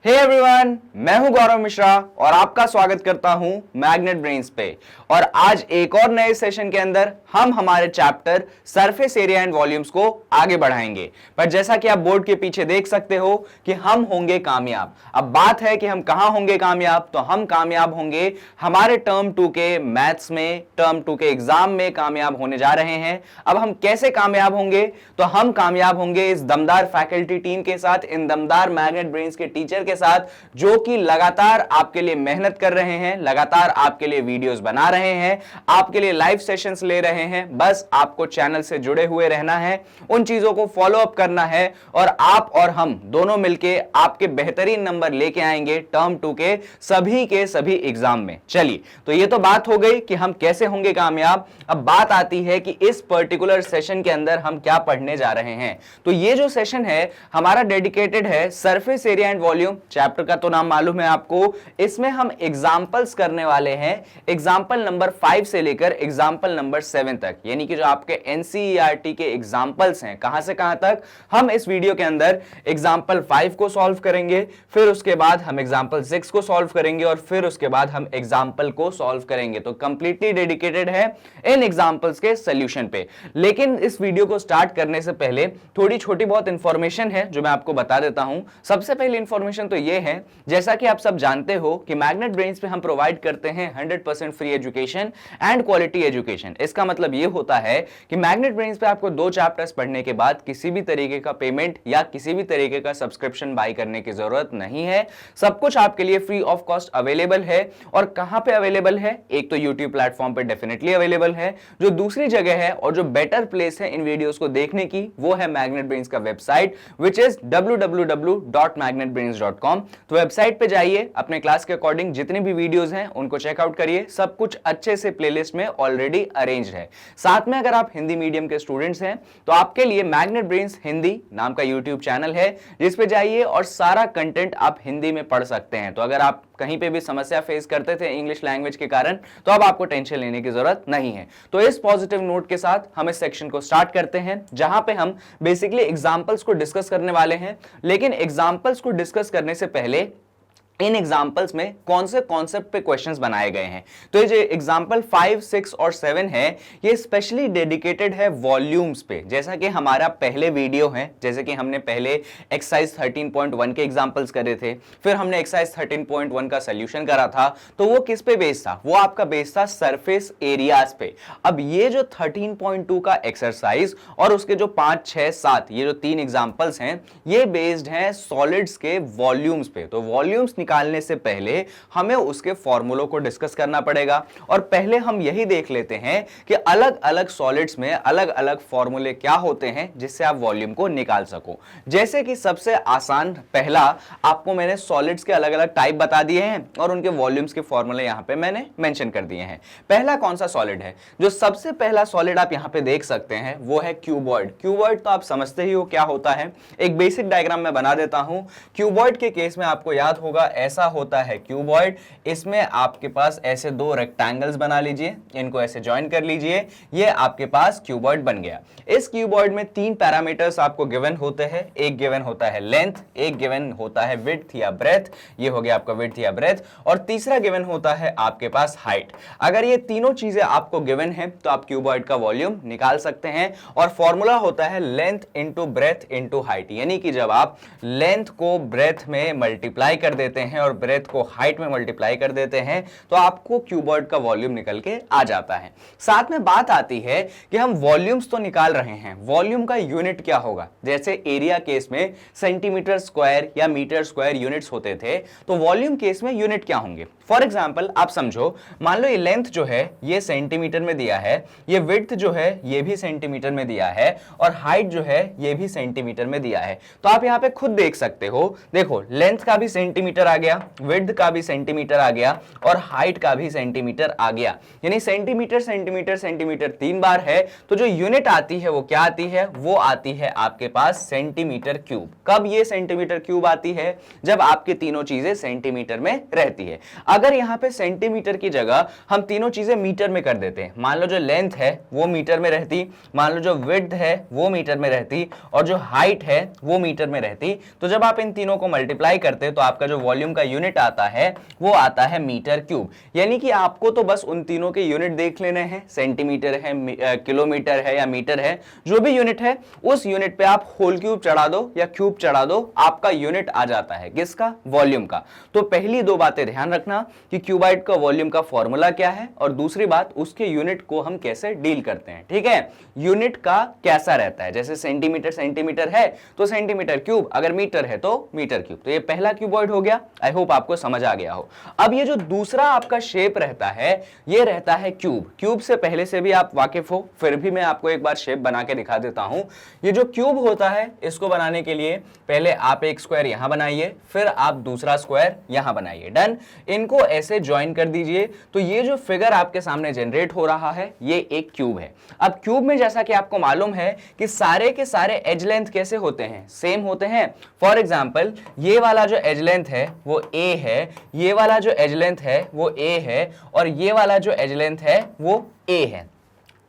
Hey everyone, मैं हूं गौरव मिश्रा और आपका स्वागत करता हूं मैग्नेट ब्रेन्स पे। और आज एक और नए सेशन के अंदर हम हमारे chapter surface area and volumes को आगे बढ़ाएंगे। पर जैसा कि आप बोर्ड के पीछे देख सकते हो कि हम होंगे कामयाब। अब बात है कि हम कहां होंगे कामयाब, तो हम कामयाब होंगे हमारे टर्म 2 के मैथ्स में, टर्म 2 के एग्जाम में कामयाब होने जा रहे हैं। अब हम कैसे कामयाब होंगे, तो हम कामयाब होंगे इस दमदार फैकल्टी टीम के साथ, इन दमदार मैग्नेट ब्रेन्स के टीचर के साथ, जो कि लगातार आपके लिए मेहनत कर रहे हैं, लगातार आपके लिए वीडियोस बना रहे हैं, आपके लिए लाइव सेशंस ले रहे हैं। बस आपको चैनल से जुड़े हुए रहना है, उन चीजों को फॉलो अप करना है और आप और हम दोनों मिलके आपके बेहतरीन नंबर लेके आएंगे टर्म 2 के सभी एग्जाम में। चलिए, तो ये तो बात हो गई कि हम कैसे होंगे कामयाब। अब बात आती है कि इस पर्टिकुलर सेशन के अंदर हम क्या पढ़ने जा रहे हैं। तो ये जो सेशन है हमारा डेडिकेटेड है surface area and volume. Chapter का तो नाम मालूम है आपको। इसमें हम एग्जांपल्स करने वाले हैं, एग्जांपल नंबर 5 से लेकर एग्जांपल नंबर 7 तक, यानी कि जो आपके एनसीईआरटी के एग्जांपल्स हैं, कहां से कहां तक। हम इस वीडियो के अंदर एग्जांपल 5 को सॉल्व करेंगे, फिर उसके बाद हम एग्जांपल 6 को सॉल्व करेंगे और फिर उसके बाद हम एग्जांपल को सॉल्व करेंगे। तो कंप्लीटली डेडिकेटेड है इन एग्जांपल्स के सॉल्यूशन पे। लेकिन इस वीडियो को स्टार्ट करने से पहले थोड़ी छोटी बहुत इंफॉर्मेशन है जो मैं आपको बता देता हूं। सबसे पहली इंफॉर्मेशन तो ये है, जैसा कि आप सब जानते हो कि मैग्नेट ब्रेन्स पे हम प्रोवाइड करते हैं 100% free education and quality education. इसका मतलब ये होता है कि मैग्नेट ब्रेन्स पे आपको 2 चैप्टर्स पढ़ने के बाद किसी भी तरीके का पेमेंट या किसी भी तरीके का सब्सक्रिप्शन बाय करने की जरूरत नहीं है। सब कुछ आपके लिए फ्री ऑफ कॉस्ट अवेलेबल है। और कहां पे अवेलेबल है? एक तो यूट्यूब प्लेटफॉर्म पे डेफिनेटली अवेलेबल है। जो दूसरी जगह है और जो बेटर प्लेस है इन वीडियोस को देखने की, वो है मैग्नेट ब्रेन्स का वेबसाइट, विच इज www.magnetbrains.com। तो वेबसाइट पे जाइए, अपने क्लास के अकॉर्डिंग जितने भी वीडियोस हैं उनको चेकआउट करिए। सब कुछ अच्छे से प्लेलिस्ट में ऑलरेडी अरेंज है। साथ में अगर आप हिंदी मीडियम के स्टूडेंट्स हैं तो आपके लिए मैग्नेट ब्रेन्स हिंदी नाम का यूट्यूब चैनल है, जिस पे जाइए और सारा कंटेंट आप हिंदी में पढ़ सकते हैं। तो अगर आप कहीं पे भी समस्या फेस करते थे इंग्लिश लैंग्वेज के कारण, तो अब आपको टेंशन लेने की जरूरत नहीं है। तो इस पॉजिटिव नोट के साथ हम इस सेक्शन को स्टार्ट करते हैं, जहां पे हम बेसिकली एग्जांपल्स को डिस्कस करने वाले हैं। लेकिन एग्जांपल्स को डिस्कस करने से पहले इन एग्जाम्पल्स में कौन से कॉन्सेप्ट पे क्वेश्चंस बनाए गए हैं। तो ये जो एग्जाम्पल 5, 6 और 7 है, ये स्पेशली डेडिकेटेड है वॉल्यूम्स पे। जैसा कि हमारा पहले वीडियो है, जैसे कि हमने पहले एक्सरसाइज 13.1 के एग्जाम्पल्स करे थे, फिर हमने एक्सरसाइज 13.1 का सोल्यूशन करा था। तो वो किस पे बेस्ड था? वो आपका बेस्ड था सरफेस एरियाज पे। अब ये जो 13.2 का एक्सरसाइज और उसके जो 5, 6, 7 ये जो 3 एग्जाम्पल्स हैं, ये बेस्ड हैं सॉलिड्स के वॉल्यूम्स पे। तो वॉल्यूम्स निकालने से पहले हमें उसके फॉर्मूलों को डिस्कस करना पड़ेगा। और पहले हम यही देख लेते हैं कि अलग अलग सॉलिड्स में अलग अलग फॉर्मूले क्या होते हैं जिससे आप वॉल्यूम को निकाल सको। जैसे कि सबसे आसान, पहला आपको मैंने सॉलिड्स के अलग अलग टाइप बता दिए हैं और उनके वॉल्यूम्स के फॉर्मूले यहां पे मैंने मेंशन कर दिए हैं। पहला कौन सा सॉलिड है? जो सबसे पहला सॉलिड आप यहां पे देख सकते हैं वो है क्यूबॉइड। क्यूबॉइड तो आप समझते ही हो क्या होता है। एक बेसिक डायग्राम में बना देता हूं। क्यूबॉइड के केस में आपको याद होगा ऐसा होता है क्यूबॉइड। इसमें आपके पास ऐसे 2 रेक्टेंगल्स बना लीजिए, इनको ऐसे ज्वाइन कर लीजिए, ये आपके पास क्यूबॉइड बन गया। इस क्यूबॉइड में 3 पैरामीटर्स आपको गिवन होते हैं। एक गिवन होता है लेंथ, एक गिवन होता है विड्थ या ब्रेथ, ये हो गया आपका विड्थ या ब्रेथ, और तीसरा गिवन होता है आपके पास हाइट। अगर ये तीनों चीजें आपको गिवन है तो आप क्यूबॉइड का वॉल्यूम निकाल सकते हैं। और फॉर्मूला होता है length into breadth into height, यानी कि जब आप लेंथ को ब्रेथ में मल्टीप्लाई कर देते हैं और ब्रेथ को हाइट में मल्टीप्लाई कर देते हैं तो आपको क्यूबॉइड का वॉल्यूम निकल के आ जाता है। साथ में बात आती है कि हम वॉल्यूम्स तो निकाल रहे हैं, वॉल्यूम का यूनिट क्या होगा? जैसे एरिया केस में सेंटीमीटर स्क्वायर या मीटर स्क्वायर यूनिट्स होते थे, तो वॉल्यूम केस में यूनिट क्या होंगे? फॉर एग्जाम्पल आप समझो, मान लो ये लेंथ जो है ये सेंटीमीटर में दिया है, ये विड्थ जो है ये भी सेंटीमीटर में दिया है, और हाइट जो है ये भी सेंटीमीटर में दिया है। तो आप यहां पे खुद देख सकते हो, देखो लेंथ का भी सेंटीमीटर आ गया, विड्थ का भी सेंटीमीटर आ गया और हाइट का भी सेंटीमीटर आ गया। यानी सेंटीमीटर सेंटीमीटर सेंटीमीटर 3 बार है। तो जो यूनिट आती है वो क्या आती है? वो आती है आपके पास सेंटीमीटर क्यूब। कब ये सेंटीमीटर क्यूब आती है? जब आपकी तीनों चीजें सेंटीमीटर में रहती है। अगर यहाँ पे सेंटीमीटर की जगह हम तीनों चीजें मीटर में कर देते हैं, मान लो जो लेंथ है वो मीटर में रहती, मान लो जो विड्थ है वो मीटर में रहती, और जो हाइट है वो मीटर में रहती, तो जब आप इन तीनों को मल्टीप्लाई करते तो आपका जो वॉल्यूम का यूनिट आता है वो आता है मीटर क्यूब। यानी कि आपको तो बस उन तीनों के यूनिट देख लेने हैं, सेंटीमीटर है, किलोमीटर है या मीटर है, जो भी यूनिट है उस यूनिट पे आप होल क्यूब चढ़ा दो या क्यूब चढ़ा दो, आपका यूनिट आ जाता है किसका, वॉल्यूम का। तो पहली दो बातें ध्यान रखना कि क्यूबाइड का वॉल्यूम का फॉर्मूला क्या है, और दूसरी बात उसके यूनिट को हम कैसे डील करते हैं। ठीक है, यूनिट का कैसा रहता है, जैसे सेंटीमीटर सेंटीमीटर है तो सेंटीमीटर क्यूब, अगर मीटर है तो मीटर क्यूब। तो ये पहला क्यूबॉइड हो गया, आई होप आपको समझ आ गया हो। अब ये जो दूसरा आपका शेप रहता है ये रहता है क्यूब। क्यूब से पहले से भी आप वाकिफ हो, फिर भी मैं आपको एक बार शेप बना के दिखा देता हूं। ये जो क्यूब होता है इसको बनाने के लिए पहले आप एक स्क्वायर यहां बनाइए, फिर आप दूसरा स्क्वायर यहां बनाइए, डन। इनको ऐसे ज्वाइन कर दीजिए, तो ये जो फिगर आपके सामने जनरेट हो रहा है ये एक क्यूब है। अब क्यूब में जैसा कि आपको मालूम है कि सारे के सारे एज लेंथ कैसे होते हैं, सेम होते हैं। फॉर एग्जांपल ये वाला जो एज लेंथ है वो ए है, ये वाला जो एज लेंथ है वो ए है, और ये वाला जो एज लेंथ है वो ए है।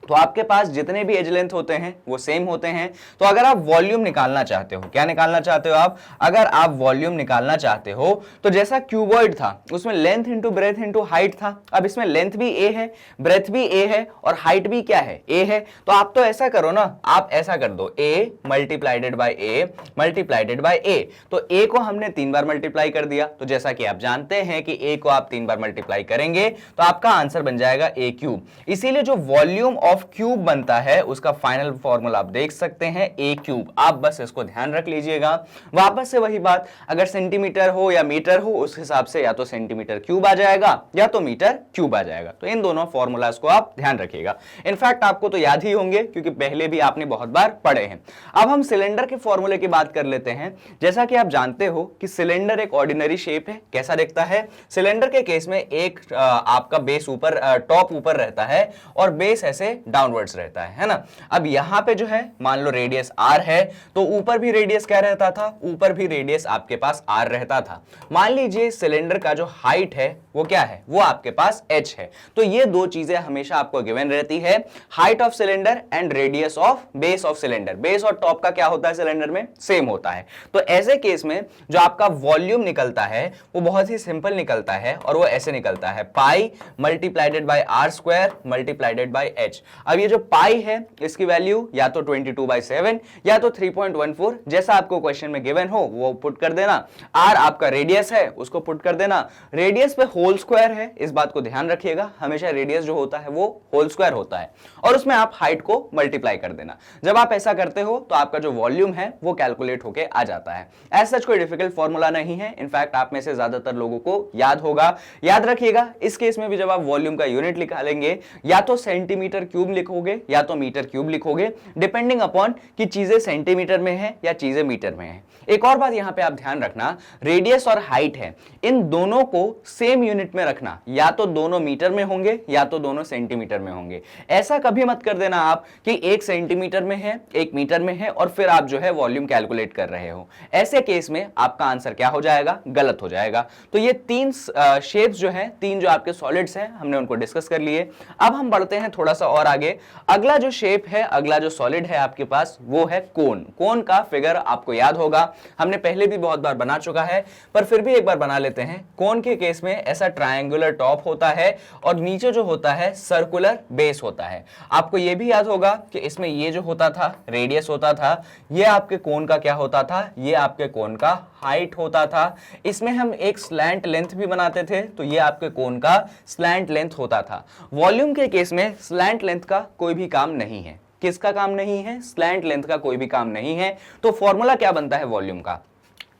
तो आपके पास जितने भी एज लेंथ होते हैं वो सेम होते हैं। तो अगर आप वॉल्यूम निकालना चाहते हो, क्या निकालना चाहते हो आप, अगर आप वॉल्यूम निकालना चाहते हो तो जैसा क्यूबॉइड था उसमें length into breadth into height था, अब इसमें लेंथ भी ए है, ब्रेथ भी ए है, और हाइट भी क्या है, ए है। तो आप तो ऐसा करो ना, आप ऐसा कर दो, ए मल्टीप्लाइडेड बाय ए मल्टीप्लाइडेड बाय ए। तो ए को हमने 3 बार मल्टीप्लाई कर दिया, तो जैसा कि आप जानते हैं कि ए को आप 3 बार मल्टीप्लाई करेंगे तो आपका आंसर बन जाएगा ए क्यूब। इसीलिए जो वॉल्यूम ऑफ क्यूब बनता है उसका फाइनल फॉर्मूला आप देख सकते हैं ए क्यूब। आप बस इसको ध्यान रख लीजिएगा। वापस से वही बात, अगर सेंटीमीटर हो या मीटर हो उस हिसाब से या तो सेंटीमीटर क्यूब आ जाएगा या तो मीटर क्यूब आ जाएगा। तो इन दोनों फॉर्मूलाज को आप ध्यान रखिएगा। इनफैक्ट आपको तो याद ही होंगे क्योंकि पहले भी आपने बहुत बार पढ़े हैं। अब हम सिलेंडर के फॉर्मूले की बात कर लेते हैं। जैसा कि आप जानते हो कि सिलेंडर एक ऑर्डिनरी शेप है। कैसा दिखता है, सिलेंडर के केस में एक आपका बेस ऊपर, टॉप ऊपर रहता है और बेस ऐसे डाउनवर्ड्स रहता है ना। अब यहां पे जो है मान लो रेडियस r है, तो ऊपर भी रेडियस क्या रहता था, ऊपर भी रेडियस आपके पास r रहता था। मान लीजिए सिलेंडर का जो हाइट है वो क्या है, वो आपके पास h है। तो ये दो चीजें हमेशा आपको गिवन रहती है, height of cylinder and radius of base of cylinder. Base और टॉप का क्या होता है सिलेंडर में, सेम होता है। तो ऐसे केस में जो आपका वॉल्यूम निकलता है वो बहुत ही सिंपल निकलता है, और वो ऐसे निकलता है pi multiplied by r square multiplied by h। अब ये जो पाई है इसकी वैल्यू या तो 22/7 या तो 3.14, जैसा आपको क्वेश्चन में गिवन हो वो पुट कर देना। r आपका रेडियस है उसको पुट कर देना। रेडियस पे होल स्क्वायर है, इस बात को ध्यान रखिएगा, हमेशा रेडियस जो होता है वो होल स्क्वायर होता है, और उसमें आप हाइट को मल्टीप्लाई कर देना। जब आप ऐसा करते हो तो आपका जो वॉल्यूम है वो कैलकुलेट होके आ जाता है। ऐसा कोई डिफिकल्ट फॉर्मूला नहीं है, इनफैक्ट आप में से ज्यादातर लोगों को याद होगा। याद रखिएगा इस केस में भी जब आप वॉल्यूम का यूनिट निकालेंगे या तो सेंटीमीटर क्यूब लिखोगे या तो मीटर क्यूब लिखोगे, डिपेंडिंग अपॉन कि चीजें सेंटीमीटर में है या चीजें मीटर में है। एक और बात यहां पे आप ध्यान रखना, रेडियस और हाइट है, इन दोनों को सेम यूनिट में रखना, या तो दोनों मीटर में होंगे या तो दोनों सेंटीमीटर में होंगे। ऐसा कभी मत कर देना आप कि एक सेंटीमीटर में है एक मीटर में है और फिर आप जो है वॉल्यूम कैलकुलेट कर रहे हो। ऐसे केस में आपका आंसर क्या हो जाएगा, गलत हो जाएगा। तो ये तीन शेप्स जो है, तीन जो आपके सॉलिड्स हैं, हमने उनको डिस्कस कर लिए। अब हम बढ़ते हैं थोड़ा सा और आगे। अगला जो शेप है, अगला जो सॉलिड है आपके पास वो है कोन। कोन का फिगर आपको याद होगा, हमने पहले भी बहुत बार बना चुका है, पर फिर भी एक बार बना लेते हैं। कोन के केस में ऐसा ट्रायंगुलर टॉप होता है और नीचे जो होता है सर्कुलर बेस होता है। आपको यह भी याद होगा कि इसमें ये जो होता था रेडियस होता था, ये आपके कोन का क्या होता था, ये आपके कोन का हाइट होता था। इसमें हम एक स्लैंट लेंथ भी बनाते थे, तो ये आपके कोन का स्लैंट लेंथ होता था। वॉल्यूम के केस में स्लैंट लेंथ का कोई भी काम नहीं है। किसका काम नहीं है, स्लैंट लेंथ का कोई भी काम नहीं है। तो फॉर्मूला क्या बनता है वॉल्यूम का,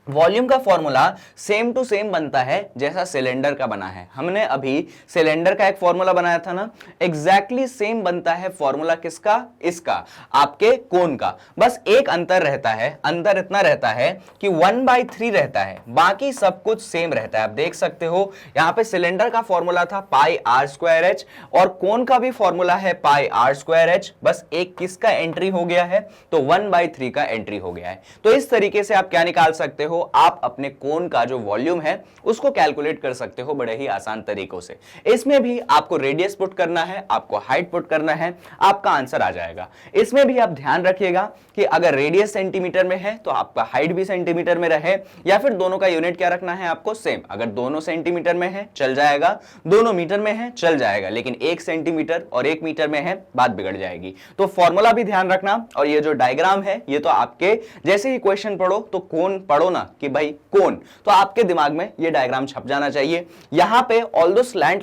वॉल्यूम का फॉर्मूला सेम टू सेम बनता है जैसा सिलेंडर का बना है। हमने अभी सिलेंडर का एक फॉर्मूला बनाया था ना, एग्जैक्टली सेम बनता है फॉर्मूला किसका, इसका, आपके कोन का। बस एक अंतर रहता है, अंतर इतना रहता है कि 1/3 रहता है, बाकी सब कुछ सेम रहता है। आप देख सकते हो यहां पे सिलेंडर का फॉर्मूला था पाई r स्क्वायर h और कोन का भी फॉर्मूला है पाई r स्क्वायर h। बस एक किसका एंट्री हो गया है, तो 1/3 का एंट्री हो गया है। तो इस तरीके से आप क्या निकाल सकते हो, हो आप अपने कोन का जो वॉल्यूम है उसको कैलकुलेट कर सकते हो बड़े ही आसान तरीकों से। इसमें भी आपको रेडियस पुट करना है, आपको हाइट पुट करना है, आपका आंसर आ जाएगा। इसमें भी आप ध्यान रखिएगा कि अगर रेडियस सेंटीमीटर में है तो आपका हाइट भी सेंटीमीटर में रहे, या फिर दोनों का यूनिट क्या रखना है आपको, सेम। अगर दोनों सेंटीमीटर में है चल जाएगा, दोनों मीटर में है चल जाएगा, लेकिन 1 सेंटीमीटर और 1 मीटर में है बात बिगड़ जाएगी। तो फॉर्मूला भी ध्यान रखना, और ये जो डायग्राम है ये तो आपके जैसे ही क्वेश्चन पढ़ो तो कोन पढ़ो ना कि भाई कोन, तो आपके दिमाग में ये डायग्राम छप जाना चाहिए। यहां पे ऑल्दो स्लैंट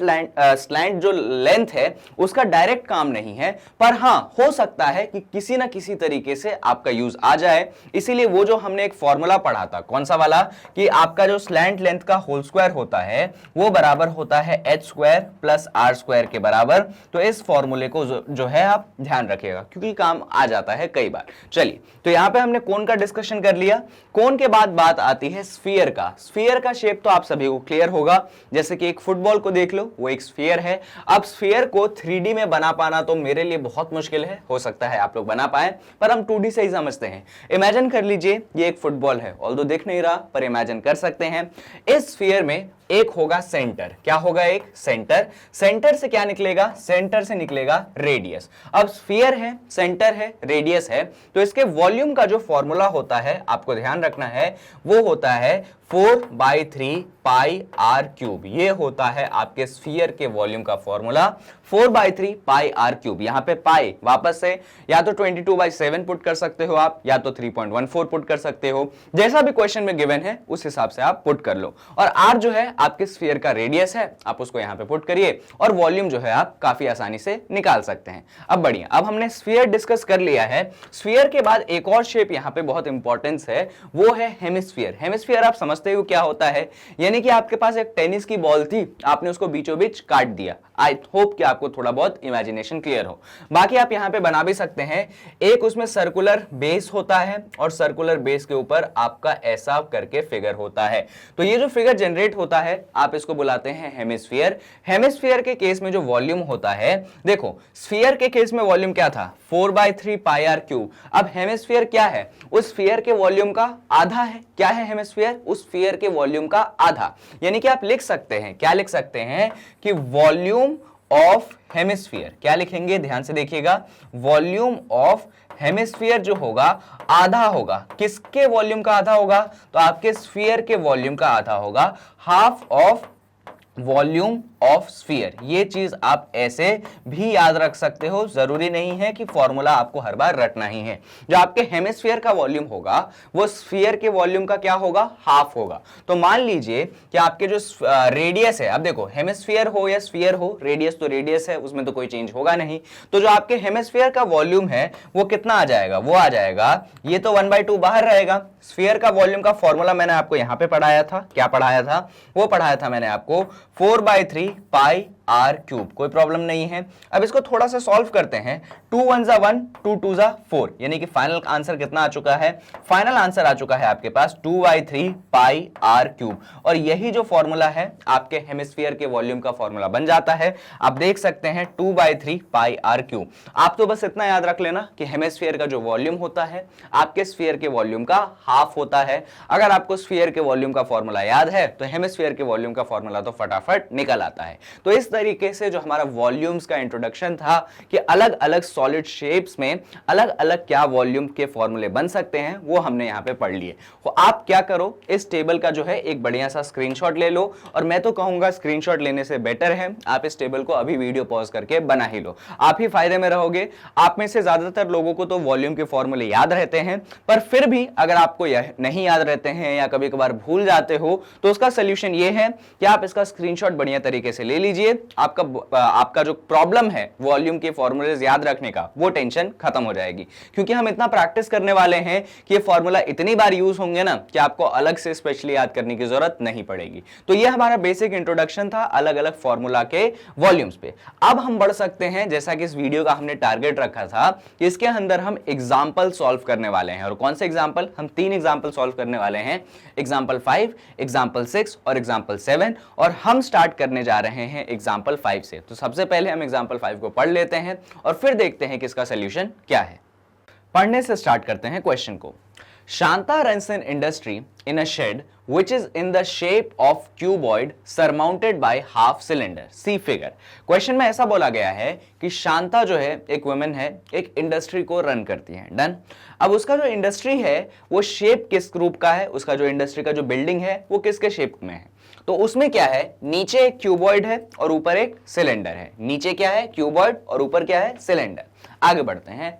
जो लेंथ है उसका डायरेक्ट काम नहीं है, पर हां हो सकता है कि किसी ना किसी तरीके से आपका यूज आ जाए। इसीलिए वो जो हमने एक फॉर्मूला पढ़ा था, कौन सा वाला, कि आपका जो स्लैंट लेंथ का होल स्क्वायर होता है वो बराबर होता है h square plus r square के बराबर। तो इस फॉर्मूले को जो है आप ध्यान रखिएगा क्योंकि काम आ जाता है कई बार। चलिए, तो यहां पे हमने कोन का डिस्कशन कर लिया। कोन के बाद बात आती है स्फीयर का। स्फीयर का शेप तो आप सभी को क्लियर होगा, जैसे कि एक फुटबॉल को देख लो, वो एक स्फीयर है। अब स्फीयर को 3D में बना पाना तो मेरे लिए बहुत मुश्किल है, हो सकता है आप लोग बना पाए, पर हम 2D से ही समझते हैं। इमेजिन कर लीजिए ये एक फुटबॉल है, ऑल्दो दिख नहीं रहा पर इमेजिन कर सकते हैं। इस स्फीयर में एक होगा सेंटर, क्या होगा, एक सेंटर। सेंटर से क्या निकलेगा, सेंटर से निकलेगा रेडियस। अब स्फीयर है, सेंटर है, रेडियस है, तो इसके वॉल्यूम का जो फॉर्मूला होता है आपको ध्यान रखना है वो होता है 4/3 पाई आर क्यूब। ये होता है आपके स्फीयर के वॉल्यूम का फॉर्मूला, 4/3 पाई आर क्यूब। यहां पे पाई वापस से या तो 22/7 पुट कर सकते हो आप, या तो 3.14 पुट कर सकते हो, जैसा भी क्वेश्चन में गिवन है उस हिसाब से आप पुट कर लो। और आर जो है आपके स्फीयर का रेडियस है, आप उसको यहां पे पुट करिए और वॉल्यूम जो है आप काफी आसानी से निकाल सकते हैं। अब बढ़िया, अब हमने स्फीयर डिस्कस कर लिया है। स्फीयर के बाद एक और शेप यहां पे बहुत इंपॉर्टेंस है, वो है हेमिस्फीयर। हेमिस्फीयर आप समझते हो क्या होता है, यानी कि आपके पास एक टेनिस की बॉल थी, आपने उसको बीचों बीच काट दिया। आई होप कि आपको थोड़ा बहुत इमेजिनेशन क्लियर हो। बाकी आप यहां पे बना भी सकते हैं, एक उसमें सर्कुलर बेस होता है और सर्कुलर बेस के ऊपर आपका ऐसा करके फिगर होता है। तो ये जो फिगर जनरेट होता है आप इसको बुलाते हैं हेमिस्फीयर। हेमिस्फीयर के केस में जो वॉल्यूम होता है, देखो स्फीयर के केस में वॉल्यूम क्या था, 4/3 पाई आर क्यूब। अब हेमिस्फीयर क्या है, उस स्फीयर के वॉल्यूम का आधा है। क्या है हेमिस्फीयर, उस स्फीयर के वॉल्यूम का आधा। यानी कि आप लिख सकते हैं, क्या लिख सकते हैं कि वॉल्यूम ऑफ हेमिस्फीयर, क्या लिखेंगे ध्यान से देखिएगा, वॉल्यूम ऑफ हेमिस्फीयर जो होगा आधा होगा। किसके वॉल्यूम का आधा होगा, तो आपके स्फीयर के वॉल्यूम का आधा होगा, half of volume of sphere. ये चीज आप ऐसे भी याद रख सकते हो, जरूरी नहीं है कि फॉर्मूला आपको हर बार रटना ही है। जो आपके हेमिस्फीयर का वॉल्यूम होगा वो स्फीयर के वॉल्यूम का क्या होगा, हाफ होगा। तो मान लीजिए कि आपके जो रेडियस है, अब देखो हेमिस्फीयर हो या स्फीयर हो, रेडियस तो रेडियस है, उसमें तो कोई चेंज होगा नहीं। तो जो आपके हेमिस्फीयर का वॉल्यूम है वो कितना आ जाएगा, वो आ जाएगा, ये तो 1/2 बाहर रहेगा। स्फीयर का वॉल्यूम का फॉर्मूला मैंने आपको यहां पे पढ़ाया था, क्या पढ़ाया था, वो पढ़ाया था मैंने आपको 4/3 पाई आर क्यूब। कोई प्रॉब्लम नहीं है। अब इसको थोड़ा सा सॉल्व करते हैं, 2 1 जा 1, 2 2 जा 4, यानी कि फाइनल आंसर कितना आ चुका है, फाइनल आंसर आ चुका है आपके पास 2/3 पाई आर क्यूब। और यही जो फॉर्मूला है आपके हेमिस्फीयर के वॉल्यूम का फॉर्मूला बन जाता है। आप देख सकते हैं 2/3 पाई आर क्यूब। आप तो बस इतना याद रख लेना कि हेमिस्फीयर का जो वॉल्यूम होता है आपके स्फीयर के वॉल्यूम का हाफ होता है। अगर आपको स्फीयर के वॉल्यूम का फॉर्मूला याद है तो हेमिस्फीयर के वॉल्यूम का फॉर्मूला तो फटाफट निकल आता है। तो इस तरीके से जो हमारा वॉल्यूम्स का इंट्रोडक्शन था कि अलग अलग सॉलिड शेप्स में अलग अलग क्या वॉल्यूम के फॉर्मूले बन सकते हैं, वो हमने यहां पे पढ़ लिए। तो आप क्या करो, इस टेबल का जो है एक बढ़िया सा स्क्रीनशॉट ले लो, और मैं तो कहूंगा स्क्रीनशॉट लेने से बेटर है आप इस टेबल को अभी वीडियो पॉज करके बना ही लो, आप ही फायदे में रहोगे। आप में से ज्यादातर लोगों को तो वॉल्यूम के फॉर्मूले याद रहते हैं, पर फिर भी अगर आपको नहीं याद रहते हैं या कभी कभार भूल जाते हो तो उसका सोल्यूशन ये है कि आप इसका स्क्रीनशॉट बढ़िया तरीके से ले लीजिए। आपका जो प्रॉब्लम है वॉल्यूम के फॉर्मूलेज याद रखने का, वो टेंशन खत्म हो जाएगी, क्योंकि हम इतना प्रैक्टिस करने वाले हैं कि ये फॉर्मूला इतनी बार यूज होंगे ना कि आपको अलग से स्पेशली याद करने की जरूरत नहीं पड़ेगी। तो ये हमारा बेसिक इंट्रोडक्शन था अलग अलग फॉर्मूला के वॉल्यूम्स पे। अब हम बढ़ सकते हैं, जैसा कि इस वीडियो का हमने टारगेट रखा था कि इसके अंदर हम एग्जाम्पल सॉल्व करने वाले हैं। और कौन से एग्जाम्पल, हम 3 एग्जाम्पल सॉल्व करने वाले हैं, एग्जाम्पल 5, एग्जाम्पल 6 और एग्जाम्पल 7। और हम स्टार्ट करने जा रहे हैं एग्जाम्पल 5 से। तो सबसे पहले हम एग्जाम्पल 5 को पढ़ लेते हैं और फिर देखते हैं कि इसका सोल्यूशन क्या है। पढ़ने से स्टार्ट करते हैं क्वेश्चन को। Shanta runs an industry in a shed which is in the shape of cuboid surmounted by half cylinder. See figure. Question में ऐसा बोला गया है कि शांता जो है एक वुमेन है, एक इंडस्ट्री को रन करती है। डन। अब उसका जो इंडस्ट्री है वो शेप किस रूप का है, उसका जो इंडस्ट्री का जो बिल्डिंग है वो किसके शेप में है? तो उसमें क्या है, नीचे एक क्यूबॉइड है और ऊपर एक सिलेंडर है। नीचे क्या है, क्यूबॉइड, और ऊपर क्या है, सिलेंडर। आगे बढ़ते हैं।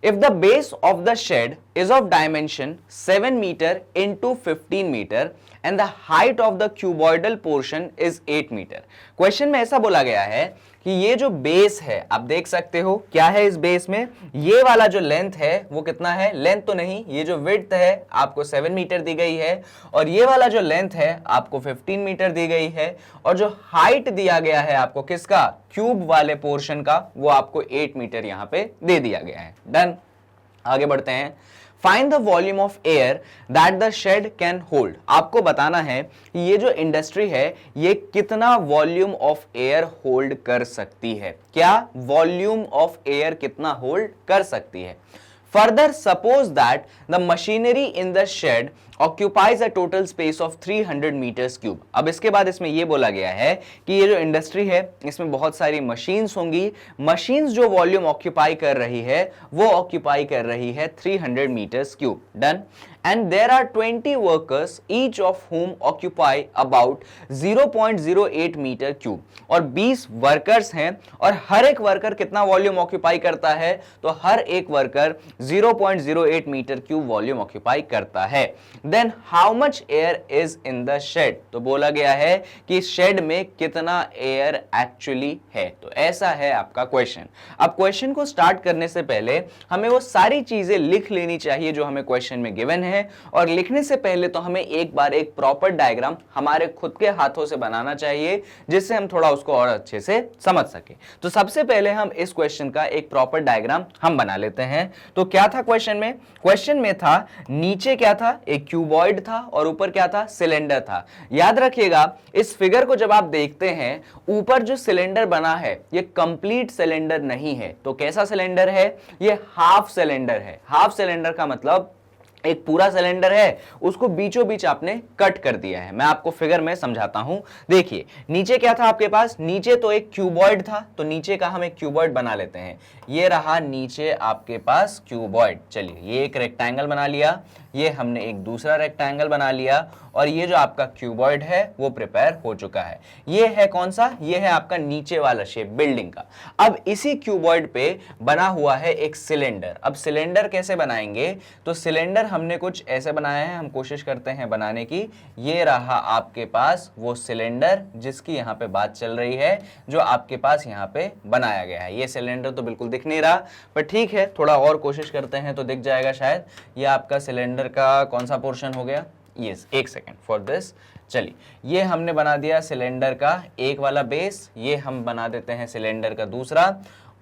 If the base of the shed is of dimension 7 meter into 15 meter and the height of the cuboidal portion is 8 meter. Question में ऐसा बोला गया है कि ये जो बेस है, आप देख सकते हो क्या है इस बेस में, ये वाला जो लेंथ है वो कितना है, लेंथ तो नहीं, ये जो विड्थ है आपको 7 मीटर दी गई है, और ये वाला जो लेंथ है आपको 15 मीटर दी गई है, और जो हाइट दिया गया है आपको किसका, क्यूब वाले पोर्शन का, वो आपको 8 मीटर यहां पे दे दिया गया है। डन। आगे बढ़ते हैं। Find the volume of air that the shed can hold. आपको बताना है कि ये जो इंडस्ट्री है ये कितना वॉल्यूम ऑफ एयर होल्ड कर सकती है। क्या वॉल्यूम ऑफ एयर कितना होल्ड कर सकती है। Further, suppose that the machinery in the shed occupies a total space of 300 meters cube. अब इसके बाद इसमें ये बोला गया है कि ये जो इंडस्ट्री है इसमें बहुत सारी मशीन्स होंगी। मशीन्स जो वॉल्यूम ऑक्यूपाई कर रही है वो ऑक्यूपाई कर रही है 300 meters cube. Done. And there are 20 workers, each of whom occupy about 0.08 meter cube. और 20 वर्कर्स हैं और हर एक वर्कर कितना वॉल्यूम ऑक्यूपाई करता है, तो हर एक worker 0.08 metre cube volume occupy करता है। Then how much air is in the shed, तो बोला गया है कि शेड में कितना एयर एक्चुअली है। तो ऐसा है आपका क्वेश्चन। अब क्वेश्चन को स्टार्ट करने से पहले हमें वो सारी चीजें लिख लेनी चाहिए जो हमें क्वेश्चन में गिवन है, और लिखने से पहले तो हमें एक बार एक प्रॉपर डायग्राम हमारे खुद के हाथों से बनाना चाहिए जिससे हम थोड़ा उसको और अच्छे से समझ सके। तो सबसे पहले हम इस क्वेश्चन का एक प्रॉपर डायग्राम हम बना लेते हैं। तो क्या था क्वेश्चन में, क्वेश्चन में था नीचे क्या था, एक क्यूबॉइड था और ऊपर क्या था, सिलेंडर था। याद रखिएगा इस फिगर को जब आप देखते हैं, ऊपर जो सिलेंडर बना है ये कंप्लीट सिलेंडर नहीं है। तो कैसा सिलेंडर है, ये हाफ सिलेंडर है। हाफ सिलेंडर का मतलब एक पूरा सिलेंडर है उसको बीचों बीच आपने कट कर दिया है। मैं आपको फिगर में समझाता हूं। देखिए नीचे क्या था आपके पास, नीचे तो एक क्यूबॉइड था, तो नीचे का हम एक क्यूबॉइड बना लेते हैं। ये रहा नीचे आपके पास क्यूबॉइड। चलिए ये एक रेक्टेंगल बना लिया, ये हमने एक दूसरा रेक्टेंगल बना लिया, और ये जो आपका क्यूबॉइड है वो प्रिपेयर हो चुका है। ये है कौन सा, ये है आपका नीचे वाला शेप बिल्डिंग का। अब इसी क्यूबॉइड पे बना हुआ है एक सिलेंडर। अब सिलेंडर कैसे बनाएंगे, तो सिलेंडर हमने कुछ ऐसे बनाया है, हम कोशिश करते हैं बनाने की। ये रहा आपके पास वो सिलेंडर जिसकी यहाँ पे बात चल रही है, जो आपके पास यहाँ पे बनाया गया है। ये सिलेंडर तो बिल्कुल दिख नहीं रहा, पर ठीक है थोड़ा और कोशिश करते हैं तो दिख जाएगा शायद। ये आपका सिलेंडर का कौन सा पोर्शन हो गया, यस, एक सेकेंड फॉर दिस। चलिए ये हमने बना दिया सिलेंडर का एक वाला बेस, ये हम बना देते हैं सिलेंडर का दूसरा,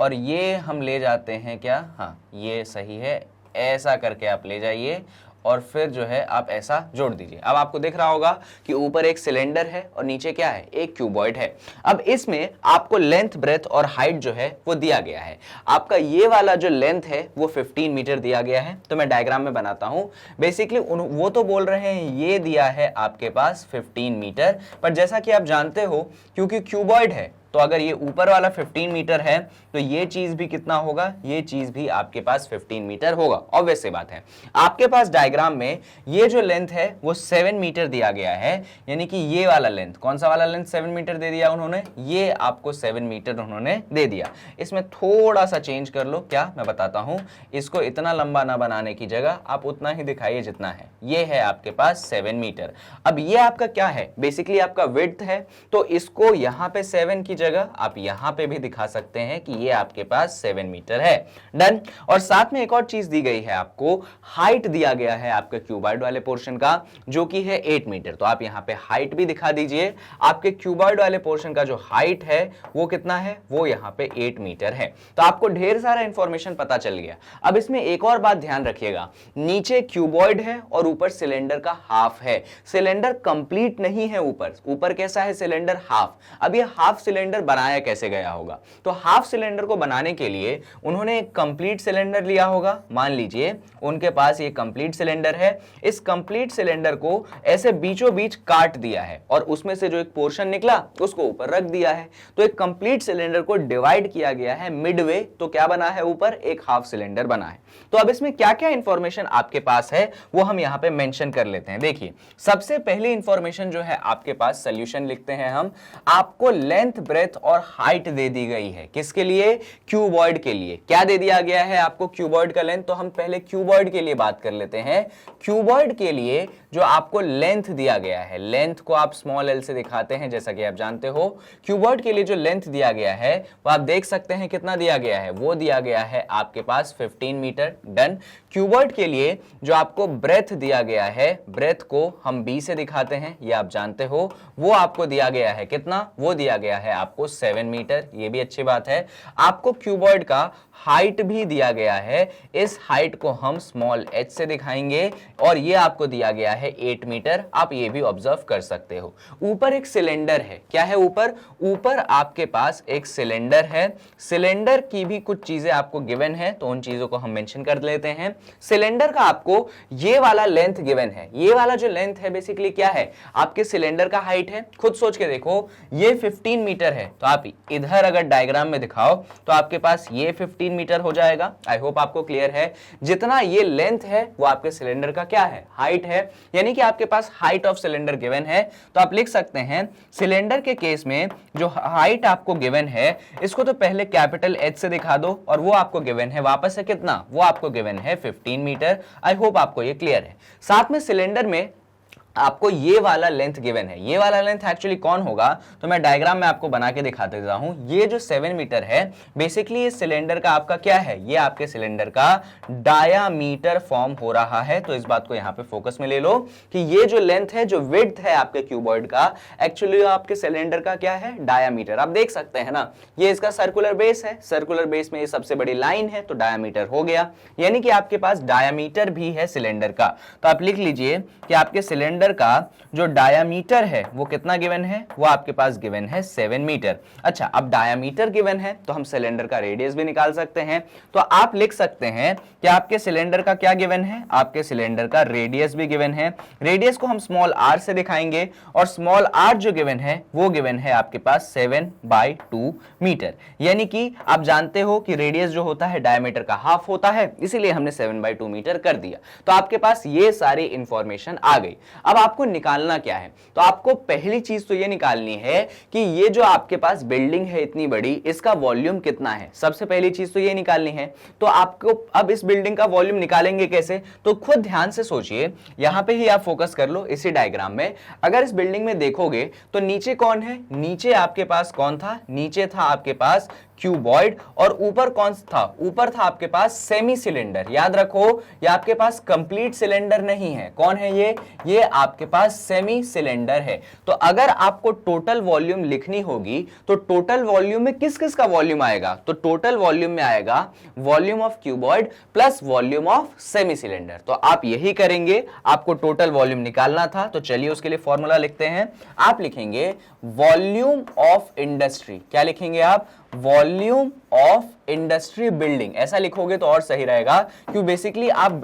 और ये हम ले जाते हैं क्या, हाँ ये सही है, ऐसा करके आप ले जाइए और फिर जो है आप ऐसा जोड़ दीजिए। अब आपको दिख रहा होगा कि ऊपर एक सिलेंडर है और नीचे क्या है, एक क्यूबॉइड है। अब इसमें आपको लेंथ, ब्रेथ और हाइट जो है वो दिया गया है। आपका ये वाला जो लेंथ है वो 15 मीटर दिया गया है। तो मैं डायग्राम में बनाता हूं। बेसिकली वो तो बोल रहे हैं ये दिया है आपके पास 15 मीटर, पर जैसा कि आप जानते हो क्योंकि क्यूबॉइड है तो अगर ये ऊपर वाला 15 मीटर है तो ये चीज भी कितना होगा, ये चीज भी आपके पास 15 मीटर होगा। ऑब्वियस सी बात है। आपके पास डायग्राम में ये जो लेंथ है वो 7 मीटर दिया गया है, यानी कि ये वाला लेंथ, कौन सा वाला लेंथ 7 मीटर दे दिया उन्होंने, ये आपको 7 मीटर उन्होंने दे दिया। इसमें थोड़ा सा चेंज कर लो, क्या मैं बताता हूं, इसको इतना लंबा ना बनाने की जगह आप उतना ही दिखाइए जितना है। ये है आपके पास 7 मीटर। अब ये आपका क्या है, बेसिकली आपका विड्थ है, तो इसको यहां पे 7 की जगह आप यहां पे भी दिखा सकते हैं कि ये आपके पास 7 मीटर है। डन। और साथ में एक और चीज दी गई है, आपको हाइट दिया गया है आपके क्यूबॉइड वाले पोर्शन का जो कि है 8 मीटर। तो आप यहां पे हाइट भी दिखा दीजिए। आपके क्यूबॉइड वाले पोर्शन का जो हाइट है वो कितना है, वो यहां पे 8 मीटर है। तो आपको ढेर सारा इंफॉर्मेशन पता चल गया। अब इसमें एक और बात ध्यान रखिएगा, नीचे क्यूबॉइड है और ऊपर सिलेंडर का हाफ है। सिलेंडर कंप्लीट नहीं है, ऊपर कैसा है सिलेंडर, हाफ। अब ये हाफ सिलेंडर सिलेंडर बनाया कैसे गया होगा। तो हाफ सिलेंडर को बनाने के लिए उन्होंने एक कंप्लीट सिलेंडर लिया होगा। मान लीजिए उनके पास ये कंप्लीट सिलेंडर है, इस कंप्लीट सिलेंडर को ऐसे बीचों बीच काट दिया है और उसमें से जो एक पोर्शन निकला उसको ऊपर रख दिया है। तो एक कंप्लीट सिलेंडर को डिवाइड किया गया है मिडवे, तो क्या बना है, ऊपर एक हाफ सिलेंडर बना है। तो अब इसमें क्या क्या इंफॉर्मेशन आपके पास है वो हम यहां पे मेंशन कर लेते हैं। देखिए सबसे पहली इंफॉर्मेशन जो है आपके पास, सॉल्यूशन लिखते हैं हम, आपको लेंथ ब्रेथ और हाइट दे दी गई है। किसके लिए, क्यूबॉइड के लिए। क्या दे दिया गया है आपको, क्यूबॉइड का लेंथ। तो हम पहले क्यूबॉइड के लिए बात कर लेते हैं। क्यूबॉइड के लिए जो आपको लेंथ दिया गया है, लेंथ को आप स्मॉल एल से दिखाते हैं जैसा कि आप जानते हो। क्यूबॉइड के लिए जो लेंथ दिया गया है वो आप देख सकते हैं कितना दिया गया है, वो दिया गया है आपके पास 15 मीटर। डन। क्यूबॉइड के लिए जो आपको ब्रेथ दिया गया है, ब्रेथ को हम बी से दिखाते हैं, ये आप जानते हो, वो आपको दिया गया है कितना, वो दिया गया है आपको 7 मीटर। ये भी अच्छी बात है। आपको क्यूबॉइड का हाइट भी दिया गया है, इस हाइट को हम स्मॉल h से दिखाएंगे और ये आपको दिया गया है 8 मीटर। आप ये भी ऑब्जर्व कर सकते हो। ऊपर एक सिलेंडर है, क्या है ऊपर, ऊपर आपके पास एक सिलेंडर है। सिलेंडर की भी कुछ चीजें आपको गिवन है, तो उन चीजों को हम मेंशन कर लेते हैं। सिलेंडर का आपको ये वाला लेंथ गिवन है, ये वाला जो लेंथ है बेसिकली क्या है, आपके सिलेंडर का हाइट है। खुद सोच के देखो, ये 15 मीटर है, तो आप इधर अगर डायग्राम में दिखाओ तो आपके पास ये 15 मीटर हो जाएगा। आई होप आपको क्लियर है। जितना ये लेंथ है वो आपके सिलेंडर का क्या है, हाइट है। यानी कि आपके पास हाइट ऑफ सिलेंडर गिवन है, तो आप लिख सकते हैं सिलेंडर के केस में जो हाइट आपको गिवन है, इसको तो पहले कैपिटल H से दिखा दो और वो आपको गिवन है वापस से कितना, वो आपको गिवन है 15 मीटर। आई होप आपको ये क्लियर है। साथ में सिलेंडर में आपको ये वाला लेंथ गिवन है। ये वाला लेंथ एक्चुअली कौन होगा, तो मैं डायग्राम में आपको बना के दिखा देता हूं। ये जो 7 मीटर है बेसिकली इस सिलेंडर का आपका क्या है, ये आपके सिलेंडर का डायामीटर फॉर्म हो रहा है। तो इस बात को यहां पे फोकस में ले लो कि ये जो लेंथ है, जो विड्थ है आपके क्यूबॉइड का, एक्चुअली आपके सिलेंडर का क्या है, डायामीटर। आप देख सकते हैं ना, ये इसका सर्कुलर बेस है, सर्कुलर बेस में ये सबसे बड़ी लाइन है, तो डायामीटर हो गया। यानी कि आपके पास डायामीटर भी है सिलेंडर का। तो आप लिख लीजिए कि आपके सिलेंडर का जो डायामीटर है वो कितना गिवन है, वो आपके पास गिवन है 7 मीटर। अच्छा, अब डायामीटर गिवन है तो हम सिलेंडर का रेडियस भी निकाल सकते हैं। तो आप लिख सकते हैं कि आपके सिलेंडर का क्या गिवन है, आपके सिलेंडर का रेडियस भी गिवन है। रेडियस को हम स्मॉल r से दिखाएंगे और स्मॉल r जो गिवन है वो गिवन है आपके पास 7/2 मीटर। यानी कि आप जानते हो कि रेडियस जो होता है डायमीटर का हाफ होता है, इसीलिए हमने 7/2 मीटर कर दिया। तो आपके पास ये सारी इंफॉर्मेशन आ गई। अब आपको निकालना क्या है, तो आपको पहली चीज तो ये निकालनी है कि ये जो आपके पास बिल्डिंग है इतनी बड़ी, इसका वॉल्यूम कितना है। सबसे पहली चीज तो ये निकालनी है। तो आपको अब इस बिल्डिंग का वॉल्यूम निकालेंगे कैसे, तो खुद ध्यान से सोचिए, यहां पे ही आप फोकस कर लो इसी डायग्राम में। अगर इस बिल्डिंग में देखोगे तो नीचे कौन है, नीचे आपके पास कौन था, नीचे था आपके पास क्यूबॉइड और ऊपर कौन था, ऊपर था आपके पास सेमी सिलेंडर। याद रखो ये आपके पास कंप्लीट सिलेंडर नहीं है। कौन है ये आपके पास सेमी सिलेंडर है। तो अगर आपको टोटल वॉल्यूम लिखनी होगी तो टोटल वॉल्यूम में किस किस का वॉल्यूम आएगा, तो टोटल वॉल्यूम में आएगा volume of cuboid plus volume of semi cylinder. तो आप यही करेंगे, आपको टोटल वॉल्यूम निकालना था। तो चलिए उसके लिए फॉर्मूला लिखते हैं। आप लिखेंगे वॉल्यूम ऑफ इंडस्ट्री। क्या लिखेंगे आप, वॉल्यूम ऑफ इंडस्ट्री बिल्डिंग। ऐसा लिखोगे तो और सही रहेगा, क्योंकि बेसिकली आप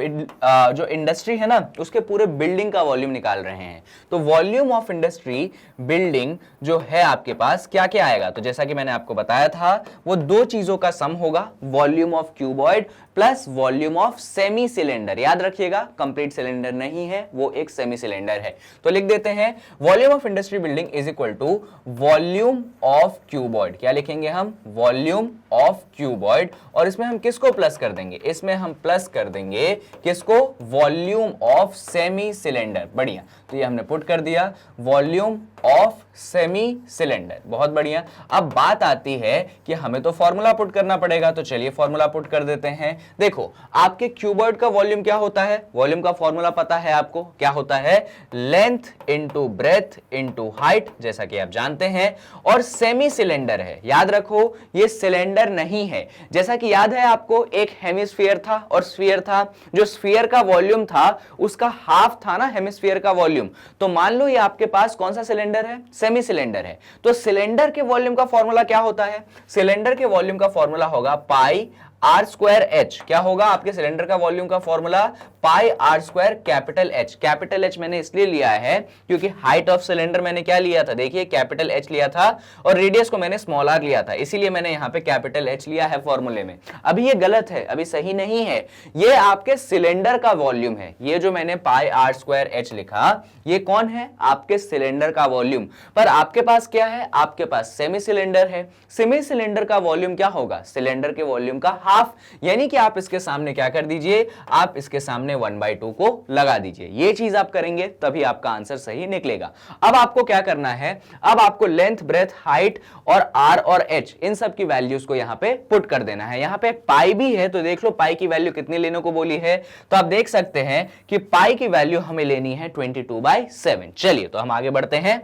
जो इंडस्ट्री है ना उसके पूरे बिल्डिंग का वॉल्यूम निकाल रहे हैं। तो वॉल्यूम ऑफ इंडस्ट्री बिल्डिंग जो है आपके पास क्या क्या आएगा, तो जैसा कि मैंने आपको बताया था वो दो चीजों का सम होगा, volume of cuboid plus volume of semi cylinder. याद रखिएगा कंप्लीट सिलेंडर नहीं है, वो एक सेमी सिलेंडर है। तो लिख देते हैं volume of industry building is equal to volume of cuboid. क्या लिखेंगे हम, वॉल्यूम ऑफ क्यूबॉइड। और इसमें हम किसको प्लस कर देंगे, इसमें हम प्लस कर देंगे किसको, वॉल्यूम ऑफ सेमी सिलेंडर। बढ़िया, तो ये हमने पुट कर दिया वॉल्यूम ऑफ सेमी सिलेंडर। बहुत बढ़िया। अब बात आती है कि हमें तो फॉर्मूला पुट करना पड़ेगा, तो चलिए फॉर्मूला पुट कर देते हैं। देखो आपके क्यूबॉइड का वॉल्यूम क्या होता है, वॉल्यूम का फॉर्मूला पता है आपको, क्या होता है, length into breadth into height, जैसा कि आप जानते हैं। और सेमी सिलेंडर है, याद रखो ये सिलेंडर नहीं है। जैसा कि याद है आपको एक हेमिस्फीयर था और स्फीयर था, जो स्फीयर का वॉल्यूम था उसका हाफ था ना हेमिस्फीयर का वॉल्यूम। तो मान लो ये आपके पास कौन सा सिलेंडर है, सेमी सिलेंडर है। तो सिलेंडर के वॉल्यूम का फॉर्मूला क्या होता है? सिलेंडर के वॉल्यूम का फॉर्मूला होगा पाई आर स्क्वायर एच। क्या होगा आपके सिलेंडर का वॉल्यूम का formula? Pi r square capital H. Capital H मैंने इसलिए लिया है क्योंकि हाइट ऑफ सिलेंडर मैंने क्या लिया था, देखिए कैपिटल एच लिया था और रेडियस को मैंने स्मॉल आर लिया था, इसीलिए मैंने यहां पे कैपिटल एच लिया है फॉर्मूले में। अभी ये गलत है, अभी सही नहीं है। ये आपके सिलेंडर का वॉल्यूम है। ये जो मैंने पाई आर स्क्वायर एच लिखा, ये कौन है? आपके सिलेंडर का वॉल्यूम। पर आपके पास क्या है? आपके पास सेमी सिलेंडर है। सेमी सिलेंडर का वॉल्यूम क्या होगा? सिलेंडर के वॉल्यूम का हाफ। यानी कि आप इसके सामने क्या कर दीजिए, आप इसके सामने 1/2 को लगा दीजिए। ये चीज आप करेंगे तभी आपका आंसर सही निकलेगा। अब आपको क्या करना है? अब आपको लेंथ, ब्रेथ, हाइट और आर और एच इन सब की वैल्यूज को यहां पे पुट कर देना है। यहां पे पाई भी है तो देख लो पाई की वैल्यू कितनी लेने को बोली है, तो आप देख सकते हैं कि पाई की वैल्यू हमें लेनी है 22/7। चलिए तो हम आगे बढ़ते हैं।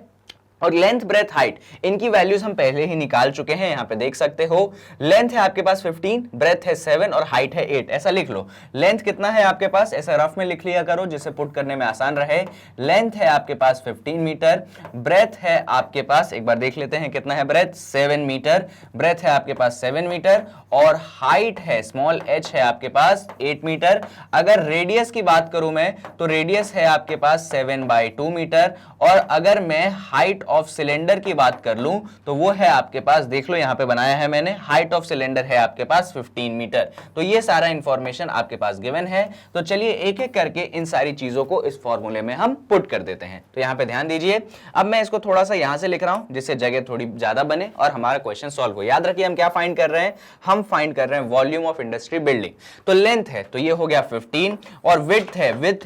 और लेंथ, ब्रेथ, हाइट इनकी वैल्यूज हम पहले ही निकाल चुके हैं, यहां पे देख सकते हो। लेंथ है आपके पास 15, ब्रेथ है 7 और हाइट है 8। ऐसा लिख लो। लेंथ कितना है आपके पास, ऐसा रफ में लिख लिया करो जिससे पुट करने में आसान रहे। लेंथ है आपके पास 15 मीटर, ब्रेथ है आपके पास, एक बार देख लेते हैं कितना है ब्रेथ, 7 मीटर। ब्रेथ है आपके पास 7 मीटर और हाइट है स्मॉल h है आपके पास 8 मीटर। अगर रेडियस की बात करूं मैं तो रेडियस है आपके पास 7/2 मीटर। और अगर मैं हाइट ऑफ सिलेंडर की बात कर लूं तो वो है आपके पास, देख लो यहां पे बनाया है मैंने, हाइट ऑफ सिलेंडर है आपके पास 15 मीटर। तो ये सारा इंफॉर्मेशन आपके पास गिवन है। तो चलिए एक एक करके इन सारी चीजों को इस फॉर्मूले में हम पुट कर देते हैं। तो यहां पे ध्यान दीजिए, अब मैं इसको थोड़ा सा यहां से लिख रहा हूं जिससे जगह थोड़ी ज्यादा बने और हमारा क्वेश्चन सॉल्व हो। याद रखिए हम क्या फाइंड कर रहे हैं, हम फाइंड कर रहे हैं वॉल्यूम ऑफ इंडस्ट्री बिल्डिंग। तो लेंथ है तो ये हो गया 15 और विड्थ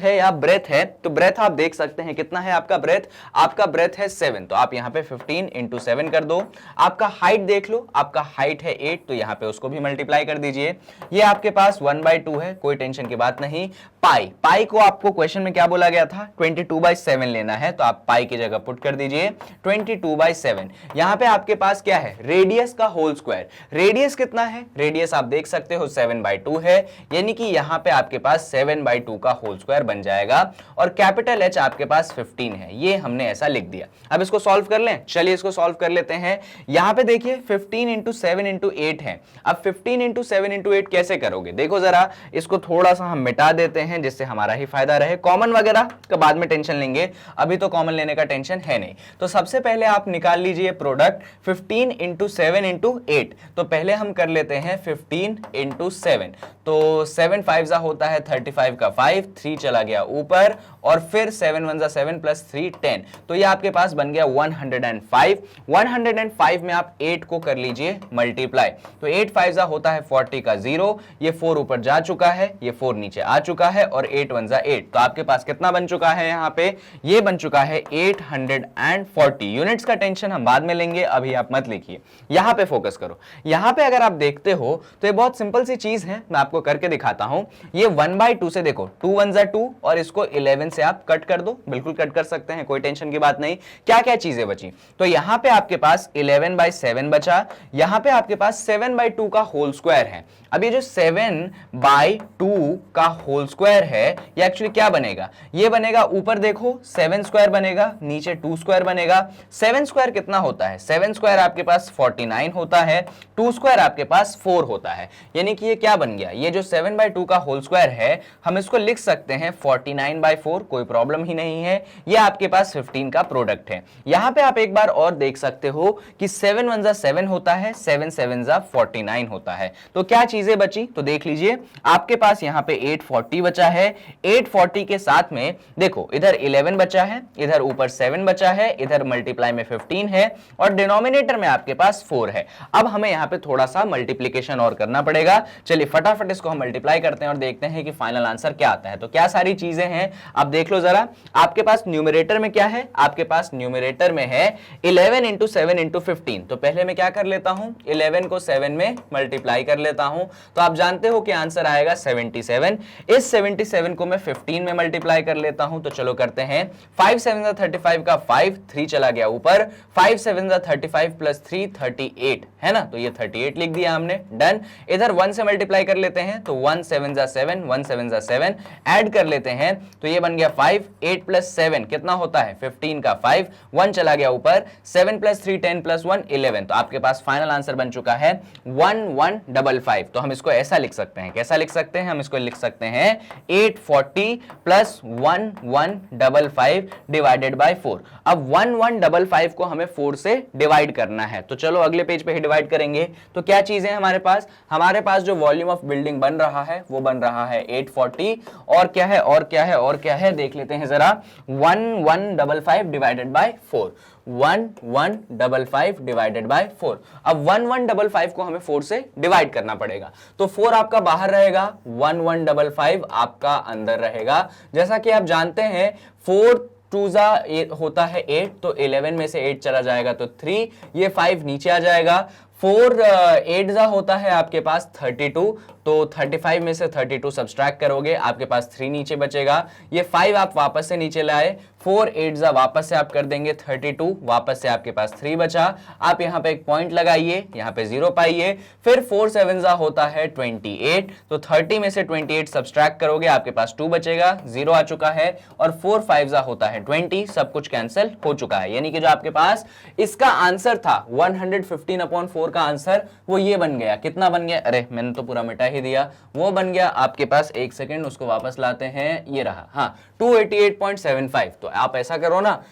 है या ब्रेथ है, तो ब्रेथ आप देख सकते हैं कितना है आपका ब्रेथ, आपका ब्रेथ है 7, तो आप यहां पे 15 × 7 कर दो। आपका हाइट देख लो, आपका हाइट है 8, तो यहां पे उसको भी मल्टीप्लाई कर दीजिए। ये आपके पास 1/2 है, कोई टेंशन की बात नहीं। पाई को आपको क्वेश्चन में क्या बोला गया था, 22/7 लेना है, तो आप पाई की जगह पुट कर दीजिए 22/7। यहां पे आपके पास क्या है, रेडियस का होल स्क्वायर। रेडियस कितना है, रेडियस आप देख सकते हो 7/2 है, यानी कि यहां पे आपके पास 7/2 का होल स्क्वायर बन जाएगा। और कैपिटल H आपके पास 15 है, ये हमने ऐसा लिख दिया। अब इसको सॉल्व कर लें, चलिए इसको सॉल्व कर लेते हैं। यहां पे देखिए 15 × 7 × 8 है। अब 15 × 7 × 8 कैसे करोगे, देखो जरा, इसको थोड़ा सा हम मिटा देते हैं जिससे हमारा ही फायदा रहे। कॉमन वगैरह का बाद में टेंशन लेंगे, अभी तो कॉमन लेने का टेंशन है नहीं। तो सबसे पहले आप निकाल लीजिए प्रोडक्ट 15 × 7 × 8। तो पहले हम कर लेते हैं 15 × 7, तो 7 5 होता है 35 का 5, 3 चला गया ऊपर और फिर 7 1 7 + 3 10, तो ये आपके पास बन गया 105। 105 में आप 8 को कर लीजिए मल्टीप्लाई, तो 8 5 होता है 40 का 0, ये 4 ऊपर जा चुका है, ये 4 नीचे आ चुका है और 8 1 8, तो आपके पास कितना बन चुका है, यहाँ पे ये बन चुका है 840। यूनिट्स का टेंशन हम बाद में लेंगे, अभी आप मत लिखिए, यहां पे फोकस करो। यहां पे अगर आप देखते हो तो ये बहुत सिंपल सी चीज है, मैं आपको करके दिखाता हूं। ये 1/2 से देखो 2 1 2 और इसको 11 से आप कट कर दो, बिल्कुल कट कर सकते हैं, कोई टेंशन की बात नहीं। क्या क्या चीजें बची, तो यहां पे आपके पास 11/7 बचा, यहां पे आपके पास 7/2 का होल स्क्वायर है। अब ये जो 7/2 का होल स्क्वायर है ये एक्चुअली क्या बनेगा, ये बनेगा ऊपर देखो 7 स्क्वायर बनेगा, नीचे 2 स्क्वायर बनेगा। 7 स्क्वायर कितना होता है, 7 स्क्वायर आपके पास 49 होता है, 2 स्क्वायर आपके पास 4 होता है, यानी कि ये क्या बन गया, ये जो 7/2 का होल स्क्वायर है हम इसको लिख सकते हैं 49/4, कोई प्रॉब्लम ही नहीं है। ये आपके पास 15 का प्रोडक्ट है। यहां पे आप एक बार और देख सकते हो कि 7 1 7 होता है, 7 7 49 होता है। तो क्या चीजें बची, तो देख लीजिए आपके पास यहां पे 840 बचा है। 840 के साथ में देखो इधर 11 बचा है, इधर ऊपर 7 बचा है, इधर मल्टीप्लाई में 15 है और डिनोमिनेटर में आपके पास 4 है। अब हमें यहां पे थोड़ा सा मल्टीप्लिकेशन और करना पड़ेगा। चलिए फटाफट इसको हम मल्टीप्लाई करते हैं और देखते हैं कि फाइनल आंसर क्या आता है। तो क्या सारी चीजें हैं अब देख लो जरा, आपके पास न्यूमरेटर में क्या है, आपके पास न्यूमरेटर में है 11 × 7 × 15। तो पहले मैं क्या कर लेता हूं, 11 को 7 में मल्टीप्लाई कर लेता हूं, तो आप जानते हो कि आंसर आएगा 77। इस 527 को मैं 15 में मल्टीप्लाई कर लेता हूं, तो चलो करते हैं। 5 7 35 का 5, 3 चला गया ऊपर, 5 7 35 प्लस 3 38 है ना, तो ये 38 लिख दिया हमने, डन। इधर 1 से मल्टीप्लाई कर लेते हैं, तो 1 7 7, 1 7 7, ऐड कर लेते हैं, तो ये बन गया 5, 8 प्लस 7 कितना होता है 15 का 5, 1 चला गया ऊपर, 7 प्लस 3 10 प्लस 1 11, तो आपके पास फाइनल आंसर बन चुका है 1155। तो हम इसको ऐसा लिख सकते हैं, कैसा लिख सकते हैं, हम इसको लिख सकते हैं 840 प्लस 1155 डिवाइडेड बाय 4। अब 1155 को हमें 4 से डिवाइड करना है, तो चलो अगले पेज पे ही डिवाइड करेंगे। तो क्या चीजें हमारे पास जो वॉल्यूम ऑफ बिल्डिंग बन रहा है वो बन रहा है 840, और क्या है और क्या है और क्या है देख लेते हैं जरा, 1155 डिवाइडेड बाय 4, 1155 डिवाइडेड बाय 4। अब 1155 को हमें 4 से डिवाइड करना पड़ेगा, तो 4 आपका बाहर रहेगा, 1155 आपका अंदर रहेगा। जैसा कि आप जानते हैं 4 2 होता है 8, तो 11 में से 8 चला जाएगा तो 3, ये 5 नीचे आ जाएगा। 4 8 होता है आपके पास 32, तो 35 में से 32 सब्सट्रैक्ट करोगे, आपके पास 3 नीचे बचेगा। ये 5 आप वापस से नीचे लाए, 4 8 वापस से आप कर देंगे 32, वापस से आपके पास 3 बचा। आप यहाँ पे एक पॉइंट लगाइए, यहाँ पे 0 पाइए। फिर 4 7 होता है 28, तो 30 में से 28 सब्सट्रैक्ट करोगे, आपके पास 2 बचेगा, 0 आ चुका है। और 4 5 होता है 20, सब कुछ कैंसिल हो चुका है। यानी कि जो आपके पास इसका आंसर था 115/4 का आंसर वो ये बन गया। कितना बन गया, अरे मैंने तो पूरा मिटा ही दिया, वो बन गया आपके पास, एक सेकंड उसको वापस लाते हैं, ये रहा, हाँ 288.75। तो आप ऐसा करो ना,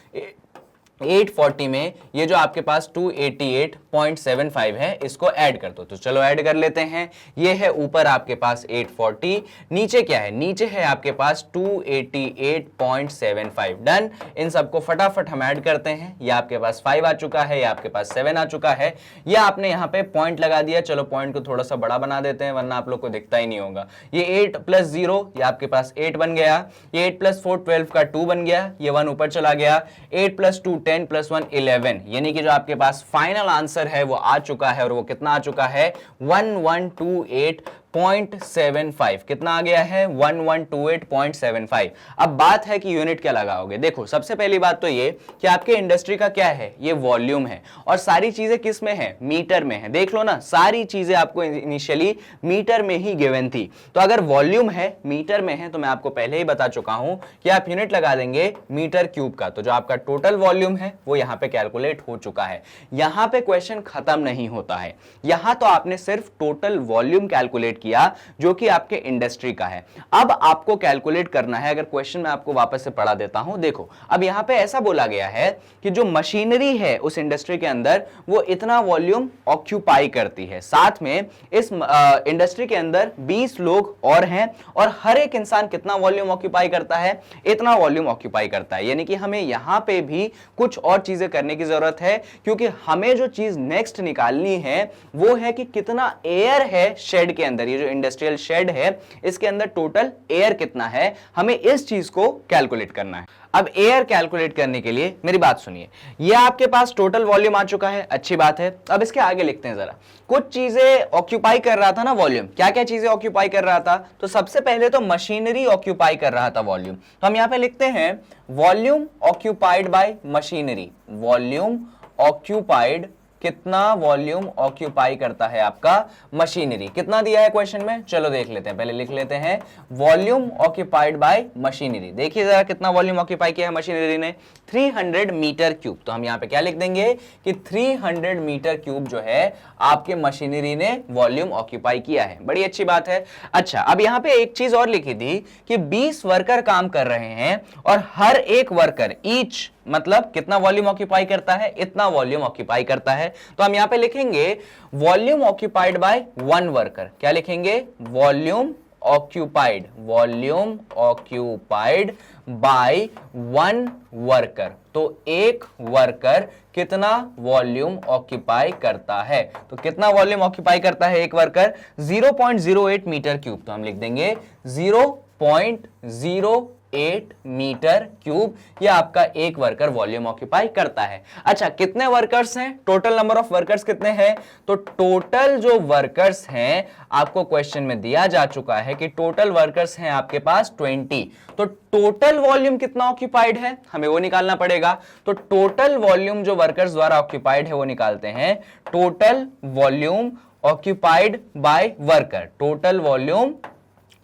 840 में ये जो आपके पास 288.75 है इसको ऐड कर दो, तो चलो ऐड कर लेते हैं। ये है ऊपर आपके पास 840, नीचे क्या है, नीचे है आपके पास 288.75, डन। इन सबको फटाफट हम ऐड करते हैं, ये आपके पास 5 आ चुका है, ये आपके पास 7 आ चुका है, ये आपने यहाँ पे पॉइंट लगा दिया। चलो पॉइंट को थोड़ा सा बड़ा बना देते हैं वरना आप लोग को दिखता ही नहीं होगा। ये 8 प्लस 0 ये आपके पास 8 बन गया, ये 8 प्लस 4 12 का 2 बन गया, ये 1 ऊपर चला गया, 8 प्लस 2 10 प्लस 1 11, यानी कि जो आपके पास फाइनल आंसर है वो आ चुका है, और वो कितना आ चुका है 1128.75। कितना आ गया है 1128.75। अब बात है कि यूनिट क्या लगाओगे। देखो सबसे पहली बात तो ये कि आपके इंडस्ट्री का क्या है, ये वॉल्यूम है, और सारी चीजें किस में है, मीटर में है। देख लो ना, सारी चीजें आपको इनिशियली मीटर में ही गिवन थी। तो अगर वॉल्यूम है मीटर में है, तो मैं आपको पहले ही बता चुका हूं कि आप यूनिट लगा देंगे मीटर क्यूब का, तो जो आपका टोटल वॉल्यूम है वो यहां पे कैलकुलेट हो चुका है। यहां पे क्वेश्चन खत्म नहीं होता है, यहां तो आपने सिर्फ टोटल वॉल्यूम कैलकुलेट किया जो कि आपके इंडस्ट्री का है। अब आपको कैलकुलेट करना है, अगर क्वेश्चन मैं आपको वापस से पढ़ा देता हूं, देखो अब यहां पे ऐसा बोला गया है कि जो मशीनरी है उस इंडस्ट्री के अंदर वो इतना वॉल्यूम ऑक्यूपाई करती है, साथ में इस इंडस्ट्री के अंदर 20 लोग और हैं, और हर एक इंसान कितना वॉल्यूम ऑक्यूपाई करता है, इतना वॉल्यूम ऑक्यूपाई करता है। यानी कि हमें यहां पे भी कुछ और चीजें करने की जरूरत है, क्योंकि हमें जो चीज नेक्स्ट निकालनी है वो है कि कितना एयर है शेड के अंदर। ये जो इंडस्ट्रियल शेड है इसके अंदर टोटल एयर कितना है, हमें इस चीज को कैलकुलेट करना है। अब एयर कैलकुलेट करने के लिए मेरी बात सुनिए, ये आपके पास टोटल वॉल्यूम आ चुका है, अच्छी बात है। अब इसके आगे लिखते हैं जरा, कुछ चीजें ऑक्यूपाई कर रहा था ना वॉल्यूम, क्या क्या चीजें ऑक्यूपाई कर रहा था, तो सबसे पहले तो मशीनरी ऑक्यूपाई कर रहा था वॉल्यूम, तो हम यहां पे लिखते हैं volume occupied by machinery. Volume occupied, कितना वॉल्यूम ऑक्यूपाई करता है आपका मशीनरी, कितना दिया है क्वेश्चन में, चलो देख लेते हैं। पहले लिख लेते हैं वॉल्यूम ऑक्यूपाइड बाय मशीनरी। देखिए जरा कितना वॉल्यूम ऑक्यूपाई किया है मशीनरी ने, 300 मीटर क्यूब। तो हम यहां पे क्या लिख देंगे कि 300 मीटर क्यूब जो है आपके मशीनरी ने वॉल्यूम ऑक्यूपाई किया है, बड़ी अच्छी बात है। अच्छा, अब यहां पे एक चीज और लिखी थी कि 20 वर्कर काम कर रहे हैं, और हर एक वर्कर ईच मतलब कितना वॉल्यूम ऑक्यूपाई करता है, इतना वॉल्यूम ऑक्यूपाई करता है। तो हम यहां पे लिखेंगे वॉल्यूम ऑक्यूपाइड बाय 1 वर्कर। क्या लिखेंगे, volume occupied, volume occupied by 1 worker. तो एक वर्कर कितना वॉल्यूम ऑक्यूपाई करता है, तो कितना वॉल्यूम ऑक्यूपाई करता है एक वर्कर, 0.08 मीटर क्यूब। तो हम लिख देंगे 0.08 0.08 मीटर क्यूब ये आपका एक वर्कर वॉल्यूम ऑक्यूपाई करता है। अच्छा, कितने वर्कर्स हैं, टोटल नंबर ऑफ वर्कर्स कितने हैं? तो टोटल जो वर्कर्स हैं आपको क्वेश्चन में दिया जा चुका है कि टोटल वर्कर्स हैं आपके पास 20। तो टोटल वॉल्यूम कितना ऑक्यूपाइड है हमें वो निकालना पड़ेगा। तो टोटल वॉल्यूम जो वर्कर्स द्वारा ऑक्यूपाइड है वो निकालते हैं, total volume occupied by worker, total volume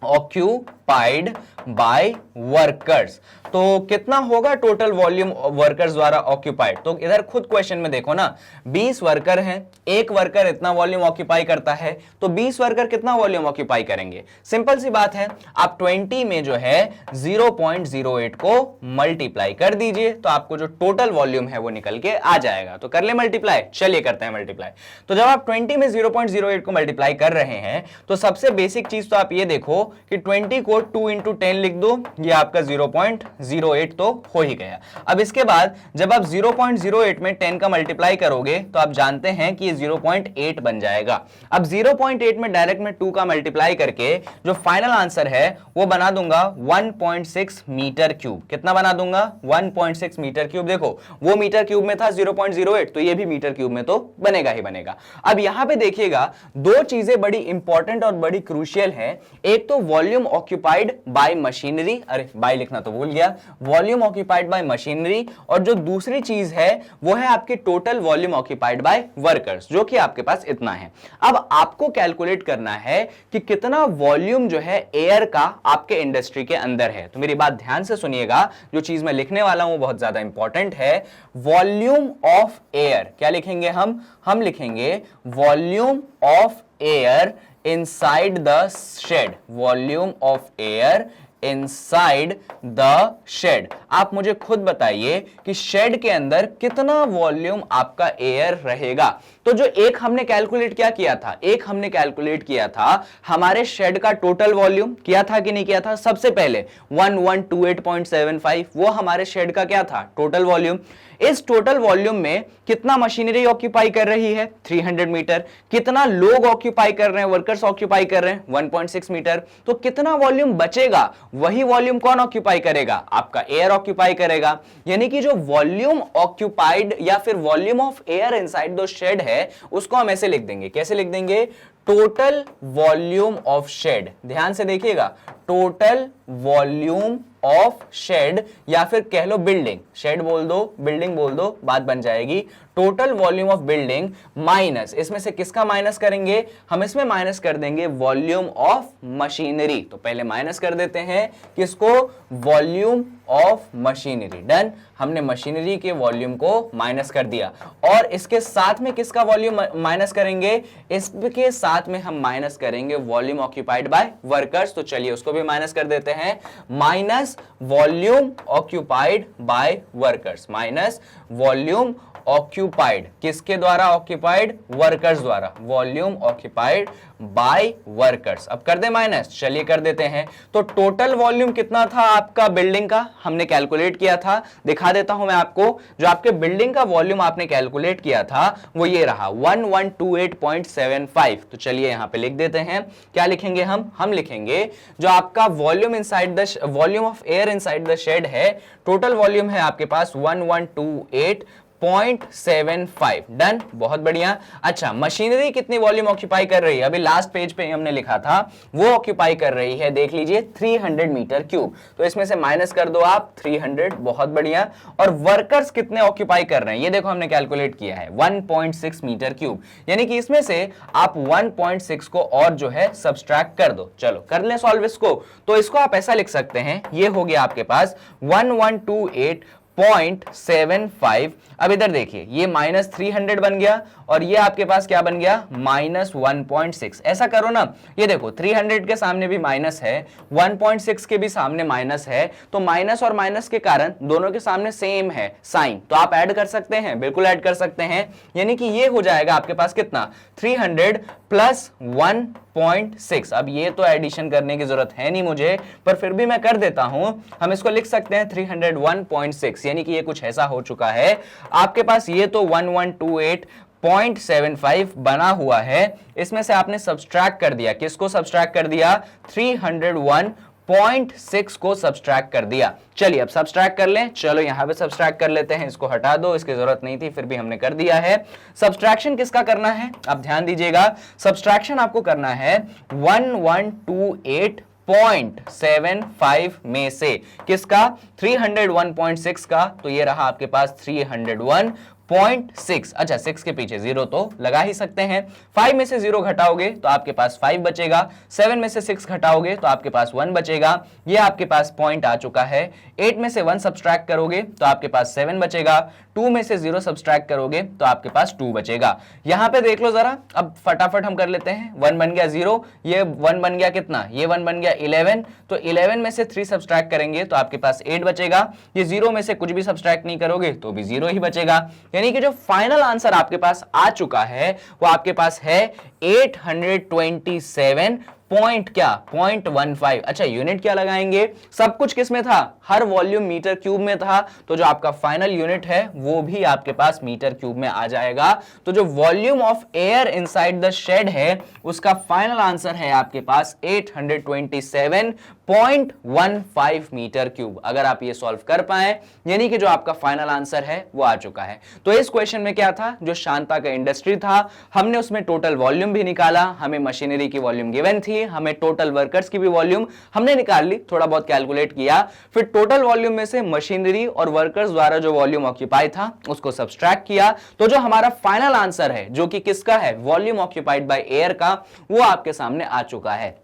occupied by workers. तो कितना होगा टोटल वॉल्यूम वर्कर्स द्वारा ऑक्यूपाइड? तो इधर खुद क्वेश्चन में देखो ना, 20 वर्कर हैं, एक वर्कर इतना वॉल्यूम ऑक्यूपाई करता है, तो 20 वर्कर कितना वॉल्यूम ऑक्यूपाई करेंगे? सिंपल सी बात है, आप 20 में जो है 0.08 को मल्टीप्लाई कर दीजिए तो आपको जो टोटल वॉल्यूम है वो निकल के आ जाएगा। तो कर ले मल्टीप्लाई, चलिए करते हैं मल्टीप्लाई। तो जब आप 20 में 0.08 को मल्टीप्लाई कर रहे हैं तो सबसे बेसिक चीज तो आप ये देखो कि 20 को 2 इंटू 10 लिख दो, ये आपका 0.08 तो हो ही गया। अब इसके बाद जब आप 0.08 में 10 का मल्टीप्लाई करोगे तो आप जानते हैं कि ये 0.8 बन जाएगा। अब 0.8 में डायरेक्ट में 2 का मल्टीप्लाई करके जो फाइनल आंसर है वो बना दूंगा 1.6 मीटर क्यूब। कितना बना दूंगा? 1.6 मीटर क्यूब। देखो वो मीटर क्यूब में था 0.08, तो ये भी मीटर क्यूब में तो बनेगा ही बनेगा। अब यहां पे देखिएगा दो चीजें बड़ी इंपॉर्टेंट और बड़ी क्रूशियल हैं। एक तो वॉल्यूम ऑक्यूपाइड बाय मशीनरी, अरे बाय लिखना तो भूल गया, वॉल्यूम ऑक्यूपाइड बाय मशीनरी, और जो दूसरी चीज है वो है आपकी total volume occupied by workers, जो कि आपके पास इतना है। अब आपको कैलकुलेट करना है कि कितना वॉल्यूम जो है एयर का आपके इंडस्ट्री के अंदर है। तो मेरी बात ध्यान से सुनिएगा, जो चीज मैं लिखने वाला हूं वो बहुत ज्यादा इंपॉर्टेंट है। वॉल्यूम ऑफ एयर क्या लिखेंगे हम लिखेंगे volume of air inside the shed, volume of air inside the shed। आप मुझे खुद बताइए कि शेड के अंदर कितना वॉल्यूम आपका एयर रहेगा। तो जो एक हमने कैलकुलेट क्या किया था, एक हमने कैलकुलेट किया था हमारे शेड का टोटल वॉल्यूम, किया था कि नहीं किया था? सबसे पहले 1128.75 वो हमारे शेड का क्या था? Total volume. इस टोटल वॉल्यूम में कितना मशीनरी ऑक्यूपाई कर रही है? 300 मीटर। कितना लोग ऑक्यूपाई कर रहे हैं, वर्कर्स ऑक्यूपाई कर रहे हैं? 1.6 मीटर। तो कितना वॉल्यूम बचेगा, वही वॉल्यूम कौन ऑक्यूपाई करेगा? आपका एयर ऑक्यूपाई करेगा। यानी कि जो वॉल्यूम ऑक्यूपाइड या फिर volume of air inside the shed है उसको हम ऐसे लिख देंगे, कैसे लिख देंगे? Total volume of shed. ध्यान से देखिएगा, टोटल वॉल्यूम ऑफ शेड, या फिर कह लो बिल्डिंग, शेड बोल दो, बिल्डिंग बोल दो, बात बन जाएगी। Total volume of building minus, इसमें से किसका माइनस करेंगे? हम इसमें माइनस कर देंगे वॉल्यूम ऑफ मशीनरी। तो पहले माइनस कर देते हैं किसको? Volume of machinery. डन, हमने मशीनरी के वॉल्यूम को माइनस कर दिया। और इसके साथ में किसका वॉल्यूम माइनस करेंगे? इसके साथ में हम माइनस करेंगे वॉल्यूम ऑक्यूपाइड बाय वर्कर्स। तो चलिए उसको भी माइनस कर देते हैं, minus volume occupied by workers, minus volume occupied किसके द्वारा ऑक्यूपाइड? वर्कर्स द्वारा, वॉल्यूम ऑक्यूपाइड बाय वर्कर्स। अब कर दे माइनस, चलिए कर देते हैं। तो टोटल वॉल्यूम कितना था आपका बिल्डिंग का? हमने कैलकुलेट किया था, दिखा देता हूं मैं आपको। जो आपके बिल्डिंग का वॉल्यूम आपने कैलकुलेट किया था वो ये रहा 1128.75। तो चलिए यहां पे लिख देते हैं, क्या लिखेंगे हम लिखेंगे जो आपका volume inside the volume of air inside the shed है, टोटल वॉल्यूम है आपके पास 1128.75। डन, बहुत बढ़िया। अच्छा, मशीनरी कितनी वॉल्यूम ऑक्यूपाई कर रही है? अभी लास्ट पेज पे हमने लिखा था, वो ऑक्यूपाई कर रही है, देख लीजिए 300 मीटर क्यूब। तो इसमें से माइनस कर दो आप 300, बहुत बढ़िया। और वर्कर्स कितने ऑक्यूपाई कर रहे हैं ये देखो हमने कैलकुलेट किया है 1.6 मीटर क्यूब। यानी कि इसमें से आप 1.6 को और जो है सब्सट्रैक्ट कर दो। चलो कर ले सॉल्व इसको। तो इसको आप ऐसा लिख सकते हैं, ये हो गया आपके पास 1128.75। अब इधर देखिए ये माइनस 300 बन गया और ये आपके पास क्या बन गया? माइनस 1.6। ऐसा करो ना, ये देखो 300 के सामने भी माइनस है, 1.6 के भी सामने माइनस है, तो माइनस और माइनस के कारण दोनों के सामने सेम है साइन, तो आप ऐड कर सकते हैं, बिल्कुल ऐड कर सकते हैं। यानी कि ये हो जाएगा आपके पास कितना? 300 प्लस 1.6। अब ये तो एडिशन करने की जरूरत है नहीं मुझे, पर फिर भी मैं कर देता हूं। हम इसको लिख सकते हैं 301.6, यानी कि ये कुछ ऐसा हो चुका है आपके पास। ये तो 1128.75 बना हुआ है, इसमें से आपने सब्सट्रैक्ट कर दिया, किसको सब्सट्रैक्ट कर दिया? 301 0.6 को सब्सट्रैक्ट कर दिया। चलिए अब सब्सट्रैक्ट कर लें, चलो यहां पे सब्सट्रैक्ट कर लेते हैं, इसको हटा दो, इसकी जरूरत नहीं थी, फिर भी हमने कर दिया है। सब्सट्रैक्शन किसका करना है, अब ध्यान दीजिएगा, सब्सट्रैक्शन आपको करना है 1128.75 में से किसका, 301.6 का, तो ये रहा आपके पास 301.6। अच्छा 6 के पीछे 0 तो लगा ही सकते हैं। 5 में से 0 घटाओगे तो आपके पास 5 बचेगा, 7 में से 6 घटाओगे तो आपके पास 1 बचेगा, ये आपके पास पॉइंट आ चुका है। 8 में से 1 सब्सट्रैक्ट करोगे तो आपके पास 7 बचेगा, 2 में से 0 सब्सट्रैक्ट करोगे तो आपके पास 2 बचेगा। यहां पे देख लो जरा, अब फटाफट हम कर लेते हैं। 1 बन गया 0, ये 1 बन गया कितना, ये 1 बन गया 11, तो 11 में से 3 सब्सट्रैक्ट करेंगे तो आपके पास 8 बचेगा। ये 0 में से कुछ भी सब्सट्रैक्ट नहीं करोगे तो भी 0 ही बचेगा। यानी कि जो फाइनल आंसर आपके पास आ चुका है वो आपके पास है 827 पॉइंट क्या, 0.15। अच्छा यूनिट क्या लगाएंगे, सब कुछ किस में था, हर वॉल्यूम मीटर क्यूब में था, तो जो आपका फाइनल यूनिट है वो भी आपके पास मीटर क्यूब में आ जाएगा। तो जो volume of air inside the shed है उसका फाइनल आंसर है आपके पास 827.15 मीटर क्यूब। अगर आप ये सॉल्व कर पाए यानी कि जो आपका फाइनल आंसर है वो आ चुका है। तो इस क्वेश्चन में क्या था, जो शांता का इंडस्ट्री था, हमने उसमें टोटल वॉल्यूम भी निकाला, हमें मशीनरी की वॉल्यूम गिवन थी, हमें टोटल वर्कर्स की भी वॉल्यूम हमने निकाल ली, थोड़ा बहुत कैलकुलेट किया, फिर टोटल वॉल्यूम में से मशीनरी और वर्कर्स द्वारा जो वॉल्यूम ऑक्यूपाई था उसको सब्सट्रैक्ट किया, तो जो हमारा फाइनल आंसर है जो कि किसका है, वॉल्यूम ऑक्यूपाइड बाय एयर का, वो आपके सामने आ चुका है।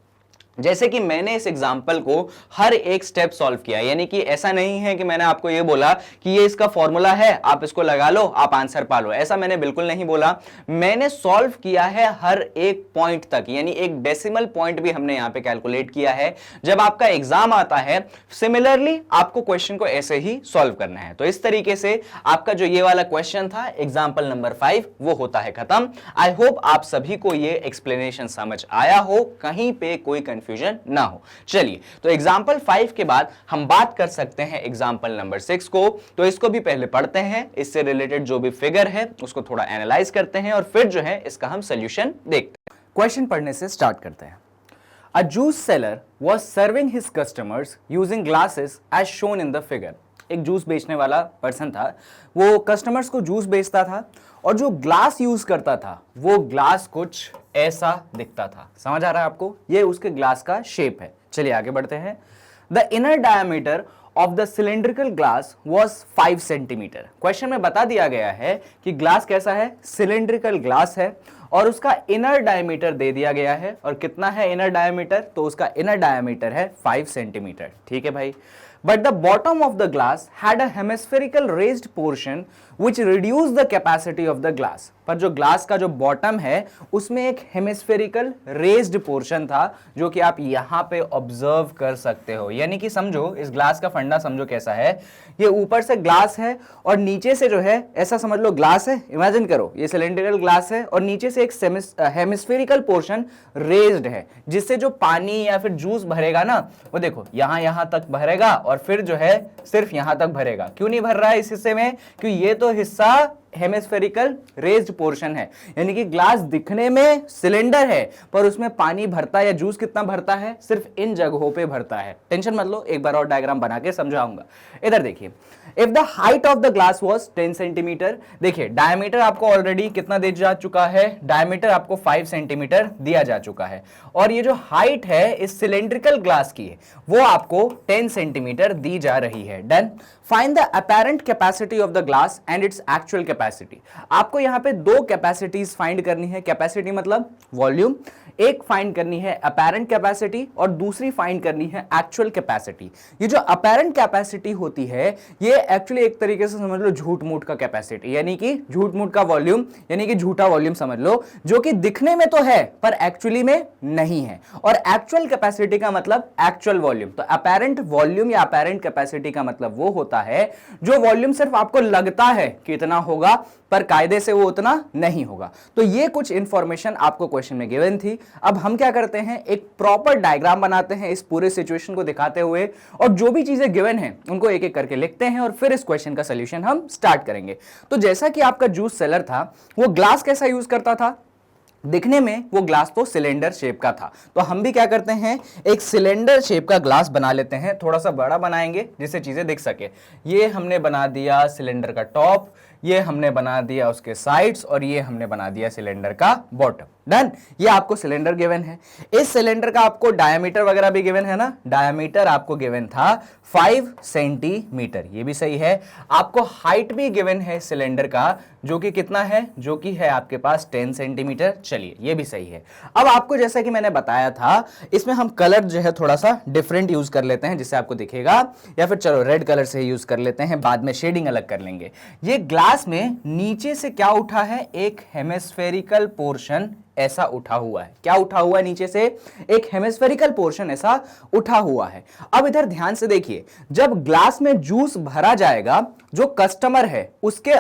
जैसे कि मैंने इस एग्जाम्पल को हर एक स्टेप सॉल्व किया, यानी कि ऐसा नहीं है कि मैंने आपको ये बोला कि ये इसका फॉर्मूला है, आप इसको लगा लो, आप आंसर पा लो, ऐसा मैंने बिल्कुल नहीं बोला। मैंने सॉल्व किया है हर एक पॉइंट तक, यानी एक डेसिमल पॉइंट भी हमने यहां पे कैलकुलेट किया है। जब आपका एग्जाम आता है सिमिलरली आपको क्वेश्चन को ऐसे ही सॉल्व करना है। तो इस तरीके से आपका जो ये वाला क्वेश्चन था एग्जाम्पल नंबर 5 वो होता है खत्म। आई होप आप सभी को ये एक्सप्लेनेशन समझ आया हो, कहीं पे कोई कंफ्यूजन ना हो। चलिए तो एग्जाम्पल 5 के बाद हम बात कर सकते हैं एग्जाम्पल नंबर 6 को, तो इसको भी पहले पढ़ते हैं, इससे रिलेटेड जो भी फिगर है उसको थोड़ा एनालाइज करते हैं और फिर जो है इसका हम सोल्यूशन देखते हैं। क्वेश्चन पढ़ने से स्टार्ट करते हैं। A juice seller was serving his customers using glasses as shown in the figure. एक जूस बेचने वाला पर्सन था, वो कस्टमर्स को जूस बेचता था और जो ग्लास यूज करता था वो ग्लास कुछ ऐसा दिखता था। समझ आ रहा है आपको, ये उसके ग्लास का शेप है। चलिए आगे बढ़ते हैं। The inner diameter of the cylindrical glass was 5 centimetre. Question में बता दिया गया है कि ग्लास कैसा है, सिलेंड्रिकल ग्लास है और उसका इनर डायमीटर दे दिया गया है, और कितना है इनर डायमीटर, तो उसका इनर डायमीटर है 5 सेंटीमीटर। ठीक है भाई। But the bottom of the glass had a hemispherical raised portion which reduced the capacity of the glass. पर जो ग्लास का जो बॉटम है उसमें एक हेमिस्फेरिकल रेज्ड पोर्शन था जो कि आप यहां पे ऑब्जर्व कर सकते हो। यानी कि समझो इस ग्लास का फंडा समझो कैसा है, ये ऊपर से ग्लास है और नीचे से जो है ऐसा समझ लो ग्लास है, इमेजिन करो ये सिलेंड्रिकल ग्लास है और नीचे से एक हेमिस्फेरिकल पोर्शन रेज्ड है, जिससे जो पानी या फिर जूस भरेगा ना वो देखो यहां तक भरेगा और फिर जो है सिर्फ यहां तक भरेगा। क्यों नहीं भर रहा है इस हिस्से में, क्योंकि ये तो हिस्सा हेमिस्फेरिकल रेज्ड पोर्शन है, यानी कि ग्लास दिखने में सिलेंडर है पर उसमें पानी भरता है या जूस कितना भरता है, सिर्फ इन जगहों पे भरता है। टेंशन मत लो, एक बार और डायग्राम बना के समझाऊंगा। इधर देखिए, if the height of the glass was 10 centimetre, देखिए डायमीटर आपको ऑलरेडी कितना दे जा चुका है, डायमीटर आपको 5 सेंटीमीटर दिया जा चुका है और ये जो हाइट है इस सिलेंड्रिकल ग्लास की है वो आपको 10 सेंटीमीटर दी जा रही है। Done. Find the apparent capacity of the glass and its actual capacity. आपको यहां पे दो कैपेसिटीज फाइंड करनी है, कैपेसिटी मतलब वॉल्यूम, एक फाइंड करनी है अपैरेंट कैपेसिटी और दूसरी फाइंड करनी है एक्चुअल कैपेसिटी। ये जो अपैरेंट कैपेसिटी होती है ये एक्चुअली एक तरीके से समझ लो झूठ मूठ का कैपेसिटी, यानी कि झूठ मूठ का वॉल्यूम, यानी कि झूठा वॉल्यूम समझ लो, जो कि दिखने में तो है पर एक्चुअली में नहीं है। और एक्चुअल कैपेसिटी का मतलब एक्चुअल वॉल्यूम। तो अपैरेंट वॉल्यूम या अपैरेंट कैपेसिटी का मतलब वो होता है जो वॉल्यूम सिर्फ आपको लगता है कि इतना होगा पर कायदे से वो उतना नहीं होगा। तो ये कुछ इंफॉर्मेशन आपको क्वेश्चन में गिवन थी। अब हम क्या करते हैं, एक प्रॉपर डायग्राम बनाते हैं इस पूरे सिचुएशन को दिखाते हुए और जो भी चीजें गिवन हैं उनको एक एक करके लिखते हैं और फिर इस क्वेश्चन का सोल्यूशन हम स्टार्ट करेंगे। तो जैसा कि आपका जूस सेलर था वो ग्लास कैसा यूज करता था, दिखने में वो ग्लास तो सिलेंडर शेप का था, तो हम भी क्या करते हैं, एक सिलेंडर शेप का ग्लास बना लेते हैं, थोड़ा सा बड़ा बनाएंगे जिससे चीजें दिख सके। ये हमने बना दिया सिलेंडर का टॉप, ये हमने बना दिया उसके साइड्स, और ये हमने बना दिया सिलेंडर का बॉटम। डन। ये आपको सिलेंडर गिवन है। इस सिलेंडर का आपको डायमीटर वगैरह भी गिवन है ना, डायमीटर आपको गिवन था 5 सेंटीमीटर, ये भी सही है। आपको हाइट भी गिवन है सिलेंडर का, जो कि कितना है, जो कि है आपके पास 10 सेंटीमीटर। चलिए ये भी सही है। अब आपको जैसा कि मैंने बताया था, इसमें हम कलर जो है थोड़ा सा डिफरेंट यूज कर लेते हैं जिससे आपको दिखेगा, या फिर चलो रेड कलर से यूज कर लेते हैं, बाद में शेडिंग अलग कर लेंगे। ये ग्लास में नीचे से क्या उठा है, एक हेमिस्फेरिकल पोर्शन ऐसा उठा हुआ है। क्या उठा हुआ है नीचे से, एक हेमिस्फेरिकल पोर्शन ऐसा उठा हुआ है। अब इधर ध्यान से देखिए, जब ग्लास में जूस भरा जाएगा, जो कस्टमर है उसके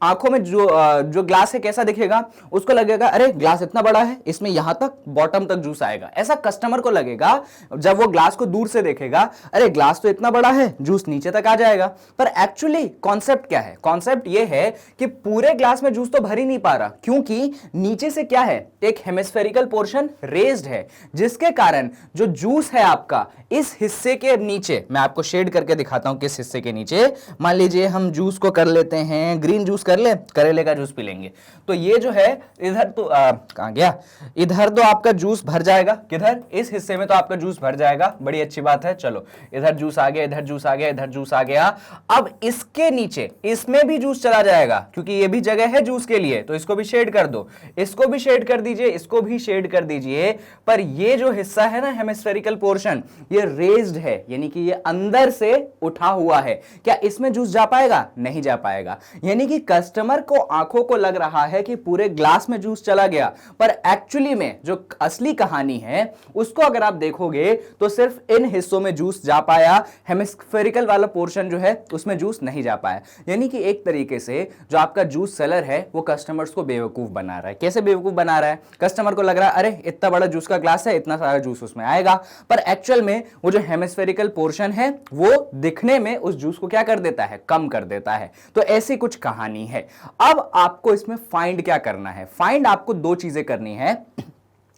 आंखों में जो ग्लास है कैसा दिखेगा, उसको लगेगा अरे ग्लास इतना बड़ा है, इसमें यहां तक बॉटम तक जूस आएगा। ऐसा कस्टमर को लगेगा जब वो ग्लास को दूर से देखेगा, अरे ग्लास तो इतना बड़ा है, जूस नीचे तक आ जाएगा। पर एक्चुअली कॉन्सेप्ट क्या है, कॉन्सेप्ट ये है कि पूरे ग्लास में जूस तो भर ही नहीं पा रहा, क्योंकि नीचे से क्या है, एक हेमिस्फेरिकल पोर्शन रेज्ड है, जिसके कारण जो जूस है आपका इस हिस्से के नीचे, मैं आपको शेड करके दिखाता हूं किस हिस्से के नीचे। मान लीजिए हम जूस को कर लेते हैं, ग्रीन जूस कर ले, करेले का जूस पी लेंगे, तो ये जो है इधर तो कहां गया, इधर तो आपका जूस भर जाएगा, किधर, इस हिस्से में तो आपका जूस भर जाएगा, बड़ी अच्छी बात है। चलो इधर जूस आ गया, इधर जूस आ गया, इधर जूस आ गया। अब इसके नीचे इसमें भी जूस चला जाएगा, क्योंकि ये भी जगह है जूस के लिए, तो इसको भी शेड कर दो, इसको भी शेड कर दीजिए, इसको भी शेड कर दीजिए। पर ये जो हिस्सा है ना हेमिस्फेरिकल पोर्शन, ये रेज्ड है, यानी कि ये अंदर से उठा हुआ है। क्या इसमें जूस जा पाएगा, नहीं जा पाएगा। यानी कि कस्टमर को आंखों को लग रहा है कि पूरे ग्लास में जूस चला गया, पर एक्चुअली में जो असली कहानी है उसको अगर आप देखोगे तो सिर्फ इन हिस्सों में जूस जा पाया, हेमिस्फेरिकल वाला पोर्शन जो है उसमें जूस नहीं जा पाया। यानी कि एक तरीके से जो आपका जूस सेलर है वो कस्टमर्स को बेवकूफ बना रहा है। कैसे बेवकूफ बना रहा है, कस्टमर को लग रहा है अरे इतना बड़ा जूस का ग्लास है, इतना सारा जूस उसमें आएगा, पर एक्चुअल में वो जो हेमिस्फेरिकल पोर्शन है वो दिखने में उस जूस को क्या कर देता है, कम कर देता है। तो ऐसी कुछ कहानी है। अब आपको इसमें फाइंड क्या करना है, फाइंड आपको दो चीजें करनी है।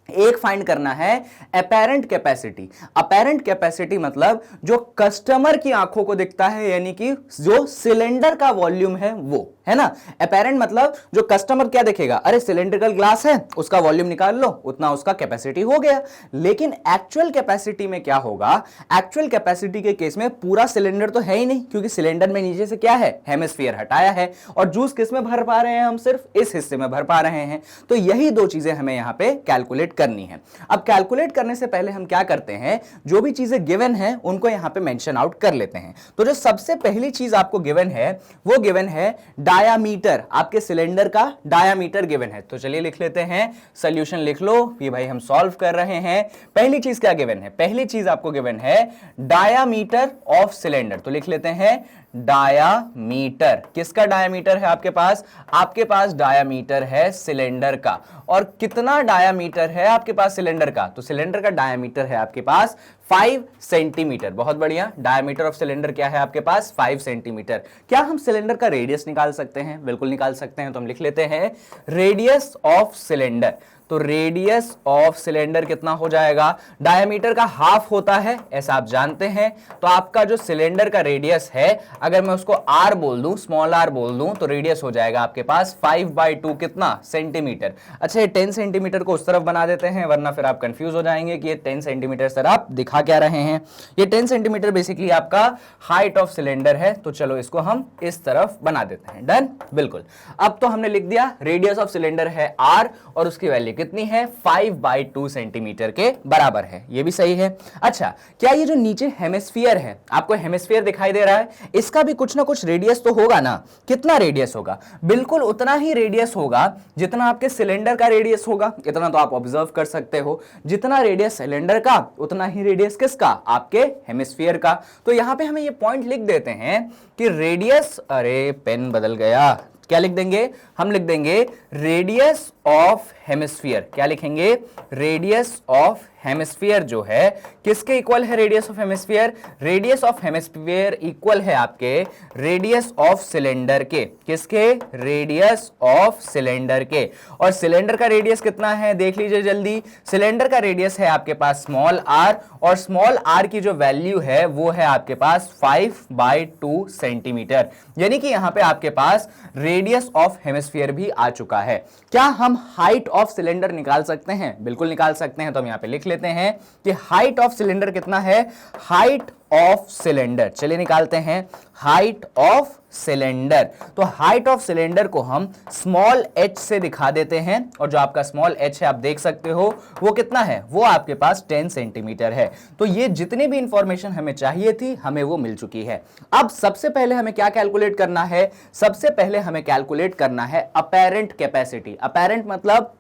एक फाइंड करना है अपेरेंट कैपेसिटी। अपेरेंट कैपेसिटी मतलब जो कस्टमर की आंखों को दिखता है, यानी कि जो सिलेंडर का वॉल्यूम है वो, है ना। अपेरेंट मतलब जो कस्टमर क्या देखेगा, अरे सिलेंड्रिकल ग्लास है, उसका वॉल्यूम निकाल लो, उतना उसका कैपेसिटी हो गया। लेकिन एक्चुअल कैपेसिटी में क्या होगा, एक्चुअल कैपेसिटी के केस में पूरा सिलेंडर तो है ही नहीं, क्योंकि सिलेंडर में नीचे से क्या है, हेमिस्फीयर हटाया है, और जूस किस में भर पा रहे हैं, हम सिर्फ इस हिस्से में भर पा रहे हैं। तो यही दो चीजें हमें यहां पे कैलकुलेट करनी है। अब कैलकुलेट करने से पहले हम क्या करते हैं, जो भी चीजें गिवन है उनको यहां पे मेंशन आउट कर लेते हैं। तो जो सबसे पहली चीज आपको गिवन है वो गिवन है डायामीटर, आपके सिलेंडर का डायामीटर गिवन है। तो चलिए लिख लेते हैं, सॉल्यूशन लिख लो, ये भाई हम सॉल्व कर रहे हैं। पहली चीज क्या गिवन है, पहली चीज आपको गिवन है डायामीटर ऑफ सिलेंडर। तो लिख लेते हैं डायामीटर। किसका डायामीटर है आपके पास, आपके पास डायामीटर है सिलेंडर का। और कितना डायामीटर है आपके पास सिलेंडर का, तो सिलेंडर का डायामीटर है आपके पास 5 सेंटीमीटर। बहुत बढ़िया, डायामीटर ऑफ सिलेंडर क्या है आपके पास, 5 सेंटीमीटर। क्या हम सिलेंडर का रेडियस निकाल सकते हैं, बिल्कुल निकाल सकते हैं। तो हम लिख लेते हैं रेडियस ऑफ सिलेंडर। तो रेडियस ऑफ सिलेंडर कितना हो जाएगा, डायमीटर का हाफ होता है ऐसा आप जानते हैं। तो आपका जो सिलेंडर का रेडियस है, अगर मैं उसको आर बोल दूं, स्मॉल आर बोल दूं, तो रेडियस हो जाएगा आपके पास 5/2 कितना, सेंटीमीटर। अच्छा ये 10 सेंटीमीटर को उस तरफ बना देते हैं, वरना फिर आप कंफ्यूज हो जाएंगे कि ये 10 सेंटीमीटर सर आप दिखा क्या रहे हैं। ये 10 सेंटीमीटर बेसिकली आपका हाइट ऑफ सिलेंडर है। तो चलो इसको हम इस तरफ बना देते हैं, डन, बिल्कुल। अब तो हमने लिख दिया रेडियस ऑफ सिलेंडर है आर, और उसकी वैल्यू कितनी है, 5/2 सेंटीमीटर के बराबर है। ये भी सही है। अच्छा क्या ये जो नीचे हेमिस्फीयर है, आपको हेमिस्फीयर दिखाई दे रहा है, इसका भी कुछ ना कुछ रेडियस तो होगा ना। कितना रेडियस होगा, बिल्कुल उतना ही रेडियस होगा जितना आपके सिलेंडर का रेडियस होगा। इतना तो आप ऑब्जर्व कर सकते हो, जितना रेडियस सिलेंडर का उतना ही रेडियस किसका, आपके हेमिस्फीयर का। तो यहां पे हमें ये पॉइंट लिख देते हैं कि रेडियस, अरे पेन बदल गया, क्या लिख देंगे, हम लिख देंगे रेडियस ऑफ हेमिस्फीयर। क्या लिखेंगे, रेडियस ऑफ हेमिस्फीयर जो है किसके इक्वल है? Radius of hemisphere, radius of hemisphere equal है आपके रेडियस ऑफ सिलेंडर के। किसके? रेडियस ऑफ सिलेंडर के। और सिलेंडर का रेडियस कितना है देख लीजिए जल्दी। सिलेंडर का रेडियस है आपके पास स्मॉल r, और स्मॉल r की जो वैल्यू है वो है आपके पास 5/2 सेंटीमीटर। यानी कि यहां पे आपके पास रेडियस ऑफ हेमिस्फीयर भी आ चुका है। क्या हम हाइट ऑफ सिलेंडर निकाल सकते हैं? बिल्कुल निकाल सकते हैं। तो हम यहां पे लिख लेते हैं कि हाइट ऑफ सिलेंडर कितना है? हाइट ऑफ सिलेंडर, चलिए निकालते हैं हाइट ऑफ सिलेंडर। तो हाइट ऑफ सिलेंडर को हम स्मॉल h से दिखा देते हैं, और जो आपका स्मॉल h है आप देख सकते हो वो कितना है? वो आपके पास 10 सेंटीमीटर है। तो ये जितनी भी इंफॉर्मेशन हमें चाहिए थी हमें वो मिल चुकी है। अब सबसे पहले हमें क्या कैलकुलेट करना है? सबसे पहले हमें कैलकुलेट करना है अपेरेंट कैपेसिटी। अपेरेंट मतलब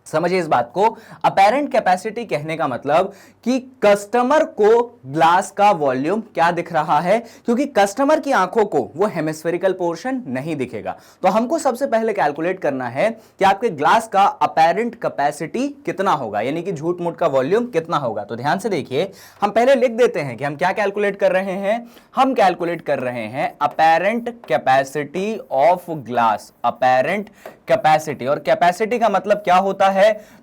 समझिए इस बात को, अपेरेंट कैपेसिटी कहने का मतलब कि कस्टमर को ग्लास का वॉल्यूम क्या दिख रहा है, क्योंकि कस्टमर की आंखों को वो हेमिस्फेरिकल पोर्शन नहीं दिखेगा। तो हमको सबसे पहले कैलकुलेट करना है कि आपके ग्लास का अपेरेंट कैपेसिटी कितना होगा, यानी कि झूठ मूठ का वॉल्यूम कितना होगा। तो ध्यान से देखिए, हम पहले लिख देते हैं कि हम क्या कैलकुलेट कर रहे हैं। हम कैलकुलेट कर रहे हैं apparent capacity of glass. Apparent capacity, और कैपेसिटी का मतलब क्या होता है?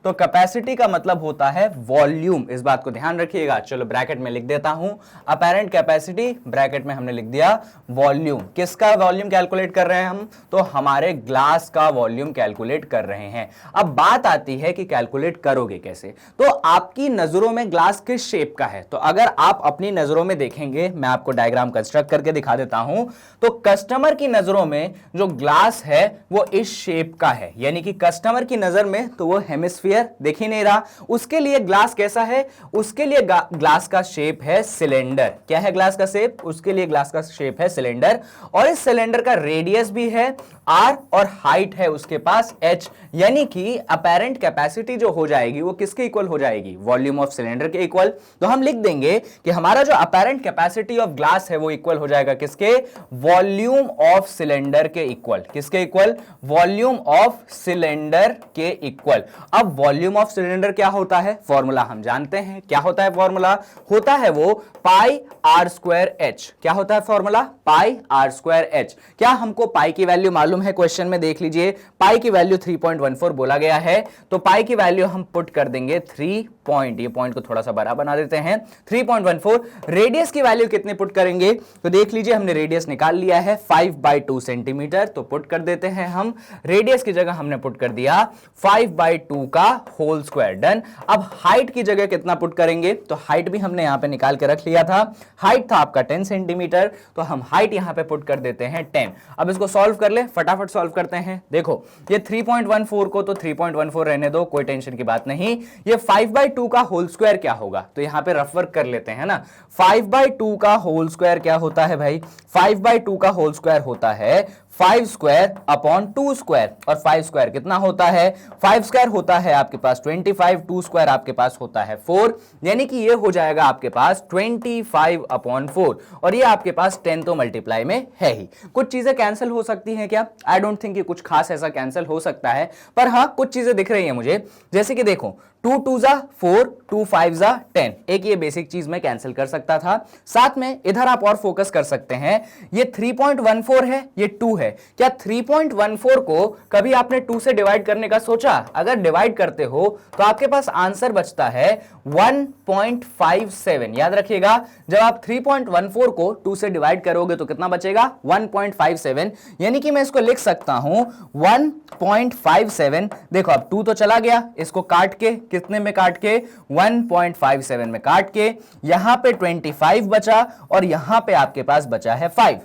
तो कैपेसिटी का मतलब होता है वॉल्यूम। इस बात को ध्यान रखिएगा। चलो ब्रैकेट में लिख देता हूं अपेरेंट कैपेसिटी, ब्रैकेट में हमने लिख दिया वॉल्यूम। किसका वॉल्यूम कैलकुलेट कर रहे हैं हम? तो हमारे ग्लास का वॉल्यूम कैलकुलेट कर रहे हैं। अब बात आती है कि कैलकुलेट करोगे कैसे। तो आपकी नजरों में ग्लास किस शेप का है? तो अगर आप अपनी नजरों में देखेंगे, मैं आपको डायग्राम कंस्ट्रक्ट करके दिखा देता हूं, तो कस्टमर की नजरों में जो ग्लास है वो इस शेप का है। यानी कि कस्टमर की नजर में तो वो हेमिस्फीयर दिख ही नहीं रहा। उसके लिए ग्लास कैसा है? उसके लिए ग्लास का शेप है सिलेंडर। क्या है ग्लास का शेप? उसके लिए ग्लास का शेप है सिलेंडर, और इस सिलेंडर का रेडियस भी है r और हाइट है उसके पास h। यानी कि अपेरेंट कैपेसिटी जो हो जाएगी वो किसके इक्वल हो जाएगी? वॉल्यूम ऑफ सिलेंडर के इक्वल। तो हम लिख देंगे कि हमारा जो अपेरेंट कैपेसिटी ऑफ ग्लास है वो इक्वल हो जाएगा किसके? वॉल्यूम ऑफ सिलेंडर के इक्वल। किसके इक्वल? वॉल्यूम ऑफ सिलेंडर के इक्वल। अब वॉल्यूम ऑफ सिलेंडर क्या होता है? फॉर्मूला हम जानते हैं। क्या होता है फॉर्मूला? होता है वो पाई आर स्क्वायर एच। क्या होता है formula? Pi r square H. क्या हमको पाई की वैल्यू मालूम है? क्वेश्चन में देख लीजिए, पाई की वैल्यू 3.14 बोला गया है। तो पाई की वैल्यू हम पुट कर देंगे 3 पॉइंट, ये पॉइंट को थोड़ा सा बड़ा बना देते हैं, 3.14। रेडियस की वैल्यू कितने पुट करेंगे? तो देख लीजिए हमने रेडियस निकाल लिया है 5/2 सेंटीमीटर। तो पुट कर देते हैं हम, रेडियस की जगह हमने पुट कर दिया 5/2 का होल स्क्वायर। डन। अब हाइट की जगह कितना पुट करेंगे? तो हाइट भी हमने यहां पे निकाल के रख लिया था। हाइट था आपका 10 सेंटीमीटर, तो हम हाइट यहां पे पुट कर देते हैं 10। अब इसको सॉल्व कर ले, फटाफट सॉल्व करते हैं। देखो ये 3.14 को तो 3.14 रहने दो, कोई टेंशन की बात नहीं। ये 5/2 का होल स्क्वायर क्या होगा? तो यहां पे रफ वर्क कर लेते हैं ना। 5/2 का होल स्क्वायर क्या होता है भाई? 5/2 का होल स्क्वायर होता है 5 स्क्वायर अपॉन 2 स्क्वायर। और 5 स्क्वायर कितना होता है? 5 स्क्वायर होता है आपके पास 25, 2 स्क्वायर आपके पास होता है 4। यानी कि ये हो जाएगा आपके पास 25/4, और ये आपके पास 10 तो मल्टीप्लाई में है ही। कुछ चीजें कैंसिल हो सकती हैं क्या? आई डोंट थिंक कि कुछ खास ऐसा कैंसिल हो सकता है, पर हाँ कुछ चीजें दिख रही हैं मुझे। जैसे कि देखो 2 2 जा 4, 2 5 जा 10, एक ये बेसिक चीज में कैंसिल कर सकता था। साथ में इधर आप और फोकस कर सकते हैं, ये 3.14 है, ये 2 है। क्या 3.14 को कभी आपने 2 से डिवाइड करने का सोचा? अगर डिवाइड करते हो तो आपके पास आंसर बचता है 1.57। याद रखिएगा, जब आप 3.14 को 2 से डिवाइड करोगे तो कितना बचेगा? 1.57। यानी कि मैं इसको लिख सकता हूं 1.57। देखो अब 2 तो चला गया, इसको काट के कितने में काट के? 1.57 में काट के, यहां पे 25 बचा और यहां पे आपके पास बचा है 5।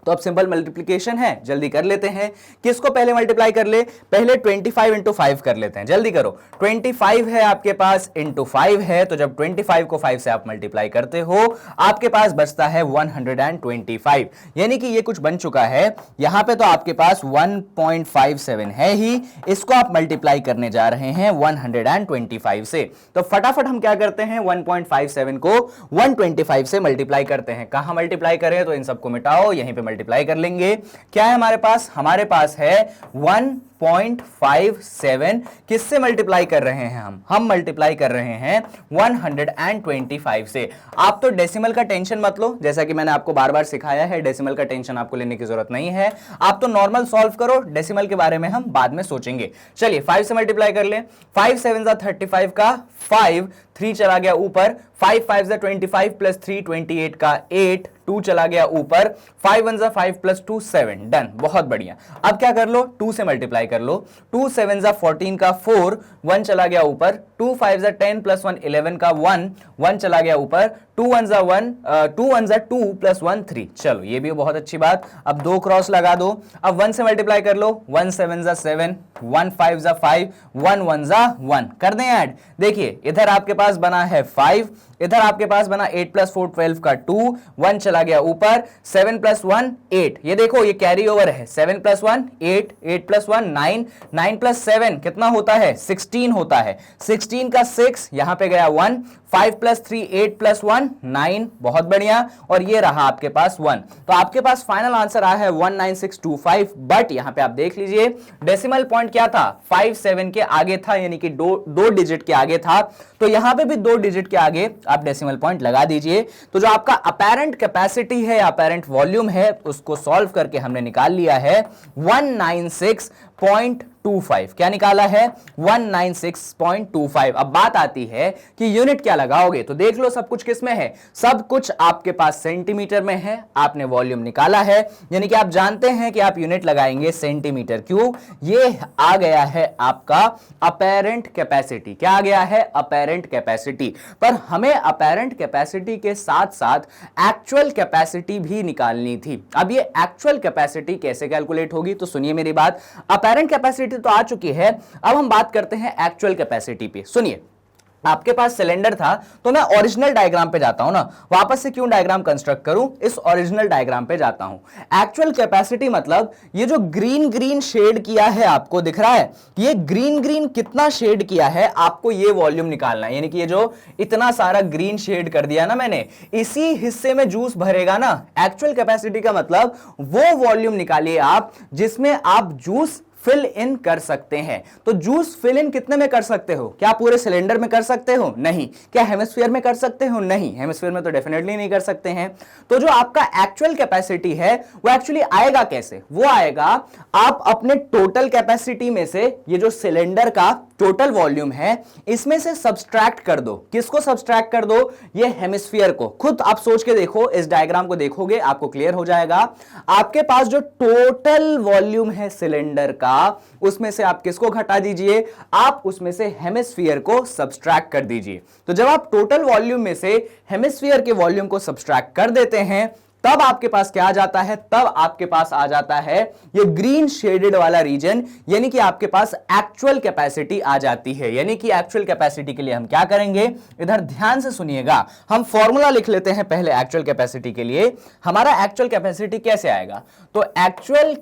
तो अब सिंपल मल्टीप्लिकेशन है, जल्दी कर लेते हैं। किसको पहले मल्टीप्लाई कर ले? पहले 25 इंटू 5 कर लेते हैं, जल्दी करो। 25 है आपके पास इंटू 5 है, तो जब 25 को 5 से आप मल्टीप्लाई करते हो आपके पास बचता है 125। यानी कि ये कुछ बन चुका है। यहां पे तो आपके पास 1.57 है ही, इसको आप मल्टीप्लाई करने जा रहे हैं 125 से। तो फटाफट हम क्या करते हैं? 1.57 को 125 से मल्टीप्लाई करते हैं। कहां मल्टीप्लाई करें? तो इन सबको मिटाओ, यहीं पे मल्टीप्लाई कर लेंगे। क्या है हमारे पास? हमारे पास है 0.57 किससे मल्टीप्लाई कर रहे हैं हम मल्टीप्लाई कर रहे हैं 125 से। आप तो डेसिमल का टेंशन मत लो, जैसा कि मैंने आपको बार बार सिखाया है, डेसिमल का टेंशन आपको लेने की जरूरत नहीं है। आप तो नॉर्मल सॉल्व करो, डेसिमल के बारे में हम बाद में सोचेंगे। चलिए 5 से मल्टीप्लाई कर ले, 5 7 35 का 5, 3 चला गया ऊपर, 5 5 25 प्लस 3 28 का 8, 2 चला गया ऊपर, 5 1 5 प्लस 2 7, डन, बहुत बढ़िया। अब क्या कर लो, 2 से मल्टीप्लाई कर लो, 2 7 14 का 4, 1 चला गया ऊपर, 2 5 10 प्लस 1 11 का 1, 1 चला गया ऊपर, 2 1 2 प्लस 1 3, चलो ये भी बहुत अच्छी बात। अब 2 क्रॉस लगा दो, अब 1 से मल्टीप्लाई कर लो, 1 7 7, 1 5 5, 1 1 1, कर दें ऐड। देखिए इधर आपके पास बना है 5, इधर आपके पास बना 8 प्लस 4 12 का 2, 1 चला गया ऊपर, 7 प्लस 1 8, ये देखो ये कैरी ओवर है, 7 प्लस 1 8, 8 प्लस 1 9, 9 प्लस 7 कितना होता है 16 होता है, 16 का 6 यहां पे गया 1, 5 प्लस 3 8 प्लस 1 9, बहुत बढ़िया, और ये रहा आपके पास 1। तो आपके पास फाइनल आंसर आया है 19625। बट यहां पे आप देख लीजिए डेसिमल पॉइंट क्या था, 5 7 के आगे था, यानी कि दो डिजिट के आगे था, तो यहां पे भी 2 डिजिट के आगे आप डेसिमल पॉइंट लगा दीजिए। तो जो आपका अपेरेंट कैपेसिटी है, अपेरेंट वॉल्यूम है, उसको सॉल्व करके हमने निकाल लिया है 196.25। क्या निकाला है 196.25। अब बात आती है कि यूनिट क्या लगाओगे, तो देख लो सब कुछ किस में है, सब कुछ आपके पास सेंटीमीटर में है। आपने वॉल्यूम निकाला है, यानी कि आप जानते हैं कि आप यूनिट लगाएंगे सेंटीमीटर क्यूब। ये आ गया है आपका अपेरेंट कैपेसिटी। क्या आ गया है, अपेरेंट कैपेसिटी। पर हमें अपेरेंट कैपेसिटी के साथ साथ एक्चुअल कैपेसिटी भी निकालनी थी। अब ये एक्चुअल कैपेसिटी कैसे कैलकुलेट होगी, तो सुनिए मेरी बात। अपेरेंट कैपेसिटी तो आ चुकी है, अब हम बात करते हैं एक्चुअल कैपेसिटी पे। सुनिए, आपके पास सिलेंडर था, तो मैं ओरिजिनल डायग्राम पे जाता हूं ना, वापस से क्यों डायग्राम कंस्ट्रक्ट करूं, इस ओरिजिनल डायग्राम पे जाता हूं। एक्चुअल कैपेसिटी मतलब ये जो ग्रीन ग्रीन शेड किया है आपको दिख रहा है, ये ग्रीन ग्रीन कितना शेड किया है, आपको ये वॉल्यूम निकालना है। यानी कि ये जो इतना सारा ग्रीन शेड कर दिया ना मैंने, इसी हिस्से में जूस भरेगा ना। एक्चुअल कैपेसिटी का मतलब वो वॉल्यूम निकालिए आप जिसमें आप जूस फिल इन कर सकते हैं। तो जूस फिल इन कितने में कर सकते हो, क्या पूरे सिलेंडर में कर सकते हो, नहीं। क्या हेमिस्फीयर में कर सकते हो, नहीं। हेमिस्फीयर में तो डेफिनेटली नहीं कर सकते हैं। तो जो आपका एक्चुअल कैपेसिटी है वो एक्चुअली आएगा कैसे, वो आएगा आप अपने टोटल कैपेसिटी में से ये जो सिलेंडर का टोटल वॉल्यूम है इसमें से सब्सट्रैक्ट कर दो। किसको सब्सट्रैक्ट कर दो, ये हेमिस्फीयर को। खुद आप सोच के देखो, इस डायग्राम को देखोगे आपको क्लियर हो जाएगा। आपके पास जो टोटल वॉल्यूम है सिलेंडर का, उसमें से आप किसको घटा दीजिए, आप उसमें से हेमिस्फीयर को सब्सट्रैक्ट कर दीजिए। तो जब आप टोटल वॉल्यूम में से हेमिस्फीयर के वॉल्यूम को सब्सट्रैक्ट कर देते हैं, तब आपके पास क्या आ जाता है, तब आपके पास आ जाता है ये ग्रीन शेडेड वाला रीजन, यानी कि आपके पास एक्चुअल कैपेसिटी आ जाती है। यानी कि एक्चुअल कैपेसिटी के लिए हम क्या करेंगे, इधर ध्यान से सुनिएगा, हम फॉर्मूला लिख लेते हैं पहले एक्चुअल कैपेसिटी के लिए। हमारा एक्चुअल कैपेसिटी कैसे आएगा, तो एक्चुअल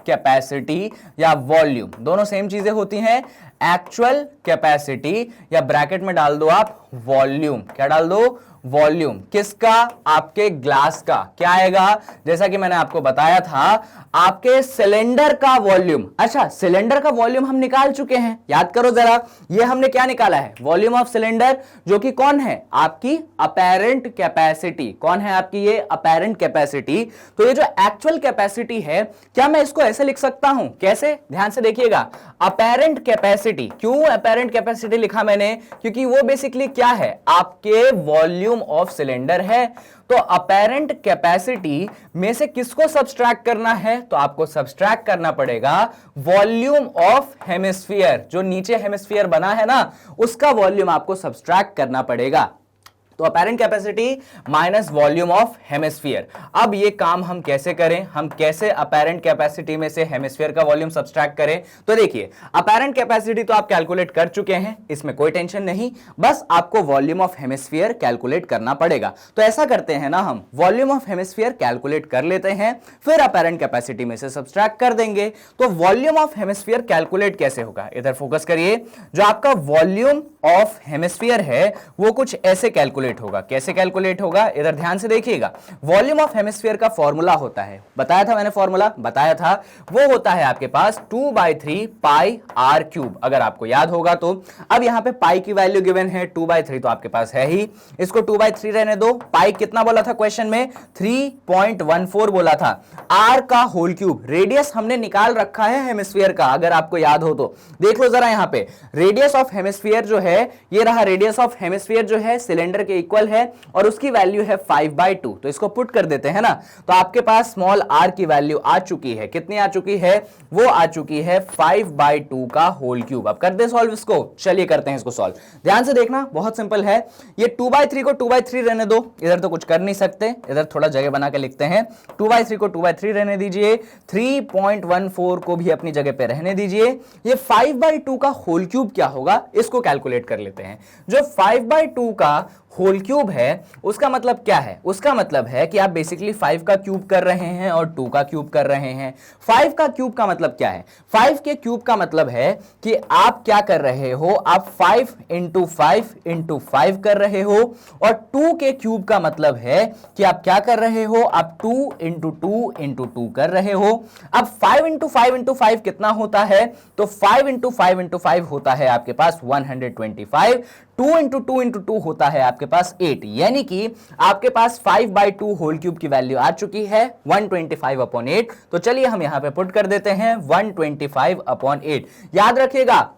कैपेसिटी या वॉल्यूम दोनों सेम चीजें होती हैं। एक्चुअल कैपेसिटी या ब्रैकेट में डाल दो आप वॉल्यूम, क्या डाल दो, वॉल्यूम। किसका, आपके ग्लास का। क्या आएगा, जैसा कि मैंने आपको बताया था, आपके सिलेंडर का वॉल्यूम। अच्छा, सिलेंडर का वॉल्यूम हम निकाल चुके हैं, याद करो जरा, ये हमने क्या निकाला है, वॉल्यूम ऑफ सिलेंडर, जो कि कौन है, आपकी अपेरेंट कैपेसिटी। कौन है आपकी, ये अपेरेंट कैपेसिटी। तो ये जो एक्चुअल कैपेसिटी है, क्या मैं इसको ऐसे लिख सकता हूं, कैसे, ध्यान से देखिएगा, अपेरेंट कैपेसिटी। क्यों अपेरेंट कैपेसिटी लिखा मैंने, क्योंकि वो बेसिकली क्या है, आपके वॉल्यूम ऑफ सिलेंडर है। तो अपेरेंट कैपेसिटी में से किसको सब्सट्रैक्ट करना है, तो आपको सब्सट्रैक्ट करना पड़ेगा वॉल्यूम ऑफ हेमिस्फीयर। जो नीचे हेमिस्फीयर बना है ना, उसका वॉल्यूम आपको सब्सट्रैक्ट करना पड़ेगा। तो apparent capacity minus volume of hemisphere. अब ये काम हम कैसे करें, हम कैसे अपेरेंट कैपेसिटी में से हेमिस्फीयर का वॉल्यूम सब्सट्रैक्ट करें, तो देखिए अपेरेंट कैपेसिटी तो आप कैलकुलेट कर चुके हैं, इसमें कोई टेंशन नहीं, बस आपको वॉल्यूम ऑफ हेमिस्फीयर कैलकुलेट करना पड़ेगा। तो ऐसा करते हैं ना, हम वॉल्यूम ऑफ हेमिस्फीयर कैलकुलेट कर लेते हैं, फिर अपेरेंट कैपेसिटी में से सब्सट्रैक्ट कर देंगे। तो वॉल्यूम ऑफ हेमिस्फीयर कैलकुलेट कैसे होगा, इधर फोकस करिए। जो आपका वॉल्यूम ऑफ हेमिस्फीयर है वो कुछ ऐसे कैलकुलेट होगा। कैसे कैलकुलेट होगा, इधर ध्यान से देखिएगा। वॉल्यूम ऑफ हेमिस्फीयर का फॉर्मूला होता है, बताया था मैंने, फॉर्मूला बताया था, वो होता है आपके पास 2/3 पाई आर क्यूब, अगर आपको याद होगा तो। अब यहां पे पाई की वैल्यू गिवन है 2/3 तो आपके पास है ही, इसको 2/3 रहने दो। पाई कितना बोला था क्वेश्चन में, 3.14 बोला था। आर का होल क्यूब, रेडियस हमने निकाल रखा है हेमिस्फीयर का, अगर आपको याद हो तो देख लो जरा यहां पे। रेडियस ऑफ हेमिस्फीयर जो है, ये रहा रेडियस ऑफ हेमिस्फीयर जो है सिलेंडर के इक्वल है और उसकी वैल्यू है 5/2, तो इसको पुट कर देते हैं ना, तो आपके पास स्मॉल आर की वैल्यू आ चुकी है। कितनी आ चुकी है, वो आ चुकी है 5/2 का होल क्यूब। अब कर दे सॉल्व इसको, चलिए करते हैं इसको सॉल्व। ध्यान से देखना, बहुत सिंपल है। ये 2/3 को 2/3 रहने दो, इधर तो कुछ कर नहीं सकते, इधर थोड़ा जगह बना के लिखते हैं। 2/3 को 2/3 रहने दीजिए, 3.14 को भी अपनी जगह पे रहने दीजिए। ये 5/2 का होल क्यूब क्या होगा, इसको कैलकुलेट कर लेते हैं। जो 5/2 का होल क्यूब है उसका मतलब क्या है, उसका मतलब है कि आप बेसिकली 5 का क्यूब कर रहे हैं और 2 का क्यूब कर रहे हैं। 5 का क्यूब का मतलब क्या है, 5 के क्यूब का मतलब है कि आप क्या कर रहे हो, आप 5 × 5 × 5 कर रहे हो, और 2 के क्यूब का मतलब है कि आप क्या कर रहे हो, आप 2 × 2 × 2 कर रहे हो। अब 5 × 5 × 5 कितना होता है, तो 5 × 5 × 5 होता है आपके पास 125, 2 × 2 × 2 होता है आपके पास 8, यानी कि आपके पास 5/2 होल क्यूब की वैल्यू आ चुकी है 125/8। तो चलिए हम यहां पे पुट कर देते हैं 125/8। याद रखिएगा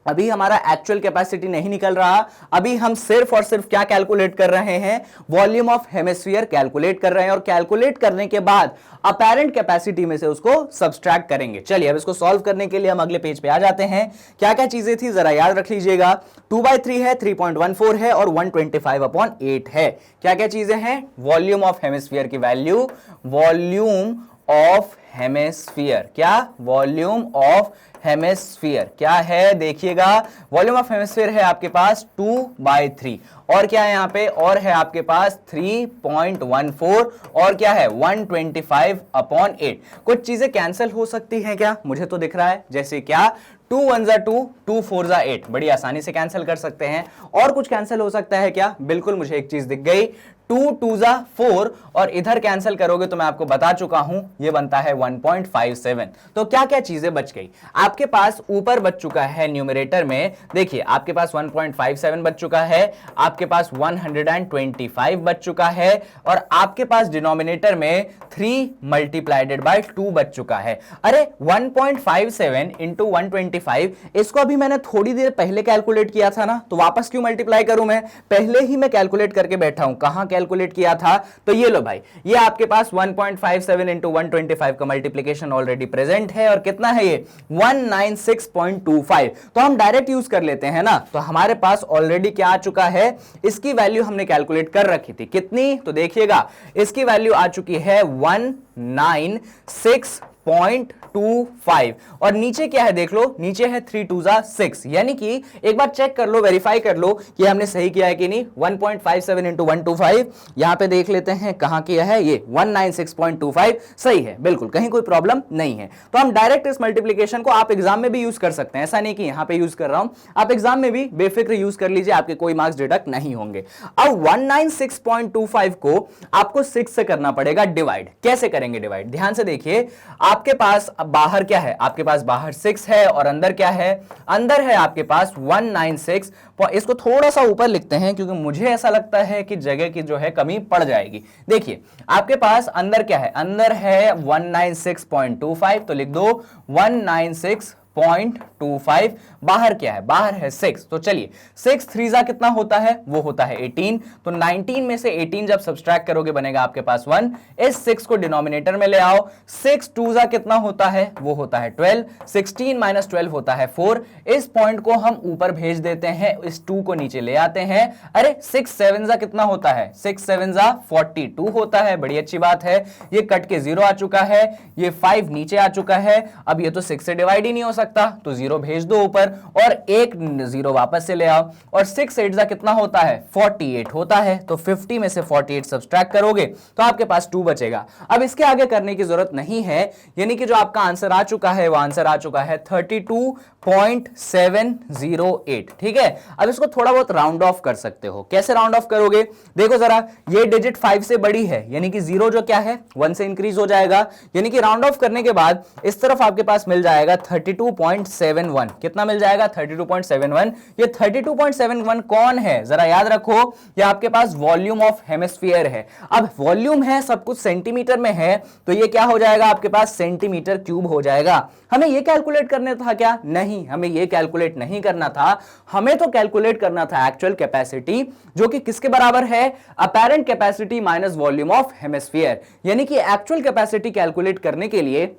अभी हमारा एक्चुअल कैपेसिटी नहीं निकल रहा, अभी हम सिर्फ और सिर्फ क्या कैलकुलेट कर रहे हैं, वॉल्यूम ऑफ हेमिस्फीयर कैलकुलेट कर रहे हैं, और कैलकुलेट करने के बाद अपेरेंट कैपेसिटी में से उसको सब्सट्रैक्ट करेंगे। चलिए अब इसको सॉल्व करने के लिए हम अगले पेज पे आ जाते हैं। क्या क्या चीजें थी जरा याद रख लीजिएगा, 2/3 है, 3.14 है और 125/8 है। क्या क्या चीजें हैं, वॉल्यूम ऑफ हेमिस्फीयर की वैल्यू, वॉल्यूम ऑफ हेमिस्फीयर, क्या, वॉल्यूम ऑफ हेमिस्फीयर क्या है, देखिएगा वॉल्यूम ऑफ हेमिस्फीयर है आपके पास 2/3, और क्या है यहां पे, और है आपके पास 3.14, और क्या है 125/8। कुछ चीजें कैंसिल हो सकती हैं क्या, मुझे तो दिख रहा है, जैसे क्या, 2 1 जा 2, 2 4 जा 8, बड़ी आसानी से कैंसिल कर सकते हैं। और कुछ कैंसिल हो सकता है क्या, बिल्कुल मुझे एक चीज दिख गई, 2 2 जा 4, और इधर कैंसिल करोगे तो मैं आपको बता चुका हूं ये बनता है 1.57। तो क्या क्या चीजें बच गई आपके पास, ऊपर बच चुका है न्यूमरेटर में, देखिए आपके पास 1.57 बच चुका है, आपके पास 125 बच चुका है, और आपके पास डिनोमिनेटर में 3/2 बच चुका है। अरे 1.57 × 125, इसको अभी मैंने थोड़ी देर पहले कैलकुलेट किया था ना, तो वापस क्यों मल्टीप्लाई करूं, मैं पहले ही मैं कैलकुलेट करके बैठा हूं। कहां कैलकुलेट किया था, तो ये लो भाई, ये आपके पास 1.57 × 125 का मल्टीप्लीकेशन ऑलरेडी प्रेजेंट है, और कितना है ये 196.25। तो हम डायरेक्ट यूज कर लेते हैं ना, तो हमारे पास ऑलरेडी क्या आ चुका है, इसकी वैल्यू हमने कैलकुलेट कर रखी थी, कितनी, तो देखिएगा इसकी वैल्यू आ चुकी है 196.25, और नीचे क्या है देख लो, नीचे है 3 2 जा 6, यानी कि एक बार चेक कर लो, वेरीफाई कर लो कि हमने सही किया है कि नहीं। 1.57 × 125 यहां पे देख लेते हैं कहां किया है, ये 196.25 सही है, बिल्कुल कहीं कोई प्रॉब्लम नहीं है। तो हम डायरेक्ट इस मल्टीप्लीकेशन को आप एग्जाम में भी यूज कर सकते हैं, ऐसा नहीं कि यहां पे यूज कर रहा हूं, आप एग्जाम में भी बेफिक्र यूज कर लीजिए, आपके कोई मार्क्स डिडक्ट नहीं होंगे। अब 196.25 को आपको 6 से करना पड़ेगा डिवाइड। कैसे करेंगे डिवाइड, ध्यान से देखिए, आपके पास बाहर क्या है, आपके पास बाहर 6 है और अंदर क्या है, अंदर है आपके पास 196। इसको थोड़ा सा ऊपर लिखते हैं क्योंकि मुझे ऐसा लगता है कि जगह की जो है कमी पड़ जाएगी। देखिए आपके पास अंदर क्या है, अंदर है 196.25, तो लिख दो 196.25, बाहर क्या है, बाहर है 6, तो चलिए 6 3 जा कितना होता है, वो होता है 18, तो 19 में से 18 जब सब्सट्रैक्ट करोगे बनेगा आपके पास 1, इस 6 को डिनोमिनेटर में ले आओ, 6 2 जा कितना होता है, वो होता है 12, 16 - 12 होता है 4, इस पॉइंट को हम ऊपर भेज देते हैं, इस 2 को नीचे ले आते हैं, अरे 6 7 जा कितना होता है, 6 7 जा 42 होता है, बड़ी अच्छी बात है, ये कट के 0 आ चुका है, ये 5 नीचे आ चुका है, अब ये तो 6 से डिवाइड ही नहीं हो सकता, सकता, तो 0 भेज दो ऊपर और एक 0 वापस से ले आओ, और 6 8 कितना होता है 48 होता है, तो 50 में से 48 सब्सट्रैक्ट करोगे तो आपके पास 2 बचेगा। अब इसके आगे करने की जरूरत नहीं है, यानी कि जो आपका आंसर आ चुका है वो आंसर आ चुका है 32.708। ठीक है, अब इसको थोड़ा बहुत राउंड ऑफ कर सकते हो। कैसे राउंड ऑफ करोगे, देखो जरा, ये डिजिट 5 से बड़ी है, यानी कि 0 जो क्या है 1 से इंक्रीज हो जाएगा, यानी कि राउंड ऑफ करने के बाद इस तरफ आपके पास मिल जाएगा 32.71। कितना मिल जाएगा 32.71। ये 32.71 कौन है, जरा याद रखो, ये आपके पास वॉल्यूम ऑफ हेमिस्फीयर है। अब वॉल्यूम है, सब कुछ सेंटीमीटर में है, तो ये क्या हो जाएगा आपके पास सेंटीमीटर क्यूब हो जाएगा। हमें ये कैलकुलेट करना था क्या, नहीं, हमें ये कैलकुलेट नहीं करना था, हमें तो कैलकुलेट करना था एक्चुअल कैपेसिटी, जो कि किसके बराबर है, apparent capacity minus volume of hemisphere. यानी कि एक्चुअल कैपेसिटी कैलकुलेट करने के लिए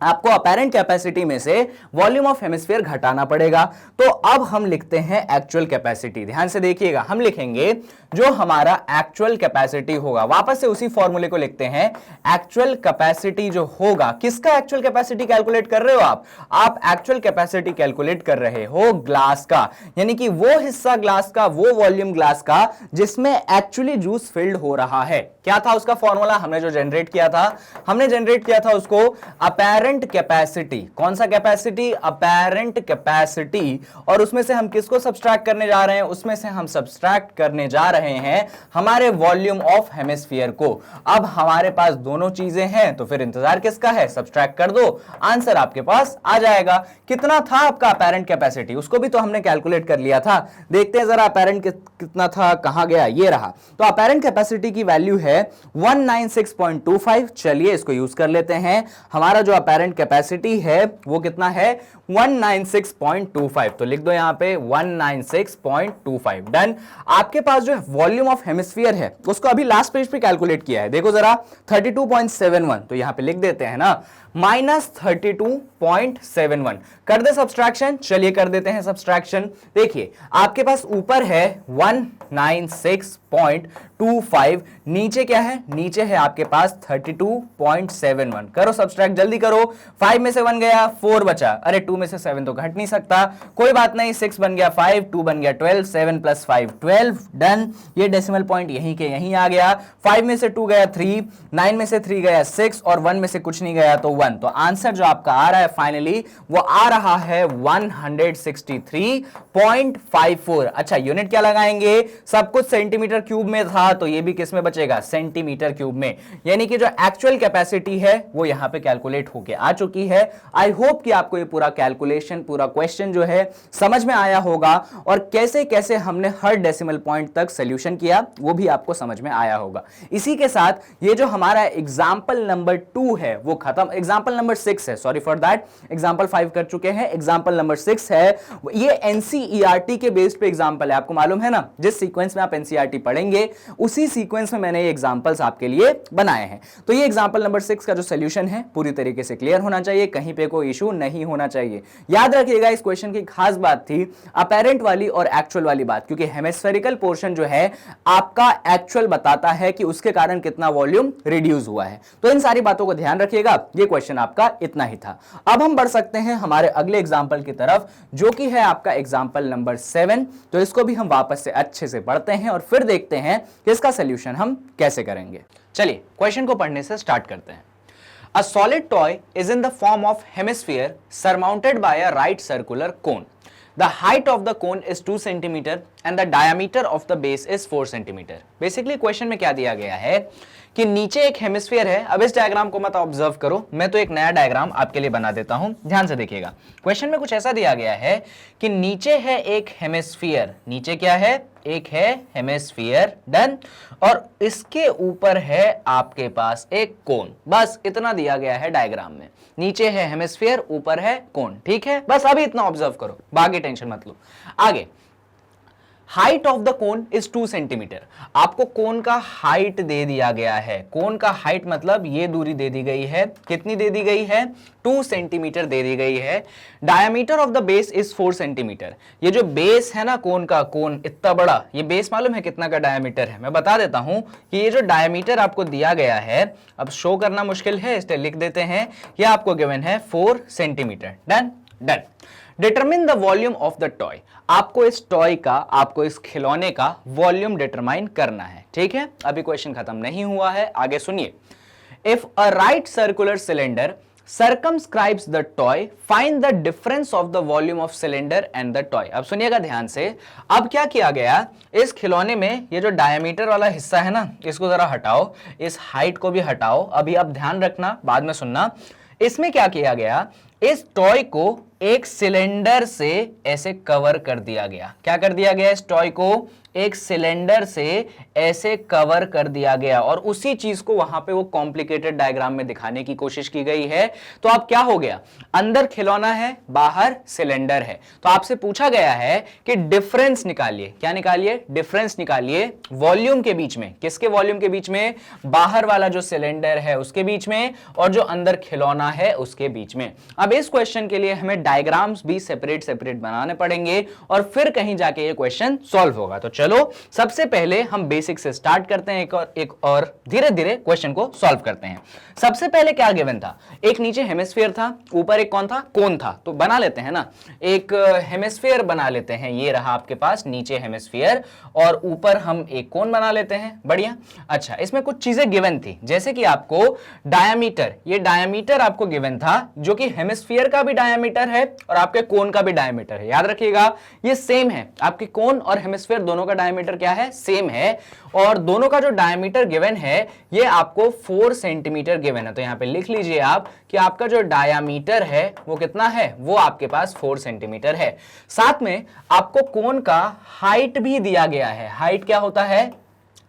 आपको अपैरेंट कैपेसिटी में से वॉल्यूम ऑफ हेमिस्फीयर घटाना पड़ेगा। तो अब हम लिखते हैं एक्चुअल कैपेसिटी। ध्यान से देखिएगा, हम लिखेंगे जो हमारा एक्चुअल कैपेसिटी होगा, वापस से उसी फॉर्मूले को लिखते हैं, एक्चुअल कैपेसिटी जो होगा, किसका एक्चुअल कैपेसिटी कैलकुलेट कर रहे हो आप एक्चुअल कैपेसिटी कैलकुलेट कर रहे हो ग्लास का, यानी कि वो हिस्सा ग्लास का, वो वॉल्यूम ग्लास का जिसमें एक्चुअली जूस फिल्ड हो रहा है। क्या था उसका फॉर्मूला, हमने जो जनरेट किया था, हमने जनरेट किया था उसको अपैरेंट कैपेसिटी। कौन सा कैपेसिटी, अपैरेंट कैपेसिटी, और उसमें से हम किसको सब्सट्रैक्ट करने जा रहे हैं, उसमें से हम सब्सट्रैक्ट करने जा रहे हैं हमारे वॉल्यूम ऑफ हेमिस्फीयर को। अब हमारे पास दोनों चीजें हैं, तो फिर इंतजार किसका है, सब्सट्रैक्ट कर दो, आंसर आपके पास आ जाएगा। कितना था आपका अपैरेंट कैपेसिटी, उसको भी तो हमने कैलकुलेट कर लिया था। देखते हैं जरा अपैरेंट कितना था, कहां गया, ये रहा। तो अपैरेंट कैपेसिटी की वैल्यू है 196.25। चलिए इसको यूज कर लेते हैं। हमारा जो अपैरेंट कैपेसिटी है वो कितना है 196.25, तो लिख दो यहां पे 196.25। डन। आपके पास जो वॉल्यूम ऑफ हेमिस्फीयर है उसको अभी लास्ट पेज पे कैलकुलेट किया है, देखो जरा 32.71, तो यहां पे लिख देते हैं ना -32.71। कर दे सब्सट्रैक्शन, चलिए कर देते हैं सब्सट्रैक्शन। देखिए आपके पास ऊपर है 196.25, नीचे क्या है, नीचे है आपके पास 32.71। करो सब्सट्रैक्ट, जल्दी करो। 5 में से 1 गया, 4 बचा, अरे 2 में से 7 तो घट नहीं सकता, कोई बात नहीं, 6 बन गया 5, 2 बन गया 12, 7 + 5 12। डन। ये डेसिमल पॉइंट यहीं के यहीं आ गया। 5 में से 2 गया 3, 9 में से 3 गया 6, और 1 में से कुछ नहीं गया तो 1। तो आंसर जो आपका आ रहा है फाइनली वो आ रहा है 163.54। अच्छा, यूनिट क्या लगाएंगे, सब कुछ सेंटीमीटर क्यूब में था, तो ये भी किस में बचेगा, सेंटीमीटर क्यूब में। यानी कि जो एक्चुअल कैपेसिटी है वो यहां पे कैलकुलेट होके आ चुकी है। आई होप कि आपको ये पूरा कैलकुलेशन, पूरा क्वेश्चन जो है समझ में आया होगा, और कैसे कैसे हमने हर डेसिमल पॉइंट तक सोल्यूशन किया वो भी आपको समझ में आया होगा। इसी के साथ ये जो हमारा एग्जाम्पल नंबर 2 है वो खत्म, एग्जाम्पल नंबर 6 है, सॉरी फॉर दैट, एग्जाम्पल 5 कर चुके हैं, एग्जाम्पल नंबर 6 है। ये एनसीईआरटी के बेस पे एग्जाम्पल है, आपको मालूम है ना, जिस सीक्वेंस में आप एनसीईआरटी पढ़ेंगे उसी सीक्वेंस में मैंने ये एग्जाम्पल्स आपके लिए बनाए हैं। तो ये एग्जाम्पल नंबर 6 का जो सोल्यूशन है पूरी तरीके से क्लियर होना चाहिए, कहीं पे कोई इशू नहीं होना चाहिए। याद रखिएगा इस क्वेश्चन की खास बात थी अपैरेंट वाली और एक्चुअल वाली बात, क्योंकि हेमिस्फेरिकल पोर्शन जो है आपका एक्चुअल बताता है कि उसके कारण कितना वॉल्यूम रिड्यूस हुआ है। तो इन सारी बातों को ध्यान रखिएगा। ये क्वेश्चन आपका इतना ही था। अब हम बढ़ सकते हैं हमारे अगले एग्जाम्पल की तरफ, जो कि है आपका एग्जाम्पल नंबर 7। तो इसको भी हम वापस से अच्छे से पढ़ते हैं और फिर देखते हैं कि इसका सोल्यूशन हम कैसे करेंगे। चलिए क्वेश्चन को पढ़ने से स्टार्ट करते हैं। A solid toy is in the form of hemisphere surmounted by a right circular cone. The height of the cone is 2 cm and the diameter of the base is 4 cm. Basically question में क्या दिया गया है कि नीचे एक hemisphere है। अब इस डायग्राम को मत ऑब्जर्व करो, मैं तो एक नया डायग्राम आपके लिए बना देता हूं, ध्यान से देखिएगा। क्वेश्चन में कुछ ऐसा दिया गया है कि नीचे है एक हेमिस्फीयर, नीचे क्या है, एक है हेमिस्फीयर, डन, और इसके ऊपर है आपके पास एक कोन। बस इतना दिया गया है डायग्राम में, नीचे है हेमिस्फीयर, ऊपर है कोन, ठीक है, बस अभी इतना ऑब्जर्व करो, बाकी टेंशन मत लो। आगे, height of the cone is 2 centimetre. आपको कोन का हाइट दे दिया गया है, कोन का हाइट मतलब ये दूरी दे दी गई है, कितनी दे दी गई है, 2 सेंटीमीटर दे दी गई है। Diameter of the base is 4 centimetre. ये जो बेस है ना कोन का, कोन इतना बड़ा, ये बेस मालूम है कितना का डायमीटर है, मैं बता देता हूं कि ये जो डायमीटर आपको दिया गया है, अब शो करना मुश्किल है इसलिए लिख देते हैं, ये आपको गिवन है 4 centimetre. Done. Done. Determine the volume of the toy, आपको इस टॉय का, आपको इस खिलौने का वॉल्यूम डिटरमाइन करना है, ठीक है। अभी क्वेश्चन खत्म नहीं हुआ है, आगे सुनिए। If a right circular cylinder circumscribes the toy, find the difference of the volume of cylinder and the toy। अब सुनिएगा ध्यान से, अब क्या किया गया, इस खिलौने में ये जो डायमीटर वाला हिस्सा है ना, इसको जरा हटाओ, इस हाइट को भी हटाओ, अभी आप ध्यान रखना, बाद में सुनना। इसमें क्या किया गया, इस टॉय को एक सिलेंडर से ऐसे कवर कर दिया गया। क्या कर दिया गया, इस टॉय को एक सिलेंडर से ऐसे कवर कर दिया गया, और उसी चीज को वहां पे वो कॉम्प्लिकेटेड डायग्राम में दिखाने की कोशिश की गई है। तो अब क्या हो गया, अंदर खिलौना है, बाहर सिलेंडर है। तो आपसे पूछा गया है कि डिफरेंस निकालिए। क्या निकालिए, डिफरेंस निकालिए वॉल्यूम के बीच में। किसके वॉल्यूम के बीच में, बाहर वाला जो सिलेंडर है उसके बीच में, और जो अंदर खिलौना है उसके बीच में। अब इस क्वेश्चन के लिए हमें डायग्राम्स भी सेपरेट सेपरेट बनाने पड़ेंगे, और फिर कहीं जाके ये क्वेश्चन सॉल्व होगा। तो चलो सबसे पहले हम बेसिक से स्टार्ट करते हैं, एक और धीरे धीरे क्वेश्चन को सॉल्व करते हैं। सबसे पहले क्या गिवन था, एक नीचे हेमिस्फीयर था, ऊपर एक कौन था, कोन था। तो बना लेते हैं ना, एक हेमिस्फीयर बना लेते हैं, ये रहा आपके पास नीचे हेमिस्फीयर, और ऊपर हम एक कोन बना लेते हैं। बढ़िया। अच्छा, इसमें कुछ चीजें गिवन थी, जैसे कि आपको डायमीटर, ये डायमीटर आपको गिवन था, जो कि हेमिस्फीयर का भी डायमीटर है और आपके कोन का भी डायमीटर है। याद रखिएगा ये सेम है, आपके कोन और हेमिस्फीयर दोनों का डायमीटर क्या है, सेम है, और दोनों का जो डायमीटर गिवन है ये आपको 4 सेंटीमीटर गिवन है। तो यहां पे लिख लीजिए आप कि आपका जो डायमीटर है वो कितना है, वो आपके पास 4 सेंटीमीटर है। साथ में आपको कोन का हाइट भी दिया गया है। हाइट क्या होता है,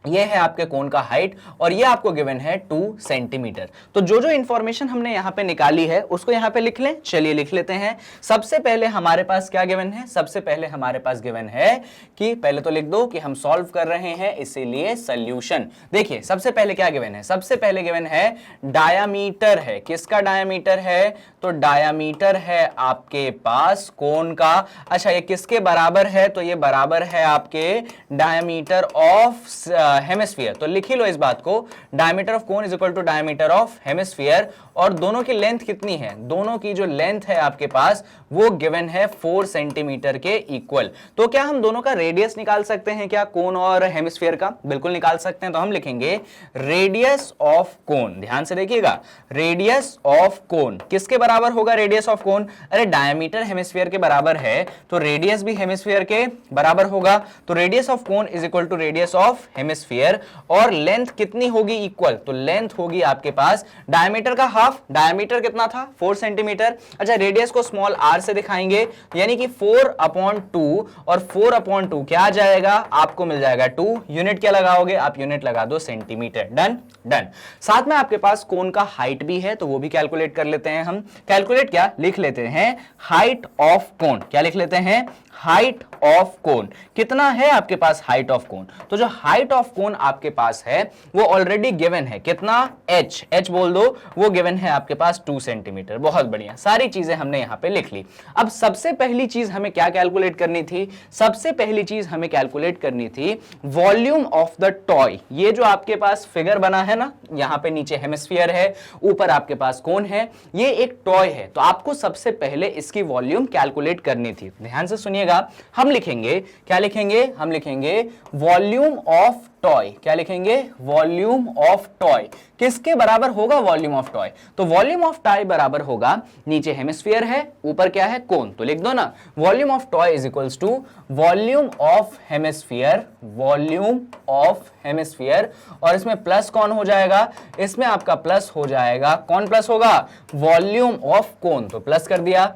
ये है आपके कोन का हाइट, और ये आपको गिवन है 2 सेंटीमीटर। तो जो जो इंफॉर्मेशन हमने यहां पे निकाली है उसको यहां पे लिख लें। चलिए लिख लेते हैं। सबसे पहले हमारे पास क्या गिवन है, सबसे पहले हमारे पास गिवन है कि, पहले तो लिख दो कि हम सॉल्व कर रहे हैं, इसीलिए सॉल्यूशन। देखिए सबसे पहले क्या गिवन है, सबसे पहले गिवन है डायामीटर है। किसका डायामीटर है, तो डायामीटर है आपके पास कोन का। अच्छा, ये किसके बराबर है, तो ये बराबर है आपके डायामीटर ऑफ हेमिस्फीयर। तो लिख ही लो इस बात को, diameter of cone is equal to diameter of hemisphere. और दोनों की लेंथ कितनी है, दोनों की जो लेंथ है आपके पास वो गिवन है 4 सेंटीमीटर के इक्वल। तो क्या हम दोनों का रेडियस निकाल सकते हैं क्या, कोन और हेमिस्फीयर का, बिल्कुल निकाल सकते हैं। तो हम लिखेंगे रेडियस ऑफ कोन, ध्यान से देखिएगा, रेडियस ऑफ कोन किसके बराबर होगा, रेडियस ऑफ कोन, अरे डायमीटर हेमिस्फीयर के बराबर है तो रेडियस भी हेमिस्फीयर के बराबर होगा। तो radius of cone is equal to radius of hemisphere, और लेंथ कितनी होगी, इक्वल, तो लेंथ होगी आपके पास डायमीटर का हाफ। डायमीटर कितना था, 4 सेंटीमीटर। अच्छा, रेडियस को स्मॉल आर से दिखाएंगे, यानी कि 4/2, और 4/2 क्या आ जाएगा, आपको मिल जाएगा 2। यूनिट क्या लगाओगे, आप यूनिट लगा दो सेंटीमीटर। Done done. साथ में आपके पास कोन का हाइट भी है, तो वो भी कैलकुलेट कर लेते हैं हम। कैलकुलेट क्या लिख लेते हैं, हाइट ऑफ कोन। क्या लिख लेते हैं, हाइट ऑफ कोन। कितना है आपके पास हाइट ऑफ कोन, तो जो हाइट ऑफ कोन आपके पास है वो ऑलरेडी गिवन है, कितना, h, h बोल दो, वो गिवन है आपके पास 2 सेंटीमीटर। बहुत बढ़िया, सारी चीजें हमने यहां पे लिख ली। अब सबसे पहली चीज हमें क्या कैलकुलेट करनी थी, सबसे पहली चीज हमें कैलकुलेट करनी थी वॉल्यूम ऑफ द टॉय। ये जो आपके पास फिगर बना है ना, यहां पे नीचे हेमिस्फीयर है, ऊपर आपके पास कोन है, ये एक टॉय है, तो आपको सबसे पहले इसकी वॉल्यूम कैलकुलेट करनी थी। ध्यान से सुनिएगा, हम लिखेंगे, क्या लिखेंगे, हम लिखेंगे वॉल्यूम ऑफ टॉय। क्या लिखेंगे, वॉल्यूम ऑफ टॉय किसके बराबर होगा, वॉल्यूम ऑफ टॉय। तो वॉल्यूम ऑफ टॉय बराबर होगा, नीचे हेमिस्फीयर है, ऊपर क्या है, कोन, तो लिख दो ना, volume of toy is equals to volume of hemisphere, volume of hemisphere, और इसमें प्लस कौन हो जाएगा, इसमें आपका प्लस हो जाएगा, कौन प्लस होगा, वॉल्यूम ऑफ कोन, तो प्लस कर दिया,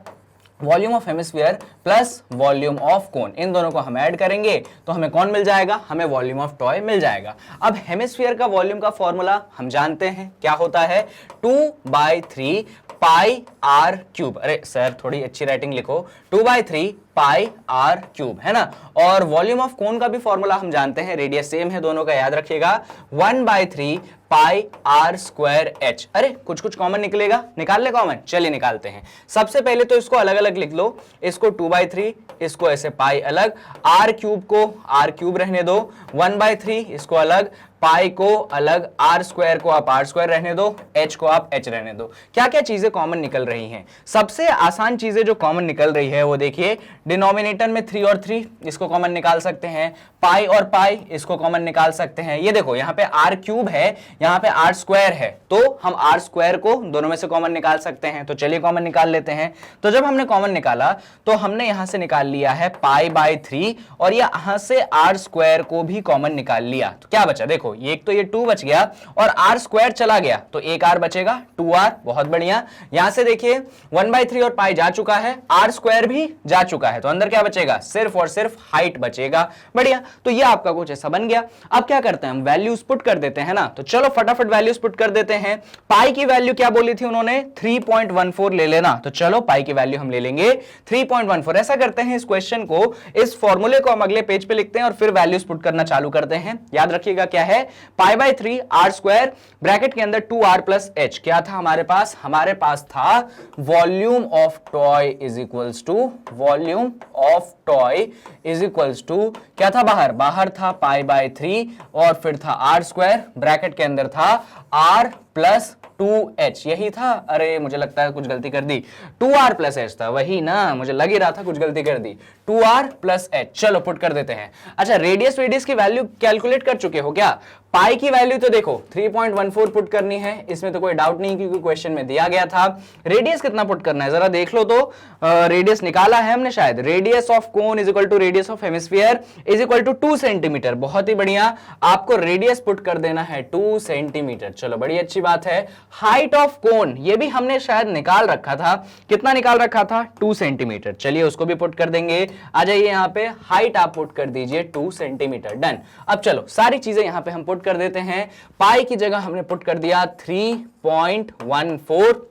volume of hemisphere plus volume of cone, इन दोनों को हम ऐड करेंगे तो हमें कौन मिल जाएगा, हमें वॉल्यूम ऑफ टॉय मिल जाएगा। अब हेमिस्फीयर का वॉल्यूम का फॉर्मूला हम जानते हैं, क्या होता है, 2/3 पाई आर क्यूब। अरे सर थोड़ी अच्छी राइटिंग लिखो, 2/3 पाई आर क्यूब, है ना। और वॉल्यूम ऑफ कोन का भी फॉर्मूला हम जानते हैं, रेडियस सेम है दोनों का, याद रखिएगा, 1/3 पाई आर स्क्वायर एच। अरे कुछ कुछ कॉमन निकलेगा, निकाल ले कॉमन, चलिए निकालते हैं। सबसे पहले तो इसको अलग अलग लिख लो, इसको 2/3, इसको ऐसे पाई अलग, आर क्यूब को आर क्यूब रहने दो, 1/3 इसको अलग, पाई को अलग, आर स्क्वायर को आप आर स्क्वायर रहने दो, एच को आप एच रहने दो। क्या क्या चीजें कॉमन निकल रही हैं? सबसे आसान चीजें जो कॉमन निकल रही है वो देखिए, डिनोमिनेटर में 3 और 3 इसको कॉमन निकाल सकते हैं, पाई और पाई इसको कॉमन निकाल सकते हैं। ये देखो यहाँ पे आर क्यूब है, यहाँ पे आर स्क्वायर है, तो हम आर स्क्वायर को दोनों में से कॉमन निकाल सकते हैं। तो चलिए कॉमन निकाल लेते हैं। तो जब हमने कॉमन निकाला तो हमने यहां से निकाल लिया है पाई बाय 3 और यहां से आर स्क्वायर को भी कॉमन निकाल लिया। तो क्या बचा? देखो ये एक तो ये 2 बच गया और आर स्क्वायर चला गया तो एक आर बचेगा, 2r। बहुत बढ़िया। यहां से देखिए 1/3 और पाई जा चुका है, आर स्क्वायर भी जा चुका है, तो अंदर क्या बचेगा? सिर्फ और सिर्फ हाइट बचेगा। बढ़िया। तो ये आपका कुछ ऐसा बन गया। अब क्या करते हैं हम? वैल्यूज पुट कर देते हैं ना। तो चलो फटाफट वैल्यूज पुट कर देते हैं। पाई की वैल्यू क्या बोली थी उन्होंने? 3.14 ले लेना। तो चलो पाई की वैल्यू हम ले लेंगे 3.14। ऐसा करते हैं, इस क्वेश्चन को, इस फॉर्मूले को हम अगले पेज पे लिखते हैं और फिर वैल्यूज पुट करना चालू करते हैं। याद रखिएगा क्या है? Pi by 3 r square bracket के अंदर 2r प्लस एच। क्या था हमारे पास? हमारे पास था volume of toy is equals to, volume of toy is equals to क्या था? बाहर था पाई बाय 3 और फिर था आर स्क्वायर, ब्रैकेट के अंदर था r प्लस 2h। यही था? अरे मुझे लगता है कुछ गलती कर दी, 2r प्लस h था। वही ना, मुझे लग ही रहा था कुछ गलती कर दी, 2r प्लस h। चलो पुट कर देते हैं। अच्छा, रेडियस की वैल्यू कैलकुलेट कर चुके हो क्या? पाई की वैल्यू तो देखो 3.14 पुट करनी है, इसमें तो कोई डाउट नहीं क्योंकि क्वेश्चन में दिया गया था। रेडियस कितना पुट करना है जरा देख लो तो। रेडियस निकाला है हमने शायद। Radius of cone is equal to radius of hemisphere is equal to 2 centimetre. बहुत ही बढ़िया, आपको रेडियस पुट कर देना है 2 सेंटीमीटर। चलो बड़ी अच्छी बात है। हाइट ऑफ कोन ये भी हमने शायद निकाल रखा था। कितना निकाल रखा था? 2 सेंटीमीटर। चलिए उसको भी पुट कर देंगे। आ जाइए यहाँ पे, हाइट आप पुट कर दीजिए 2 सेंटीमीटर। डन। अब चलो सारी चीजें यहाँ पे हम पुट कर देते हैं। पाई की जगह हमने पुट कर दिया 3.14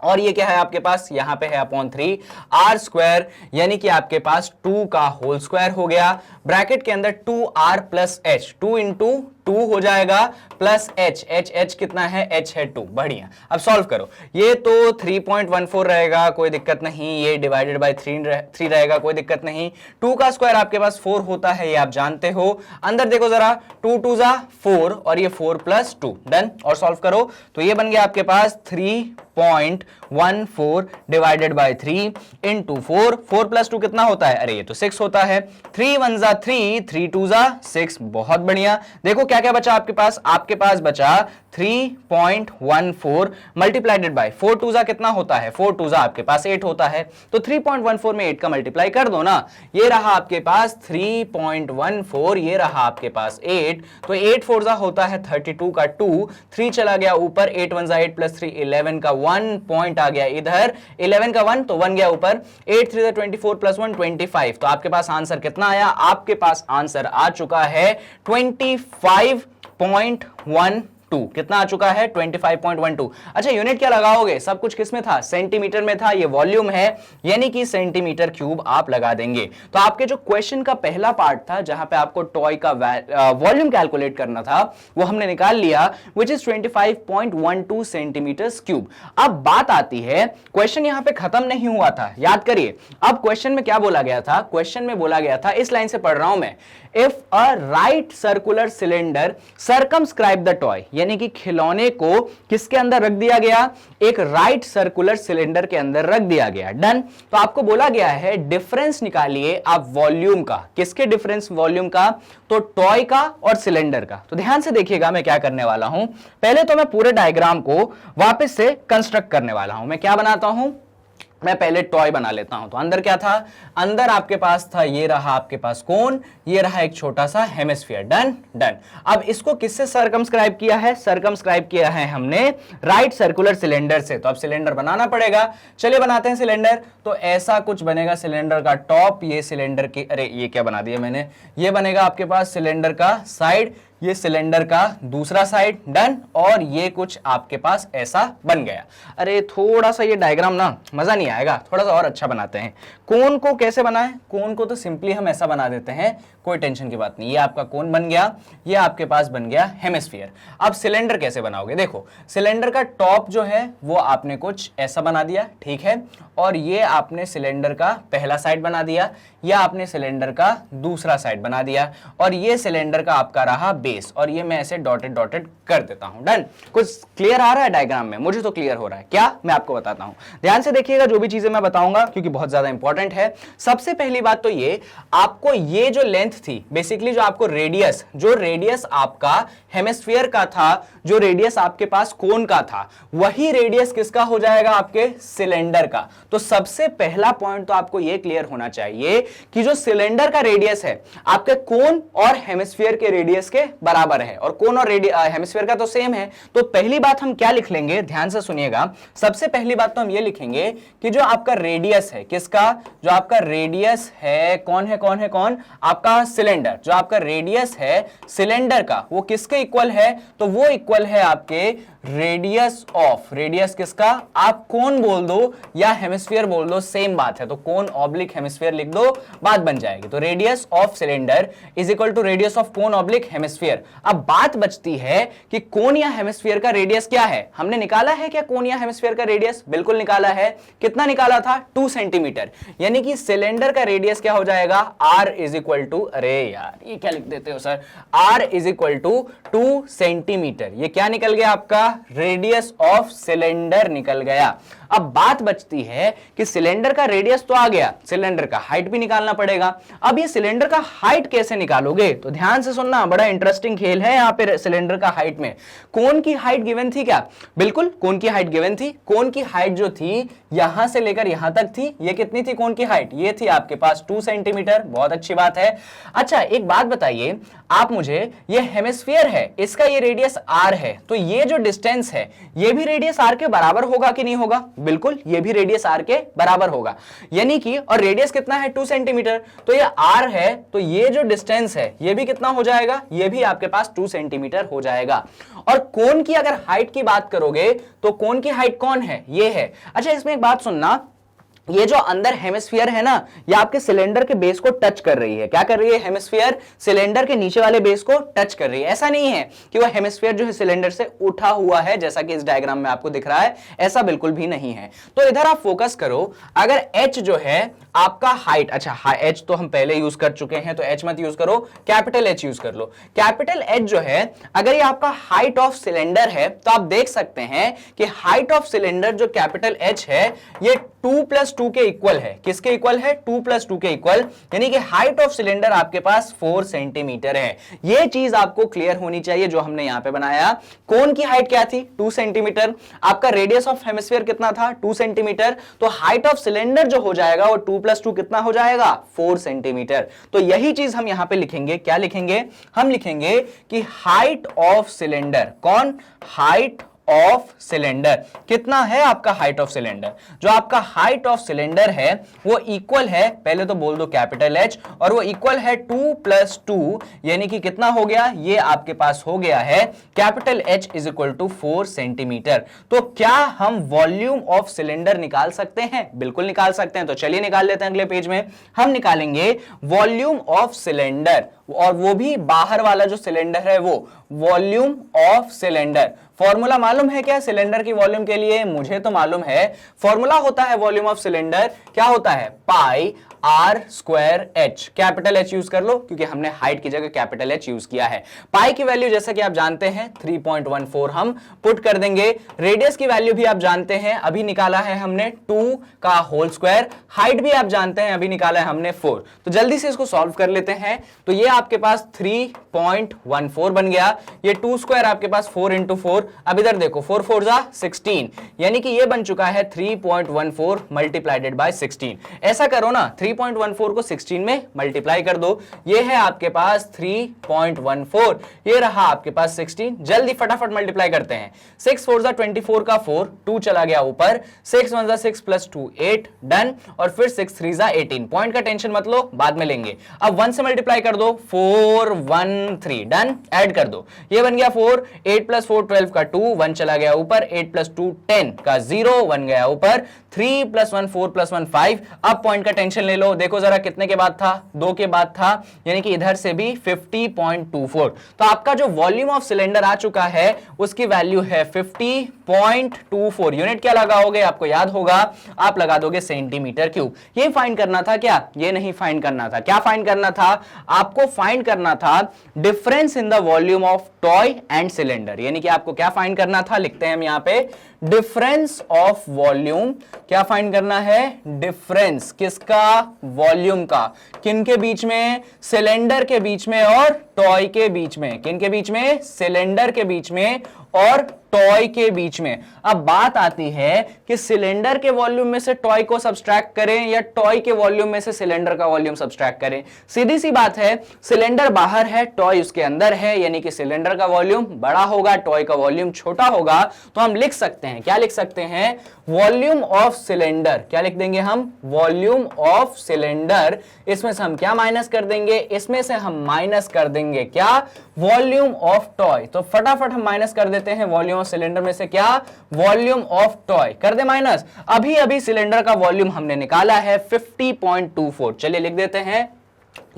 और ये क्या है आपके पास? यहां पे है अपॉन 3 आर स्क्वायर, यानी कि आपके पास 2 का होल स्क्वायर हो गया। ब्रैकेट के अंदर 2r प्लस एच, 2 इंटू 2 हो जाएगा प्लस h कितना है? h है 2। बढ़िया। अब सॉल्व करो। ये तो 3.14 रहेगा, कोई दिक्कत नहीं। ये डिवाइडेड बाय 3 रहेगा, कोई दिक्कत नहीं। 2 का स्क्वायर आपके पास 4 होता है, ये आप जानते हो। अंदर देखो जरा, 2 2 जा 4 और ये 4 प्लस 2। डन। और सॉल्व करो तो ये बन गया आपके पास 3.14 डिवाइडेड बाय 3 इंटू 4। 4 प्लस 2 कितना होता है? अरे ये तो 6 होता है। 3 1 जा 3, 3 2 जा 6। बहुत बढ़िया। देखो क्या क्या बचा आपके पास? आपके पास बचा 3.14 मल्टीप्लाइडेड बाय 4 2 जा कितना होता है? 4 2 जा आपके पास 8 होता है, तो 3.14 में 8 का मल्टीप्लाई कर दो ना। ये रहा आपके पास 3.14, ये रहा आपके पास 8, तो 8 4 जा होता है 32 का 2, 3 चला गया ऊपर, 8 1 जा 8 प्लस 3 11 का 1 पॉइंट आ गया इधर, 11 का 1 तो 1 गया ऊपर, 8 3 24 प्लस 1 25। तो आपके पास आंसर कितना आया? आपके पास आंसर आ चुका है 25.12। कितना आ चुका है? 25.12। अच्छा, यूनिट क्या लगाओगे? सब कुछ किस में था? सेंटीमीटर में था। ये वॉल्यूम है, यानी कि सेंटीमीटर क्यूब आप लगा देंगे। तो आपके जो क्वेश्चन का पहला पार्ट था जहां पे आपको टॉय का वॉल्यूम कैलकुलेट करना था, वो हमने निकाल लिया, विच इज 25.12 सेंटीमीटर क्यूब। अब बात आती है, क्वेश्चन यहां पे खत्म नहीं हुआ था, याद करिए। अब क्वेश्चन में क्या बोला गया था? क्वेश्चन में बोला गया था, इस लाइन से पढ़ रहा हूं मैं, if a right circular cylinder circumscribe the toy, यानी कि खिलौने को किसके अंदर रख दिया गया? एक राइट सर्कुलर सिलेंडर के अंदर रख दिया गया। डन। तो आपको बोला गया है डिफरेंस निकालिए आप वॉल्यूम का। किसके डिफरेंस? वॉल्यूम का, तो टॉय का और सिलेंडर का। तो ध्यान से देखिएगा मैं क्या करने वाला हूं। पहले तो मैं पूरे डायग्राम को वापस से कंस्ट्रक्ट करने वाला हूं। मैं क्या बनाता हूं? मैं पहले टॉय बना लेता हूं। तो अंदर क्या था? अंदर आपके पास था, ये रहा आपके पास कोन, ये रहा एक छोटा सा हेमिस्फीयर। डन। डन। अब इसको किससे सर्कमस्क्राइब किया है? सर्कमस्क्राइब किया है हमने राइट सर्कुलर सिलेंडर से। तो अब सिलेंडर बनाना पड़ेगा। चलिए बनाते हैं सिलेंडर। तो ऐसा कुछ बनेगा सिलेंडर का टॉप, ये सिलेंडर की, अरे ये क्या बना दिया मैंने, ये बनेगा आपके पास सिलेंडर का साइड, ये सिलेंडर का दूसरा साइड। डन। और ये कुछ आपके पास ऐसा बन गया। अरे थोड़ा सा ये डायग्राम ना मजा नहीं आएगा, थोड़ा सा और अच्छा बनाते हैं। कोन को कैसे बनाएं? कोन को तो सिंपली हम ऐसा बना देते हैं, कोई टेंशन की बात नहीं। ये आपका कोन बन गया, ये आपके पास बन गया हेमिस्फीयर। अब सिलेंडर कैसे बनाओगे? देखो, सिलेंडर का टॉप जो है वो आपने कुछ ऐसा बना दिया, ठीक है, और ये आपने सिलेंडर का पहला साइड बना दिया, या आपने सिलेंडर का दूसरा साइड बना दिया, और ये सिलेंडर का आपका रहा बेस, और ये मैं ऐसे डॉटेड डॉटेड कर देता हूं। डन। कुछ क्लियर आ रहा है डायग्राम में? मुझे तो क्लियर हो रहा है। क्या? मैं आपको बताता हूं, ध्यान से देखिएगा जो भी चीजें मैं बताऊंगा, क्योंकि बहुत ज्यादा इंपॉर्टेंट है। सबसे पहली बात तो ये, आपको ये जो लेंथ थी बेसिकली, जो आपको रेडियस, जो रेडियस आपका हेमिस्फीयर का था, जो रेडियस आपके पास कोन का था, वही रेडियस किसका हो जाएगा? आपके सिलेंडर का। तो सबसे पहला पॉइंट तो आपको यह क्लियर होना चाहिए कि जो सिलेंडर का रेडियस है आपके कोन और हेमिस्फीयर के रेडियस के बराबर है, और कोन और हेमिस्फीयर का तो सेम है। तो पहली बात हम क्या लिख लेंगे, ध्यान से सुनिएगा। सबसे पहली बात तो हम ये लिखेंगे कि जो आपका रेडियस है, किसका? जो आपका रेडियस है, कौन है, कौन है, कौन? आपका सिलेंडर। जो आपका रेडियस है सिलेंडर का, वो किसके इक्वल है? तो वो इक्वल है आपके रेडियस ऑफ, रेडियस किसका? आप कोन बोल दो या हेमिस्फीयर बोल दो, सेम बात है। तो कोन ऑब्लिक हेमिस्फीयर लिख दो, बात बन जाएगी। तो radius of cylinder is equal to radius of cone oblique hemisphere. अब बात बचती है कि कोन या हेमिस्फीयर का रेडियस क्या है। हमने निकाला है क्या कोन या हेमिस्फीयर का रेडियस? बिल्कुल निकाला है। कितना निकाला था? 2 सेंटीमीटर। यानी कि सिलेंडर का रेडियस क्या हो जाएगा? r इज इक्वल टू, अरे यार ये क्या लिख देते हो sir, r is equal to 2 centimetre. ये क्या निकल गया? आपका रेडियस ऑफ सिलेंडर निकल गया। अब बात बचती है कि सिलेंडर का रेडियस तो आ गया, सिलेंडर का हाइट भी निकालना पड़ेगा। अब ये सिलेंडर का हाइट कैसे निकालोगे? तो ध्यान से सुनना, बड़ा इंटरेस्टिंग खेल है यहाँ पे सिलेंडर का हाइट में। कोन की हाइट गिवन थी क्या? बिल्कुल कोन की हाइट गिवन थी। कोन की हाइट जो थी यहां से लेकर यहां तक थी। ये कितनी थी कोन की हाइट? ये थी आपके पास 2 सेंटीमीटर। बहुत अच्छी बात है। अच्छा एक बात बताइए आप मुझे, ये हेमिस्फीयर है, इसका ये रेडियस r है, तो ये जो डिस्टेंस है ये भी रेडियस r के बराबर होगा कि नहीं होगा? बिल्कुल, ये भी रेडियस r के बराबर होगा। यानी कि, और रेडियस कितना है? 2 सेंटीमीटर। तो ये r है, तो ये जो डिस्टेंस है ये भी कितना हो जाएगा? ये भी आपके पास 2 सेंटीमीटर हो जाएगा। और कोन की अगर हाइट की बात करोगे तो कोन की हाइट कौन है? ये है। अच्छा इसमें एक बात सुनना, ये जो अंदर हेमिस्फीयर है ना, ये आपके सिलेंडर के बेस को टच कर रही है। क्या कर रही है? हेमिस्फीयर सिलेंडर के नीचे वाले बेस को टच कर रही है। ऐसा नहीं है कि वो हेमिस्फीयर जो है सिलेंडर से उठा हुआ है, जैसा कि इस डायग्राम में आपको दिख रहा है, ऐसा बिल्कुल भी नहीं है। तो इधर आप फोकस करो, अगर h जो है आपका हाइट, अच्छा h तो हम पहले यूज कर चुके हैं तो h मत यूज करो, कैपिटल H यूज कर लो। कैपिटल H जो है, अगर ये आपका हाइट ऑफ सिलेंडर है तो आप देख सकते हैं कि हाइट ऑफ सिलेंडर जो कैपिटल H है ये 2+2 के इक्वल है। किसके इक्वल है? 2+2 के इक्वल। यानी कि हाइट ऑफ सिलेंडर आपके पास 4 सेंटीमीटर है। यह चीज आपको क्लियर होनी चाहिए जो हमने यहां पे बनाया। कोन की हाइट क्या थी? 2 सेंटीमीटर। आपका रेडियस ऑफ हेमिस्फीयर कितना था? 2 सेंटीमीटर। तो हाइट ऑफ सिलेंडर जो हो जाएगा वो 2+2 कितना हो जाएगा? 4 सेंटीमीटर। तो यही चीज हम यहां पे लिखेंगे। क्या लिखेंगे? हम लिखेंगे कि हाइट ऑफ सिलेंडर, कौन? हाइट ऑफ सिलेंडर कितना है आपका? हाइट ऑफ सिलेंडर, जो आपका हाइट ऑफ सिलेंडर है वो इक्वल है, पहले तो बोल दो कैपिटल H, और वो इक्वल है 2+2, यानी कि कितना हो गया? ये आपके पास हो गया है capital H is equal to 4 centimetre. तो क्या हम वॉल्यूम ऑफ सिलेंडर निकाल सकते हैं? बिल्कुल निकाल सकते हैं। तो चलिए निकाल लेते हैं। अगले पेज में हम निकालेंगे वॉल्यूम ऑफ सिलेंडर, और वो भी बाहर वाला जो सिलेंडर है वो वॉल्यूम ऑफ सिलेंडर। फॉर्मूला मालूम है क्या सिलेंडर की वॉल्यूम के लिए? मुझे तो मालूम है। फॉर्मूला होता है वॉल्यूम ऑफ सिलेंडर, क्या होता है? पाई r square h। Capital H use कर लो क्योंकि हमने हाइट की जगह कैपिटल H यूज किया है। पाई की वैल्यू जैसा कि आप जानते हैं 3.14 हम पुट कर देंगे। रेडियस की वैल्यू भी आप जानते हैं, अभी निकाला है हमने 2 का होल स्क्वायर। हाइट भी आप जानते हैं, अभी निकाला है हमने 4। तो जल्दी से इसको सॉल्व कर लेते हैं। तो ये आपके पास 3.14 बन गया। ये 2 स्क्वायर आपके पास 4 इंटू 4। अब इधर देखो 4 4 जा 16, यानी कि ये बन चुका है 3.14 मल्टीप्लाइडेड बाय 16। ऐसा करो ना, 3.14 को 16 में मल्टीप्लाई कर दो। ये है आपके पास 3.14, ये रहा आपके पास 16। जल्दी फटाफट मल्टीप्लाई करते हैं। 6 4 जा 24 का 4, 2 चला गया ऊपर, 6 1 जा 6 प्लस 2 8, डन। और फिर 6 3 जा 18। पॉइंट का टेंशन मत लो, बाद में लेंगे। अब 1 से मल्टीप्लाई कर दो, 4 1 3, डन। ऐड कर दो, ये बन गया 4, 8 प्लस 4 12 का 2, 1 चला गया ऊपर, 8 प्लस 2 10 का 0, 1 गया ऊपर, 3 प्लस 1 4 प्लस 1 5। अब पॉइंट का टेंशन ले लो। लो, देखो जरा कितने के बाद था, 2 के बाद था, यानी कि इधर से भी 50.24। तो आपका जो वॉल्यूम ऑफ सिलेंडर आ चुका है उसकी वैल्यू है 50.24। यूनिट क्या लगाओगे, आपको याद होगा, आप लगा दोगे सेंटीमीटर क्यूब। ये फाइंड करना था क्या, ये नहीं फाइंड करना था। क्या फाइंड करना था, आपको फाइंड करना था difference in the volume of toy and cylinder. यानी कि आपको क्या फाइंड करना था, लिखते हैं हम यहां पे डिफरेंस ऑफ वॉल्यूम। क्या फाइंड करना है, डिफरेंस किसका, वॉल्यूम का, किनके बीच में, सिलेंडर के बीच में और टॉय के बीच में। किनके बीच में, सिलेंडर के बीच में और टॉय के बीच में। अब बात आती है कि सिलेंडर के वॉल्यूम में से टॉय को सब्सट्रैक्ट करें या टॉय के वॉल्यूम में से सिलेंडर का वॉल्यूम सब्सट्रैक्ट करें। सीधी सी बात है, सिलेंडर बाहर है, टॉय उसके अंदर है, यानी कि सिलेंडर का वॉल्यूम बड़ा होगा, टॉय का वॉल्यूम छोटा होगा। तो हम लिख सकते हैं, क्या लिख सकते हैं, वॉल्यूम ऑफ सिलेंडर। क्या लिख देंगे हम, वॉल्यूम ऑफ सिलेंडर। इसमें से हम क्या माइनस कर देंगे, इसमें से हम माइनस कर देंगे क्या, वॉल्यूम ऑफ टॉय। तो फटाफट हम माइनस कर देते हैं वॉल्यूम ऑफ सिलेंडर में से क्या, वॉल्यूम ऑफ टॉय। कर दे माइनस। अभी अभी सिलेंडर का वॉल्यूम हमने निकाला है 50.24। चलिए लिख देते हैं,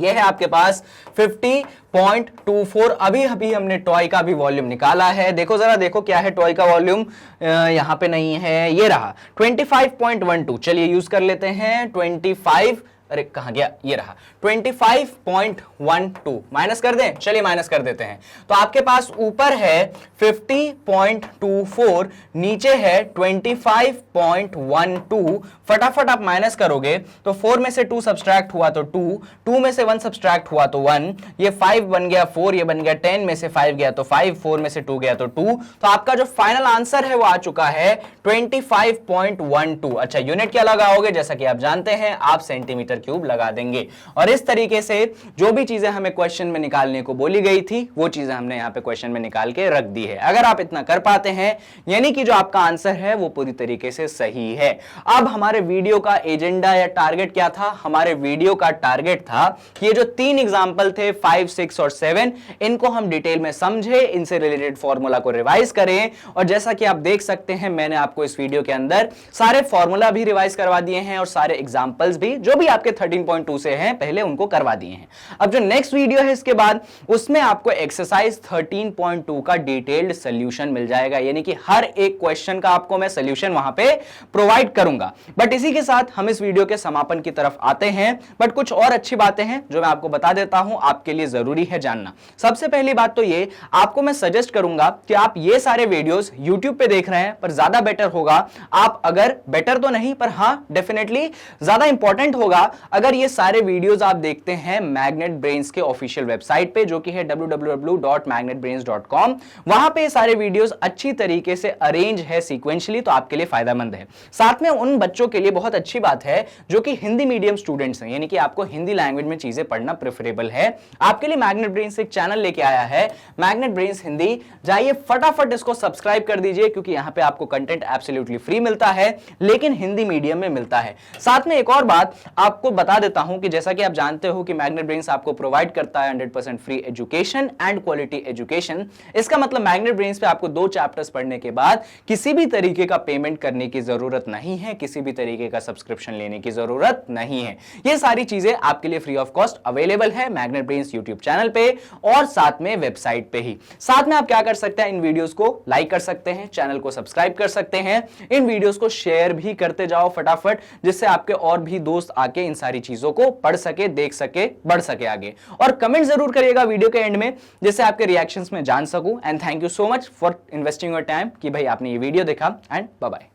यह है आपके पास 50.24। अभी अभी हमने टॉय का भी वॉल्यूम निकाला है। देखो जरा, देखो क्या है टॉय का वॉल्यूम, यहां पे नहीं है, ये रहा 25.12। चलिए यूज कर लेते हैं 25, अरे कहां गया, ये रहा 25.12। माइनस कर दें, चलिए माइनस कर देते हैं। तो आपके पास ऊपर है 50.24, नीचे है 25.12। फटाफट आप माइनस करोगे तो 4 में से 2 सब्सट्रैक्ट हुआ तो 2, 2 में से 1 सब्सट्रैक्ट हुआ तो 1, ये 5 बन गया 4, ये बन गया 10 में से 5 गया तो 5, 4 में से 2 गया तो 2। तो आपका जो फाइनल आंसर है वो आ चुका है 25.12। अच्छा, यूनिट क्या लगाओगे, जैसा कि आप जानते हैं, आप सेंटीमीटर क्यूब लगा देंगे। और इस तरीके से जो भी चीजें हमें क्वेश्चन में निकालने को बोली गई थी वो चीजें हमने यहां पे क्वेश्चन में निकाल के रख दी है। अगर आप इतना कर पाते हैं, यानी कि जो आपका आंसर है वो पूरी तरीके से सही है। अब हमारे वीडियो का एजेंडा या टारगेट क्या था, हमारे वीडियो का टारगेट था कि ये जो 3 एग्जांपल थे 5, 6 और 7, इनको हम डिटेल में समझे, इनसे रिलेटेड फॉर्मूला को रिवाइज करें। और जैसा कि आप देख सकते हैं, मैंने आपको इस वीडियो के अंदर सारे फॉर्मूला भी रिवाइज करवा दिए हैं और सारे एग्जांपल्स भी जो भी आपके 13.2 से हैं पहले उनको करवा दिए हैं। अब जो नेक्स्ट वीडियो है इसके बाद, उसमें आपको एक्सरसाइज 13.2 का डिटेल्ड सॉल्यूशन मिल जाएगा। यानी कि हर एक क्वेश्चन का आपको मैं सॉल्यूशन वहां पे प्रोवाइड करूंगा। बट इसी के साथ हम इस वीडियो के समापन की तरफ आते हैं। बट कुछ और अच्छी बातें हैं जो मैं आपको बता देता हूं, आपके लिए जरूरी है जानना। सबसे पहली बात तो ये, आपको मैं सजेस्ट करूंगा कि आप ये सारे वीडियोस YouTube पे देख रहे हैं, पर ज्यादा बेटर होगा आप, अगर बेटर तो नहीं पर हां डेफिनेटली ज्यादा इंपॉर्टेंट होगा अगर ये सारे वीडियोस आप देखते हैं मैग्नेट ब्रेन्स के ऑफिशियल वेबसाइट पे, जो कि है www.magnetbrains.com। वहां पे सारे वीडियोस अच्छी तरीके से अरेंज है सीक्वेंशियली, तो आपके लिए फायदेमंद है। साथ में उन बच्चों के लिए बहुत अच्छी बात है जो कि हिंदी मीडियम स्टूडेंट्स हैं, यानी कि आपको हिंदी लैंग्वेज में चीजें पढ़ना प्रेफरेबल है। आपके लिए मैग्नेट ब्रेन्स एक चैनल लेके आया है, मैग्नेट ब्रेन्स हिंदी। जाइए फटाफट इसको सब्सक्राइब कर दीजिए, क्योंकि यहां पे आपको कंटेंट एब्सोल्युटली फ्री मिलता है, लेकिन हिंदी मीडियम में मिलता है। साथ में एक और बात आपको बता देता हूं कि जैसा कि आप जानते हो कि मैग्नेट ब्रेन्स आपको प्रोवाइड करता है 100% free education and quality education. इसका मतलब मैग्नेट ब्रेन्स पे आपको 2 चैप्टर्स पढ़ने के बाद किसी भी तरीके का पेमेंट करने की जरूरत नहीं है, किसी भी तरीके का सब्सक्रिप्शन लेने की जरूरत नहीं है। ये सारी चीजें आपके लिए फ्री ऑफ कॉस्ट अवेलेबल है मैग्नेट ब्रेन्स यूट्यूब चैनल पे और साथ में वेबसाइट पे ही। साथ में आप क्या कर सकते हैं, इन वीडियोस को लाइक कर सकते हैं, चैनल को सब्सक्राइब कर सकते हैं, इन वीडियोस को शेयर भी करते जाओ फटाफट, जिससे आपके और भी दोस्त आके इन सारी चीजों को पढ़ सके, देख सके, बढ़ सके आगे। और कमेंट जरूर करिएगा वीडियो के एंड में, जिससे आपके रिएक्शंस में जान सकूं। And thank you so much for investing your time कि भाई आपने ये वीडियो देखा। And bye bye.